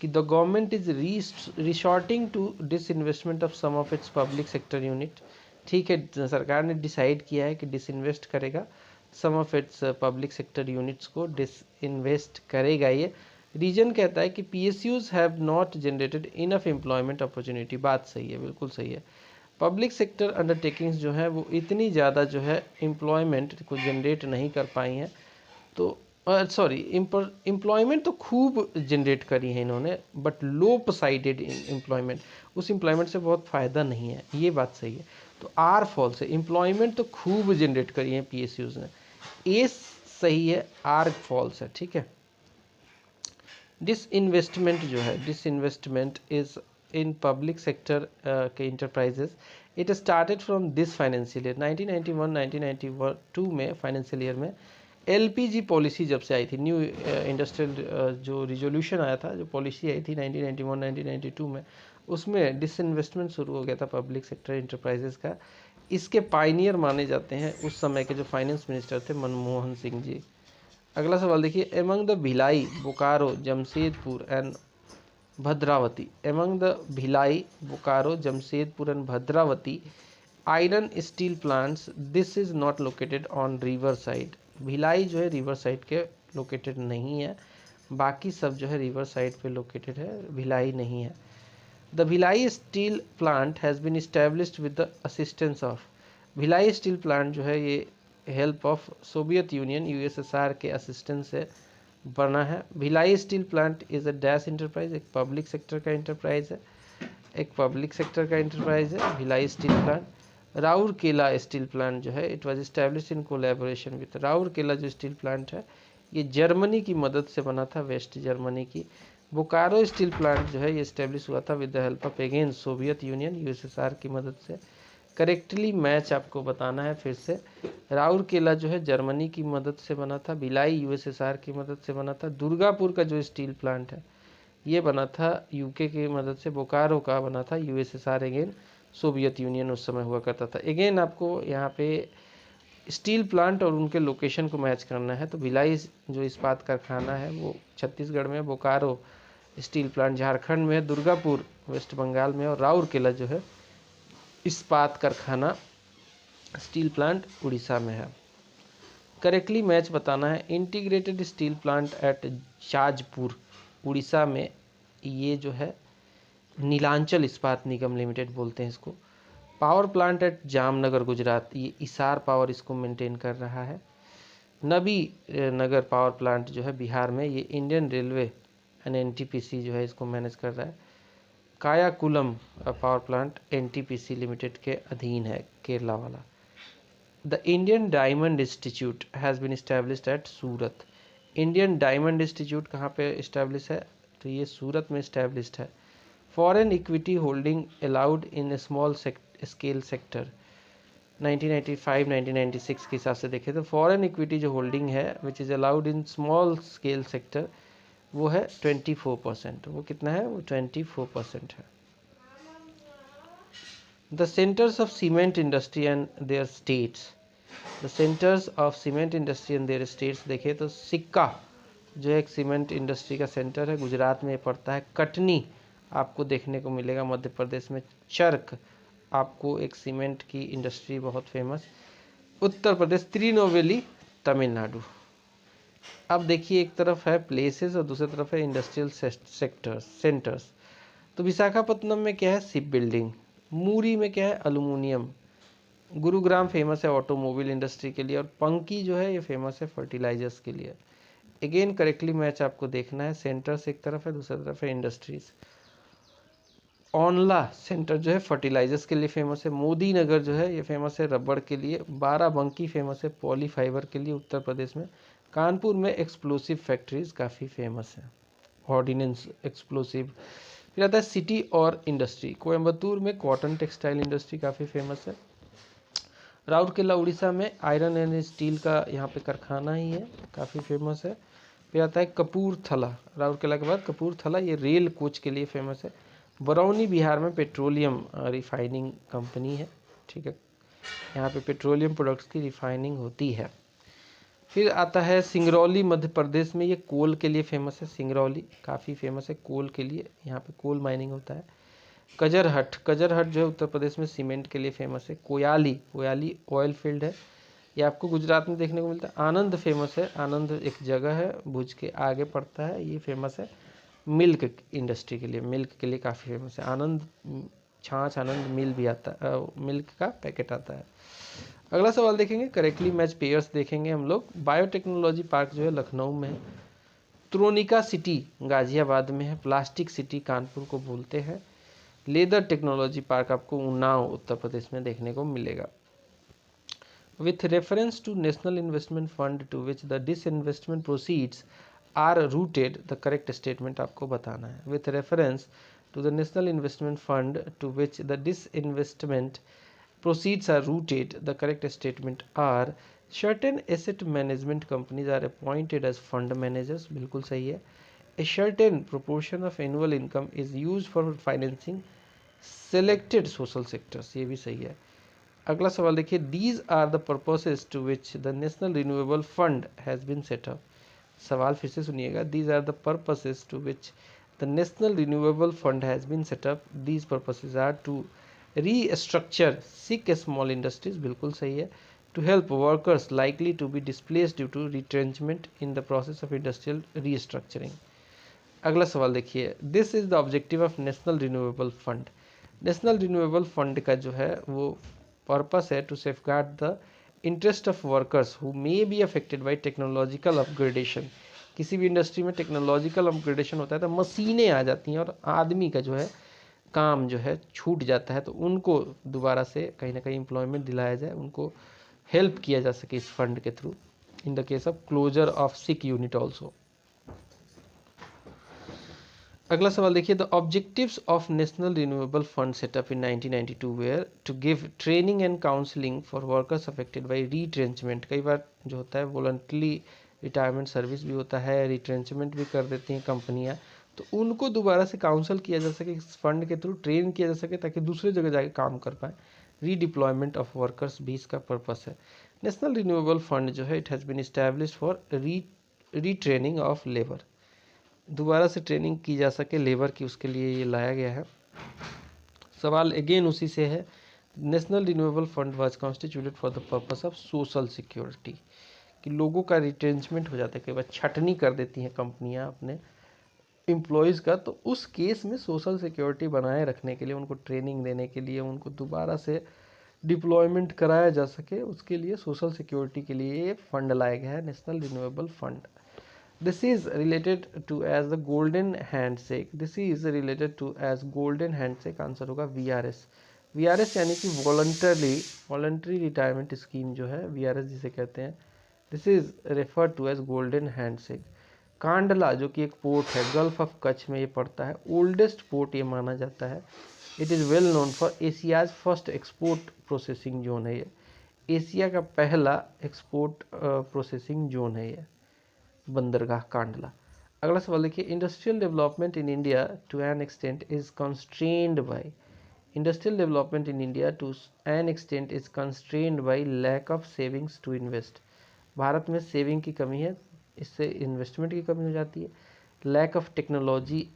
कि the government is resorting to disinvestment of some of its public sector unit. ठीक है, सरकार ने डिसाइड किया है कि डिसइन्वेस्ट करेगा, some of its public sector units को डिसइन्वेस्ट करेगा ये। रीजन कहता है कि PSUs have not generated enough employment opportunity. बात सही है, बिल्कुल सही है। पब्लिक सेक्टर अंडरटेकिंग्स जो है वो इतनी ज़्यादा जो है एम्प्लॉयमेंट को जनरेट नहीं कर पाई हैं, तो सॉरी, एम्प्लॉयमेंट तो खूब जनरेट करी है इन्होंने, बट लो साइडेड एम्प्लॉयमेंट, उस एम्प्लॉयमेंट से बहुत फ़ायदा नहीं है, ये बात सही है। तो आर फॉल्स है, एम्प्लॉयमेंट तो खूब जनरेट करी है PSUs ने, ए सही है, आर फॉल्स है। ठीक है, डिसइन्वेस्टमेंट जो है, disinvestment is in public sector के enterprises, it started from this financial year 1991-1992 में, फाइनेंशियल ईयर में LPG पॉलिसी जब से आई थी, न्यू इंडस्ट्रियल जो रिजोल्यूशन आया था, जो पॉलिसी आई थी 1991-1992 में, उसमें डिसइन्वेस्टमेंट शुरू हो गया था पब्लिक सेक्टर इंटरप्राइजेस का। इसके पाइनियर माने जाते हैं उस समय के जो फाइनेंस मिनिस्टर थे, मनमोहन सिंह जी। अगला सवाल देखिए, among the Bhilai, Bokaro, Jamshedpur and Bhadravati, among the Bhilai, Bokaro, Jamshedpur and Bhadravati iron steel plants, this is not located on river side. Bhilai जो है रिवर साइड के लोकेटेड नहीं है, बाकी सब जो है रिवर साइड पे लोकेटेड है, भिलाई नहीं है। The Bhilai steel plant has been established with the assistance of, Bhilai steel plant जो है ये help of Soviet Union, USSR के असिस्टेंस से बना है। Bhilai steel plant is a dash enterprise, एक पब्लिक सेक्टर का इंटरप्राइज है, एक पब्लिक सेक्टर का इंटरप्राइज है Bhilai steel plant. Rourkela steel plant जो है it was establish in collaboration with Rourkela जो स्टील प्लांट है ये जर्मनी की मदद से बना था, वेस्ट जर्मनी की। बोकारो स्टील प्लांट जो है ये इस्टेब्लिश हुआ था with the help of again Soviet union USSR की मदद से। करेक्टली मैच आपको बताना है फिर से। राउरकेला जो है जर्मनी की मदद से बना था, भिलाई यूएसएसआर की मदद से बना था, दुर्गापुर का जो स्टील प्लांट है ये बना था यूके की मदद से, बोकारो का बना था यूएसएसआर अगेन सोवियत यूनियन उस समय हुआ करता था। अगेन आपको यहाँ पे स्टील प्लांट और उनके लोकेशन को मैच करना है। तो भिलाई जो इस्पात कारखाना है वो छत्तीसगढ़ में, बोकारो स्टील प्लांट झारखंड में, दुर्गापुर वेस्ट बंगाल में और राउरकेला जो है इस्पात कारखाना स्टील प्लांट उड़ीसा में है। करेक्टली मैच बताना है। Integrated steel plant at Jajpur Orissa में, ये जो है नीलांचल इस्पात निगम लिमिटेड बोलते हैं इसको। Power plant at Jamnagar Gujarat, ये इसार पावर इसको मेंटेन कर रहा है। नबी नगर पावर प्लांट जो है बिहार में, ये इंडियन रेलवे एंड एनटीपीसी जो है इसको मैनेज कर रहा है। Kayamkulam power plant NTPC limited के अधीन है, केरला वाला। The Indian diamond institute has been established at Surat. Indian diamond institute कहाँ पे इस्टेब्लिश है? तो ये सूरत में इस्टेब्लिश्ड है। Foreign equity holding allowed in small scale sector 1995-1996 के हिसाब से देखें तो फॉरेन इक्विटी जो होल्डिंग है which is allowed in small scale sector वो है 24%। वो कितना है? वो 24% है। The centres of cement industry and their states, the centres of cement industry and their states देखें तो सिक्का जो एक सीमेंट इंडस्ट्री का सेंटर है गुजरात में पड़ता है। कटनी आपको देखने को मिलेगा मध्य प्रदेश में। चर्क आपको एक सीमेंट की इंडस्ट्री बहुत फेमस उत्तर प्रदेश। तिरुनेलवेली तमिलनाडु। अब देखिए एक तरफ है प्लेसेस और दूसरी तरफ है इंडस्ट्रियल सेक्टर्स सेंटर्स। तो विशाखापत्तनम में क्या है? Ship building. मूरी में क्या है? एल्यूमिनियम। गुरुग्राम फेमस है ऑटोमोबाइल इंडस्ट्री के लिए और पंकी जो है ये फेमस है फर्टिलाइजर्स के लिए। अगेन करेक्टली मैच आपको देखना है। सेंटर्स एक तरफ है, दूसरी तरफ है इंडस्ट्रीज। औनला सेंटर जो है फर्टिलाइजर्स के लिए फेमस है। मोदी नगर जो है ये फेमस है रबड़ के लिए। बाराबंकी फेमस है पॉली फाइबर के लिए उत्तर प्रदेश में। कानपुर में एक्सप्लोसिव फैक्ट्रीज काफ़ी फेमस है, ऑर्डिनेंस एक्सप्लोसिव। फिर आता है सिटी और इंडस्ट्री। कोयम्बतूर में कॉटन टेक्सटाइल इंडस्ट्री काफ़ी फेमस है। राउरकेला उड़ीसा में आयरन एंड स्टील का यहाँ पे कारखाना ही है, काफ़ी फेमस है। फिर आता है कपूरथला, राउरकेला के बाद कपूरथला, ये रेल कोच के लिए फेमस है। बरौनी बिहार में पेट्रोलियम रिफाइनिंग कंपनी है, ठीक है, यहाँ पे पेट्रोलियम प्रोडक्ट्स की रिफाइनिंग होती है। फिर आता है सिंगरौली मध्य प्रदेश में, ये कोल के लिए फेमस है। सिंगरौली काफ़ी फेमस है कोल के लिए, यहाँ पे कोल माइनिंग होता है। कजरहट, कजरहट जो है उत्तर प्रदेश में सीमेंट के लिए फेमस है। कोयाली, कोयाली ऑयल फील्ड है, ये आपको गुजरात में देखने को मिलता है। आनंद फेमस है, आनंद एक जगह है भुज के आगे पड़ता है, ये फेमस है मिल्क इंडस्ट्री के लिए, मिल्क के लिए काफ़ी फेमस है। आनंद छाछ, आनंद मिल भी आता है, मिल्क का पैकेट आता है। अगला सवाल देखेंगे, करेक्टली मैच पेयर्स देखेंगे हम लोग। बायोटेक्नोलॉजी पार्क जो है लखनऊ में है। त्रोनिका सिटी गाजियाबाद में है। प्लास्टिक सिटी कानपुर को बोलते हैं। लेदर टेक्नोलॉजी पार्क आपको उन्नाव उत्तर प्रदेश में देखने को मिलेगा। With reference to national investment fund to which the disinvestment proceeds are routed, the correct statement आपको बताना है। With reference to the national investment fund to which the disinvestment proceeds are rooted, the correct statement are certain asset management companies are appointed as fund managers, बिल्कुल सही है। A certain proportion of annual income is used for financing selected social sectors, ये भी सही है। अगला सवाल देखिए, these are the purposes to which the National Renewable Fund has been set up। सवाल फिर से सुनिएगा, these are the purposes to which the National Renewable Fund has been set up। These purposes are to restructure sick small industries, बिल्कुल सही है। To help workers likely to be displaced due to retrenchment in the process of industrial restructuring. अगला सवाल देखिए, this is the objective of national renewable fund. National renewable fund का जो है वो पर्पस है to safeguard the interest of workers who may be affected by technological upgradation. किसी भी इंडस्ट्री में टेक्नोलॉजिकल अपग्रेडेशन होता है तो मशीनें आ जाती हैं और आदमी का जो है काम जो है छूट जाता है, तो उनको दोबारा से कहीं ना कहीं एम्प्लॉयमेंट दिलाया जाए, उनको हेल्प किया जा सके इस फंड के through, in the case of closure of sick unit also. अगला सवाल देखिए, the objectives of national renewable fund set up in 1992 were to give training and counselling for workers affected by retrenchment. कई बार जो होता है वॉलंटरी रिटायरमेंट सर्विस भी होता है, रिट्रेंचमेंट भी कर देती हैं कंपनियां, तो उनको दोबारा से काउंसल किया जा सके, इस फंड के थ्रू ट्रेन किया जा सके ताकि दूसरे जगह जाके काम कर पाए। रीडिप्लॉयमेंट ऑफ वर्कर्स भी इसका पर्पस है। नेशनल रिन्यूएबल फंड जो है it has been established for retraining of labour, दोबारा से ट्रेनिंग की जा सके लेबर की, उसके लिए ये लाया गया है। सवाल अगेन उसी से है, national renewable fund was constituted for the purpose of social security, कि लोगों का रिट्रेंचमेंट हो जाता है, कई बार छटनी कर देती हैं कंपनियां अपने एम्प्लॉयज़ का, तो उस केस में सोशल सिक्योरिटी बनाए रखने के लिए, उनको ट्रेनिंग देने के लिए, उनको दोबारा से डिप्लॉयमेंट कराया जा सके, उसके लिए सोशल सिक्योरिटी के लिए ये फंड लाया गया है, national renewable fund. This is related to as the golden handshake. This is related to as golden handshake. Answer होगा VRS। VRS यानी कि वॉलंटरी रिटायरमेंट स्कीम जो है, VRS जिसे कहते हैं, this is referred to as golden handshake. Kandla जो कि एक पोर्ट है, गल्फ ऑफ कच्छ में ये पड़ता है, ओल्डेस्ट पोर्ट ये माना जाता है। It is well known for Asia's first export processing zone है ये, एशिया का पहला एक्सपोर्ट प्रोसेसिंग जोन है ये बंदरगाह कांडला। अगला सवाल देखिए, industrial development in India to an extent is constrained by, industrial development in India to an extent is constrained by lack of savings to invest. Bharat में सेविंग की कमी है, इससे इन्वेस्टमेंट की कमी हो जाती है। लैक ऑफ टेक्नोलॉजी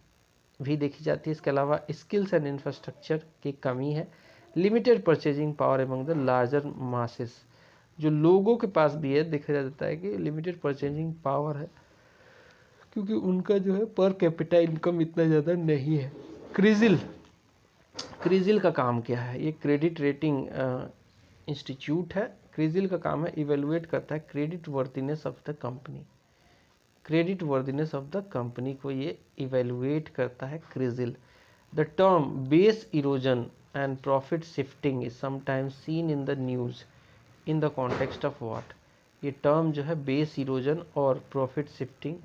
भी देखी जाती है, इसके अलावा स्किल्स एंड इंफ्रास्ट्रक्चर की कमी है। Limited purchasing power among the larger masses, जो लोगों के पास भी है, देखा जाता है कि लिमिटेड परचेजिंग पावर है, क्योंकि उनका जो है पर कैपिटा इनकम इतना ज़्यादा नहीं है। क्रिजिल, क्रिजिल का काम क्या है? ये क्रेडिट रेटिंग इंस्टीट्यूट है। क्रिजिल का काम है इवेलुएट करता है credit worthiness of the company, credit worthiness of the company को ये इवेलुएट करता है CRISIL. The term base erosion and profit shifting is sometimes seen in the news in the context of what. ये टर्म जो है base erosion और profit shifting,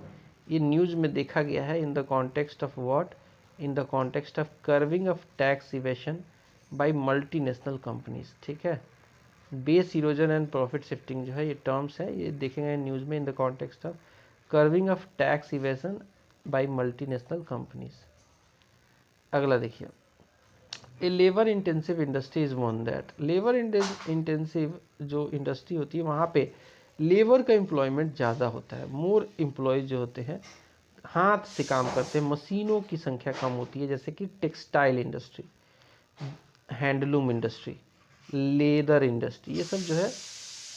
ये news में देखा गया है in the context of what, in the context of curbing of tax evasion by multinational companies. ठीक है, base erosion and profit shifting जो है ये टर्म्स है, ये देखेंगे न्यूज़ में इन the context of curbing of tax evasion by multinational companies. अगला देखिए, a labour intensive industry is one that, labour intensive जो इंडस्ट्री होती है वहाँ पे लेबर का एम्प्लॉयमेंट ज़्यादा होता है, मोर एम्प्लॉयज जो होते हैं हाथ से काम करते हैं, मशीनों की संख्या कम होती है, जैसे कि textile industry, handloom industry, leather industry, ये सब जो है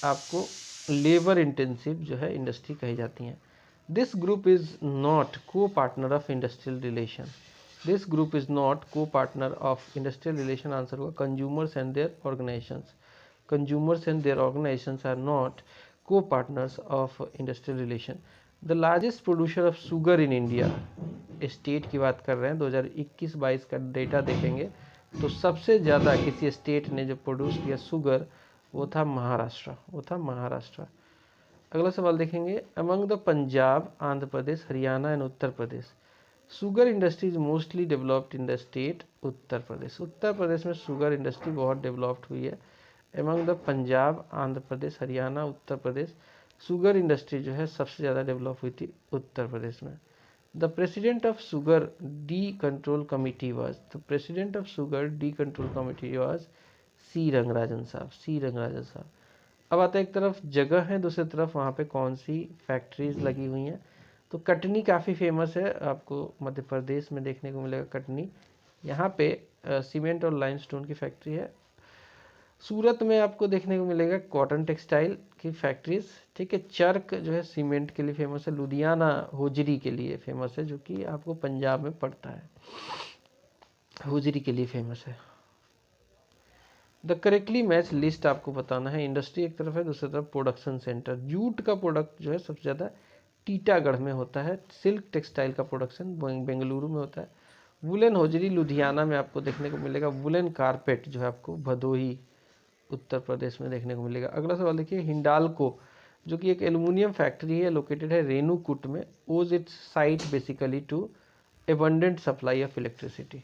आपको लेबर इंटेंसिव जो है इंडस्ट्री कही जाती हैं। This group is not co partner of industrial relation, this group is not co partner of industrial relation. Answer होगा consumers and their organisations, consumers and their organisations are not co partners of industrial relation. The largest producer of sugar in India, state की बात कर रहे हैं, 2021-22 का data देखेंगे तो सबसे ज़्यादा किसी स्टेट ने जो प्रोड्यूस किया शुगर वो था महाराष्ट्र, वो था महाराष्ट्र। अगला सवाल देखेंगे, among the Punjab, Andhra Pradesh, Haryana and Uttar Pradesh, sugar industry is mostly developed in the state Uttar Pradesh. Uttar Pradesh में शुगर इंडस्ट्री बहुत डेवलप्ड हुई है। Among the Punjab, Andhra Pradesh, Haryana, Uttar Pradesh, sugar industry जो है सबसे ज़्यादा डेवलप हुई थी उत्तर प्रदेश में। The president of sugar de control committee was, the president of sugar de control committee was C Rangarajan साहब, सी रंगराजन साहब। अब आता है, एक तरफ जगह है, दूसरी तरफ वहाँ पे कौन सी फैक्ट्रीज लगी हुई हैं, तो कटनी काफ़ी फेमस है, आपको मध्य प्रदेश में देखने को मिलेगा कटनी, यहाँ पे सीमेंट और लाइमस्टोन की फैक्ट्री है। सूरत में आपको देखने को मिलेगा कॉटन टेक्सटाइल की फैक्ट्रीज, ठीक है। चर्क जो है सीमेंट के लिए फेमस है, लुधियाना होजरी के लिए फेमस है, जो कि आपको पंजाब में पड़ता है, होजरी के लिए फेमस है। द करेक्टली मैच लिस्ट आपको बताना है, इंडस्ट्री एक तरफ है, दूसरी तरफ प्रोडक्शन सेंटर। जूट का प्रोडक्ट जो है सबसे ज़्यादा टीटागढ़ में होता है, सिल्क टेक्सटाइल का प्रोडक्शन बेंगलुरु में होता है, वुलन होजरी लुधियाना में आपको देखने को मिलेगा। वुलन कारपेट जो है आपको भदोही उत्तर प्रदेश में देखने को मिलेगा। अगला सवाल देखिए, हिंडाल्को जो कि एक एल्युमिनियम फैक्ट्री है, लोकेटेड है रेणुकूट में, owes its site basically to abundant supply of electricity.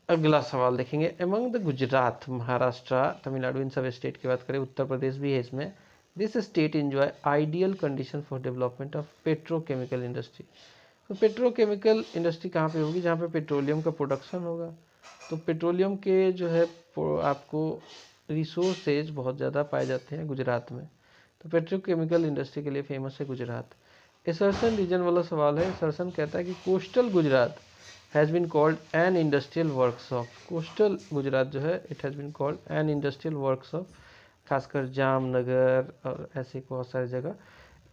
अगला सवाल देखेंगे, एमंग द गुजरात, महाराष्ट्र, तमिलनाडु, इन सब स्टेट की बात करें, उत्तर प्रदेश भी है इसमें, this state enjoy ideal condition for development of petrochemical industry. तो पेट्रोकेमिकल इंडस्ट्री कहाँ पे होगी? जहाँ पे पेट्रोलियम का प्रोडक्शन होगा। तो पेट्रोलियम के जो है आपको रिसोर्सेज बहुत ज़्यादा पाए जाते हैं गुजरात में, तो पेट्रोकेमिकल इंडस्ट्री के लिए फेमस है गुजरात। असर्सन रीजन वाला सवाल है। असर्सन कहता है कि coastal Gujarat has been called an industrial workshop. Coastal Gujarat जो है it has been called an industrial workshop, खासकर जामनगर और ऐसे बहुत सारी जगह।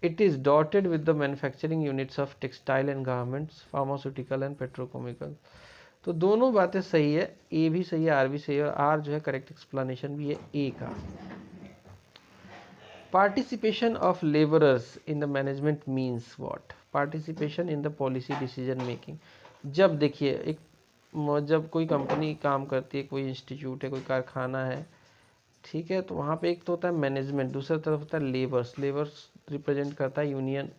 It is dotted with the manufacturing units of textile and garments, pharmaceutical and petrochemical. तो दोनों बातें सही है, ए भी सही है, आर भी सही है, और आर जो है करेक्ट एक्सप्लेनेशन भी है ए का। Participation of labourers in the management means what? Participation in the policy decision making. जब देखिए जब कोई कंपनी काम करती है, कोई इंस्टीट्यूट है, कोई कारखाना है, ठीक है, तो वहाँ पे एक तो होता है मैनेजमेंट, दूसरी तरफ होता है लेबर्स। लेबर्स रिप्रेजेंट करता है यूनियन,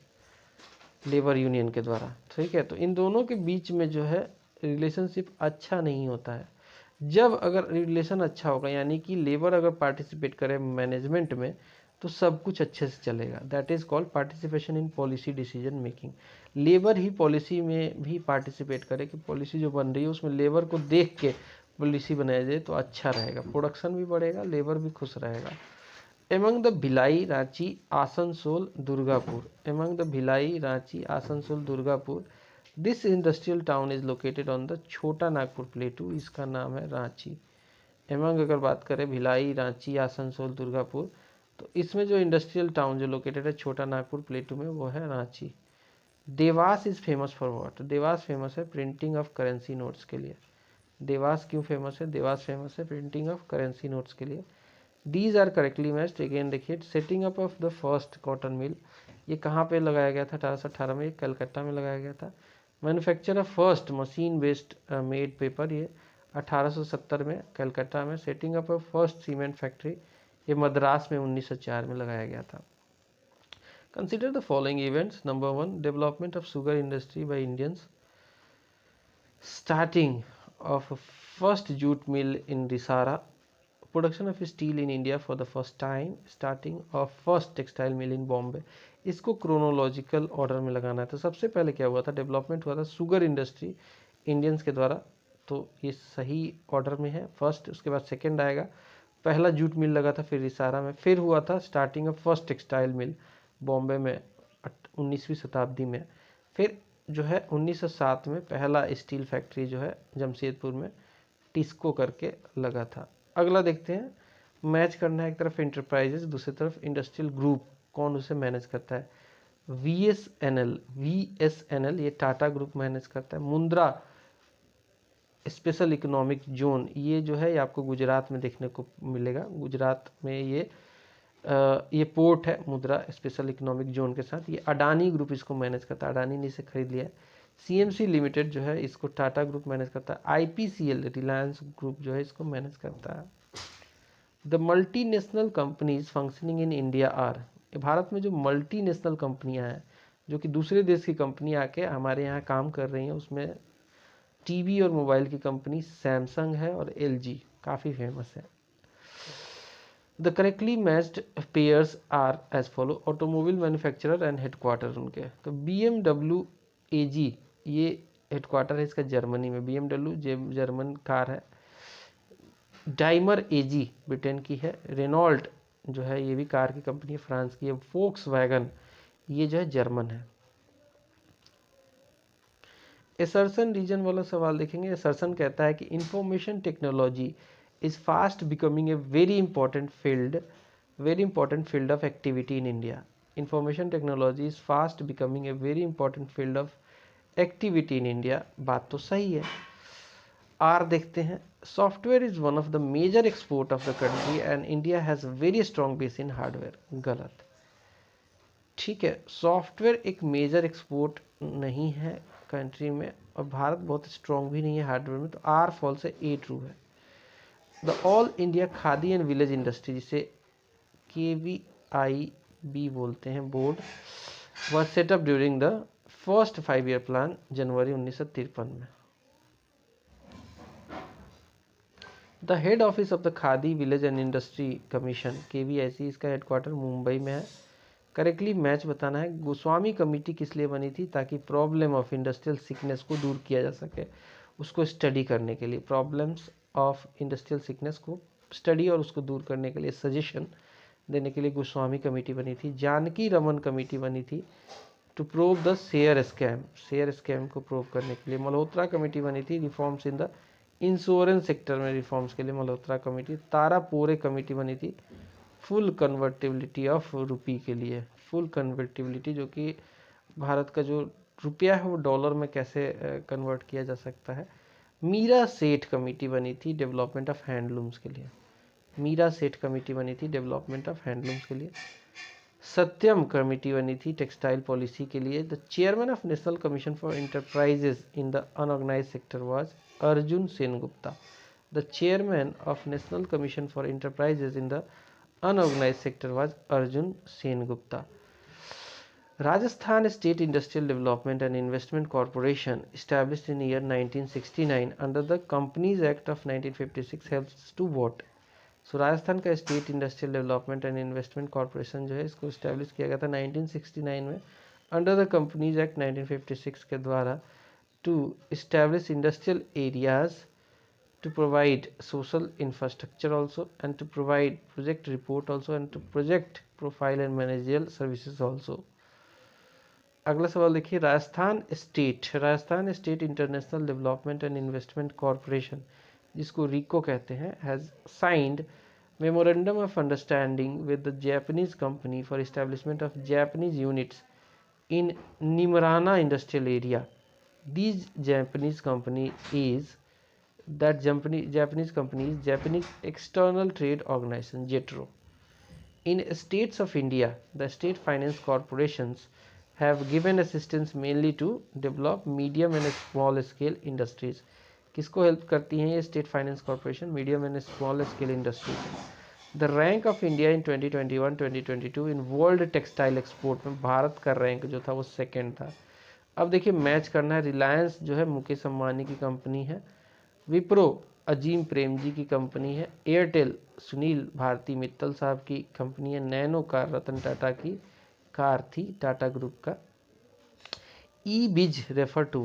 लेबर यूनियन के द्वारा, ठीक है। तो इन दोनों के बीच में जो है रिलेशनशिप अच्छा नहीं होता है। जब अगर रिलेशन अच्छा होगा, यानी कि लेबर अगर पार्टिसिपेट करे मैनेजमेंट में, तो सब कुछ अच्छे से चलेगा। That is called participation in policy decision making. Labour he policy में भी पार्टिसिपेट करे कि पॉलिसी जो बन रही है उसमें लेबर को देख के पॉलिसी बनाया जाए तो अच्छा रहेगा, प्रोडक्शन भी बढ़ेगा, लेबर भी खुश रहेगा। Among the Bhilai, Ranchi, Asansol, Durgapur. Among the Bhilai, Ranchi, Asansol, Durgapur, this industrial town is located on the छोटा नागपुर प्लेटू, इसका नाम है रांची। एमंग अगर बात करें भिलाई, रांची, आसनसोल, दुर्गापुर, तो इसमें जो इंडस्ट्रियल टाउन जो लोकेटेड है छोटा नागपुर प्लेटू में, वो है Ranchi. Dewas is famous for what? Dewas famous है प्रिंटिंग ऑफ करेंसी नोट्स के लिए। देवास क्यों फेमस है? देवास फेमस है प्रिंटिंग ऑफ करेंसी नोट्स के लिए। These are correctly matched। Again देखिए, setting up of the first cotton mill, ये कहाँ पे लगाया गया था? 1818 में, कलकत्ता में लगाया गया था। Manufacture of first machine based made paper, ये 1870 में कलकत्ता में। Setting up of first cement factory, ये मद्रास में 1904 में लगाया गया था। Consider the following events. Number 1, development of sugar industry by Indians, starting of first jute mill in Rishra, production of steel in India for the first time, starting of first textile mill in Bombay. इसको chronological order में लगाना है। तो सबसे पहले क्या हुआ था? डेवलपमेंट हुआ था शुगर इंडस्ट्री इंडियंस के द्वारा, तो ये सही ऑर्डर में है फर्स्ट। उसके बाद सेकंड आएगा, पहला जूट मिल लगा था, फिर रिसारा में। फिर हुआ था स्टार्टिंग ऑफ फर्स्ट टेक्सटाइल मिल बॉम्बे में 19वीं शताब्दी में। फिर जो है 1907 में पहला स्टील फैक्ट्री जो है जमशेदपुर में टिस्को करके लगा था। अगला देखते हैं, मैच करना है, एक तरफ इंटरप्राइजेज, दूसरी तरफ इंडस्ट्रियल ग्रुप, कौन उसे मैनेज करता है? वीएसएनएल ये टाटा ग्रुप मैनेज करता है। मुंद्रा स्पेशल इकोनॉमिक जोन, ये जो है ये आपको गुजरात में देखने को मिलेगा। गुजरात में ये पोर्ट है मुंद्रा स्पेशल इकोनॉमिक जोन के साथ। ये अडानी ग्रुप इसको मैनेज करता है, अडानी ने इसे खरीद लिया है। सीएमसी लिमिटेड जो है इसको टाटा ग्रुप मैनेज करता है। आईपीसीएल रिलायंस ग्रुप जो है इसको मैनेज करता है। The multinational companies functioning in India are, Bharat में जो मल्टीनेशनल कंपनियां हैं, जो कि दूसरे देश की कंपनी आके हमारे यहाँ काम कर रही हैं, उसमें टीवी और मोबाइल की कंपनी सैमसंग है और एलजी काफ़ी फेमस है। The correctly matched pairs are as follow, automobile manufacturer and headquarter उनके। तो BMW AG ये हेडक्वार्टर है इसका जर्मनी में, BMW जर्मन कार है। डाइमर AG ब्रिटेन की है। रेनॉल्ट जो है ये भी कार की कंपनी है, फ्रांस की है। वोक्सवैगन ये जो है जर्मन है। एसर्सन रीजन वाला सवाल देखेंगे। एसर्सन कहता है कि information technology is fast becoming a very important field of activity in India. Information technology is fast becoming a very important field of activity in India, बात तो सही है। आर देखते हैं, software is one of the major export of the country and India has very strong base in hardware, गलत। ठीक है, सॉफ्टवेयर एक मेजर एक्सपोर्ट नहीं है कंट्री में, और भारत बहुत स्ट्रॉन्ग भी नहीं है हार्डवेयर में, तो आर फॉल्स है, ए ट्रू है। The all India khadi and village industry, जिसे KVIB बोलते हैं, board was set up during the first 5 year plan, जनवरी 1953 में। The head office of the khadi village and industry commission KVIC, इसका हेडक्वार्टर मुंबई में है। करेक्टली मैच बताना है। गोस्वामी कमेटी किस लिए बनी थी? ताकि प्रॉब्लम ऑफ इंडस्ट्रियल सिकनेस को दूर किया जा सके, उसको स्टडी करने के लिए, प्रॉब्लम्स ऑफ इंडस्ट्रियल सिकनेस को स्टडी और उसको दूर करने के लिए सजेशन देने के लिए गोस्वामी कमेटी बनी थी। जानकी रमन कमेटी बनी थी to prove the share scam को प्रूव करने के लिए। मल्होत्रा कमेटी बनी थी reforms in the insurance sector में रिफॉर्म्स के लिए, मल्होत्रा कमेटी। तारापोरे कमेटी बनी थी फुल कन्वर्टिबिलिटी ऑफ रुपी के लिए, फुल कन्वर्टिबिलिटी, जो कि भारत का जो रुपया है वो डॉलर में कैसे कन्वर्ट किया जा सकता है। मीरा सेठ कमेटी बनी थी डेवलपमेंट ऑफ हैंडलूम्स के लिए, मीरा सेठ कमेटी बनी थी डेवलपमेंट ऑफ हैंडलूम्स के लिए। सत्यम कमेटी बनी थी टेक्सटाइल पॉलिसी के लिए। The chairman of national commission for enterprises in the unorganised sector was Arjun Sengupta. The chairman of national commission for enterprises in the unorganized sector was Arjun Sengupta. Rajasthan State Industrial Development and Investment Corporation, established in year 1969 under the Companies Act of 1956, helps to what? So Rajasthan का state industrial development and investment corporation जो है, इसको establish किया गया था 1969 में under the companies act 1956 के द्वारा, to establish industrial areas, to provide social infrastructure also, and to provide project report also, and to project profile and managerial services also. अगला सवाल देखिए, Rajasthan state international development and investment corporation, जिसको रिको कहते हैं, has signed memorandum of understanding with the Japanese company for establishment of Japanese units in Nimarana industrial area. These Japanese company is Japanese company is Japanese External Trade Organization JETRO. In states of India, the state finance corporations have given assistance mainly to develop medium and small scale industries. किसको help करती हैं ये state finance corporation? Medium and small scale industries. The rank of India in 2021-2022 in world textile export में भारत का rank जो था वो second था। अब देखिए मैच करना है। रिलायंस जो है मुकेश अंबानी की कंपनी है, विप्रो अजीम प्रेम जी की कंपनी है, एयरटेल सुनील भारती मित्तल साहब की कंपनी है, नैनो कार रतन टाटा की कार थी टाटा ग्रुप का। ई बिज रेफर टू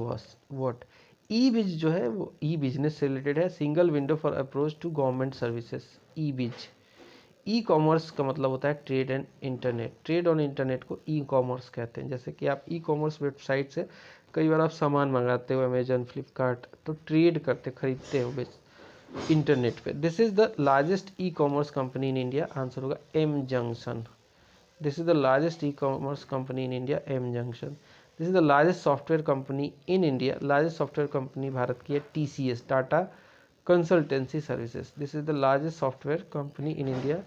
व्हाट? ई बिज जो है वो ई बिजनेस से रिलेटेड है, single window for approach to government services. E biz, e commerce का मतलब होता है trade and internet, trade on internet को ई कॉमर्स कहते हैं। जैसे कि आप ई कॉमर्स वेबसाइट से कई बार आप सामान मंगाते हो, अमेजन फ्लिपकार्ट, तो ट्रेड करते खरीदते हो इंटरनेट पे। This is the largest e commerce company in India, answer होगा M junction. This is the largest e commerce company in India, M junction. This is the largest software company in India, largest software company Bharat की है TCS, Tata consultancy services. This is the largest software company in India,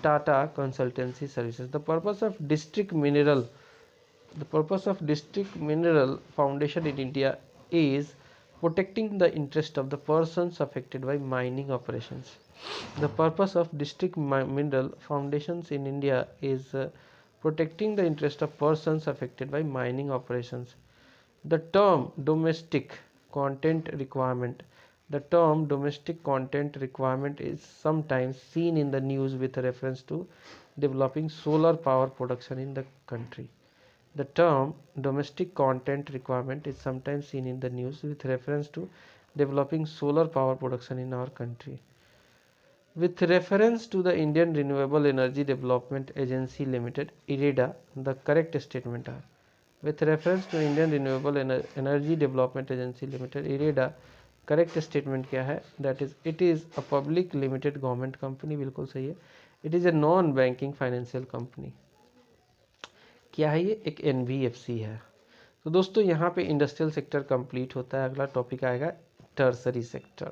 Tata consultancy services. The purpose of district mineral foundation in India is protecting the interest of the persons affected by mining operations. The purpose of district mineral foundations in India is protecting the interest of persons affected by mining operations. The term domestic content requirement is sometimes seen in the news with reference to developing solar power production in the country. The term domestic content requirement is sometimes seen in the news with reference to developing solar power production in our country. With reference to the Indian Renewable Energy Development Agency Limited, IREDA, the correct statement are. With reference to Indian Renewable Energy Development Agency Limited, IREDA, correct statement क्या है? That is it is a public limited government company, बिल्कुल सही है। It is a non banking financial company. क्या है ये? एक NBFC है। तो दोस्तों यहाँ पे इंडस्ट्रियल सेक्टर कंप्लीट होता है। अगला टॉपिक आएगा टर्सरी सेक्टर।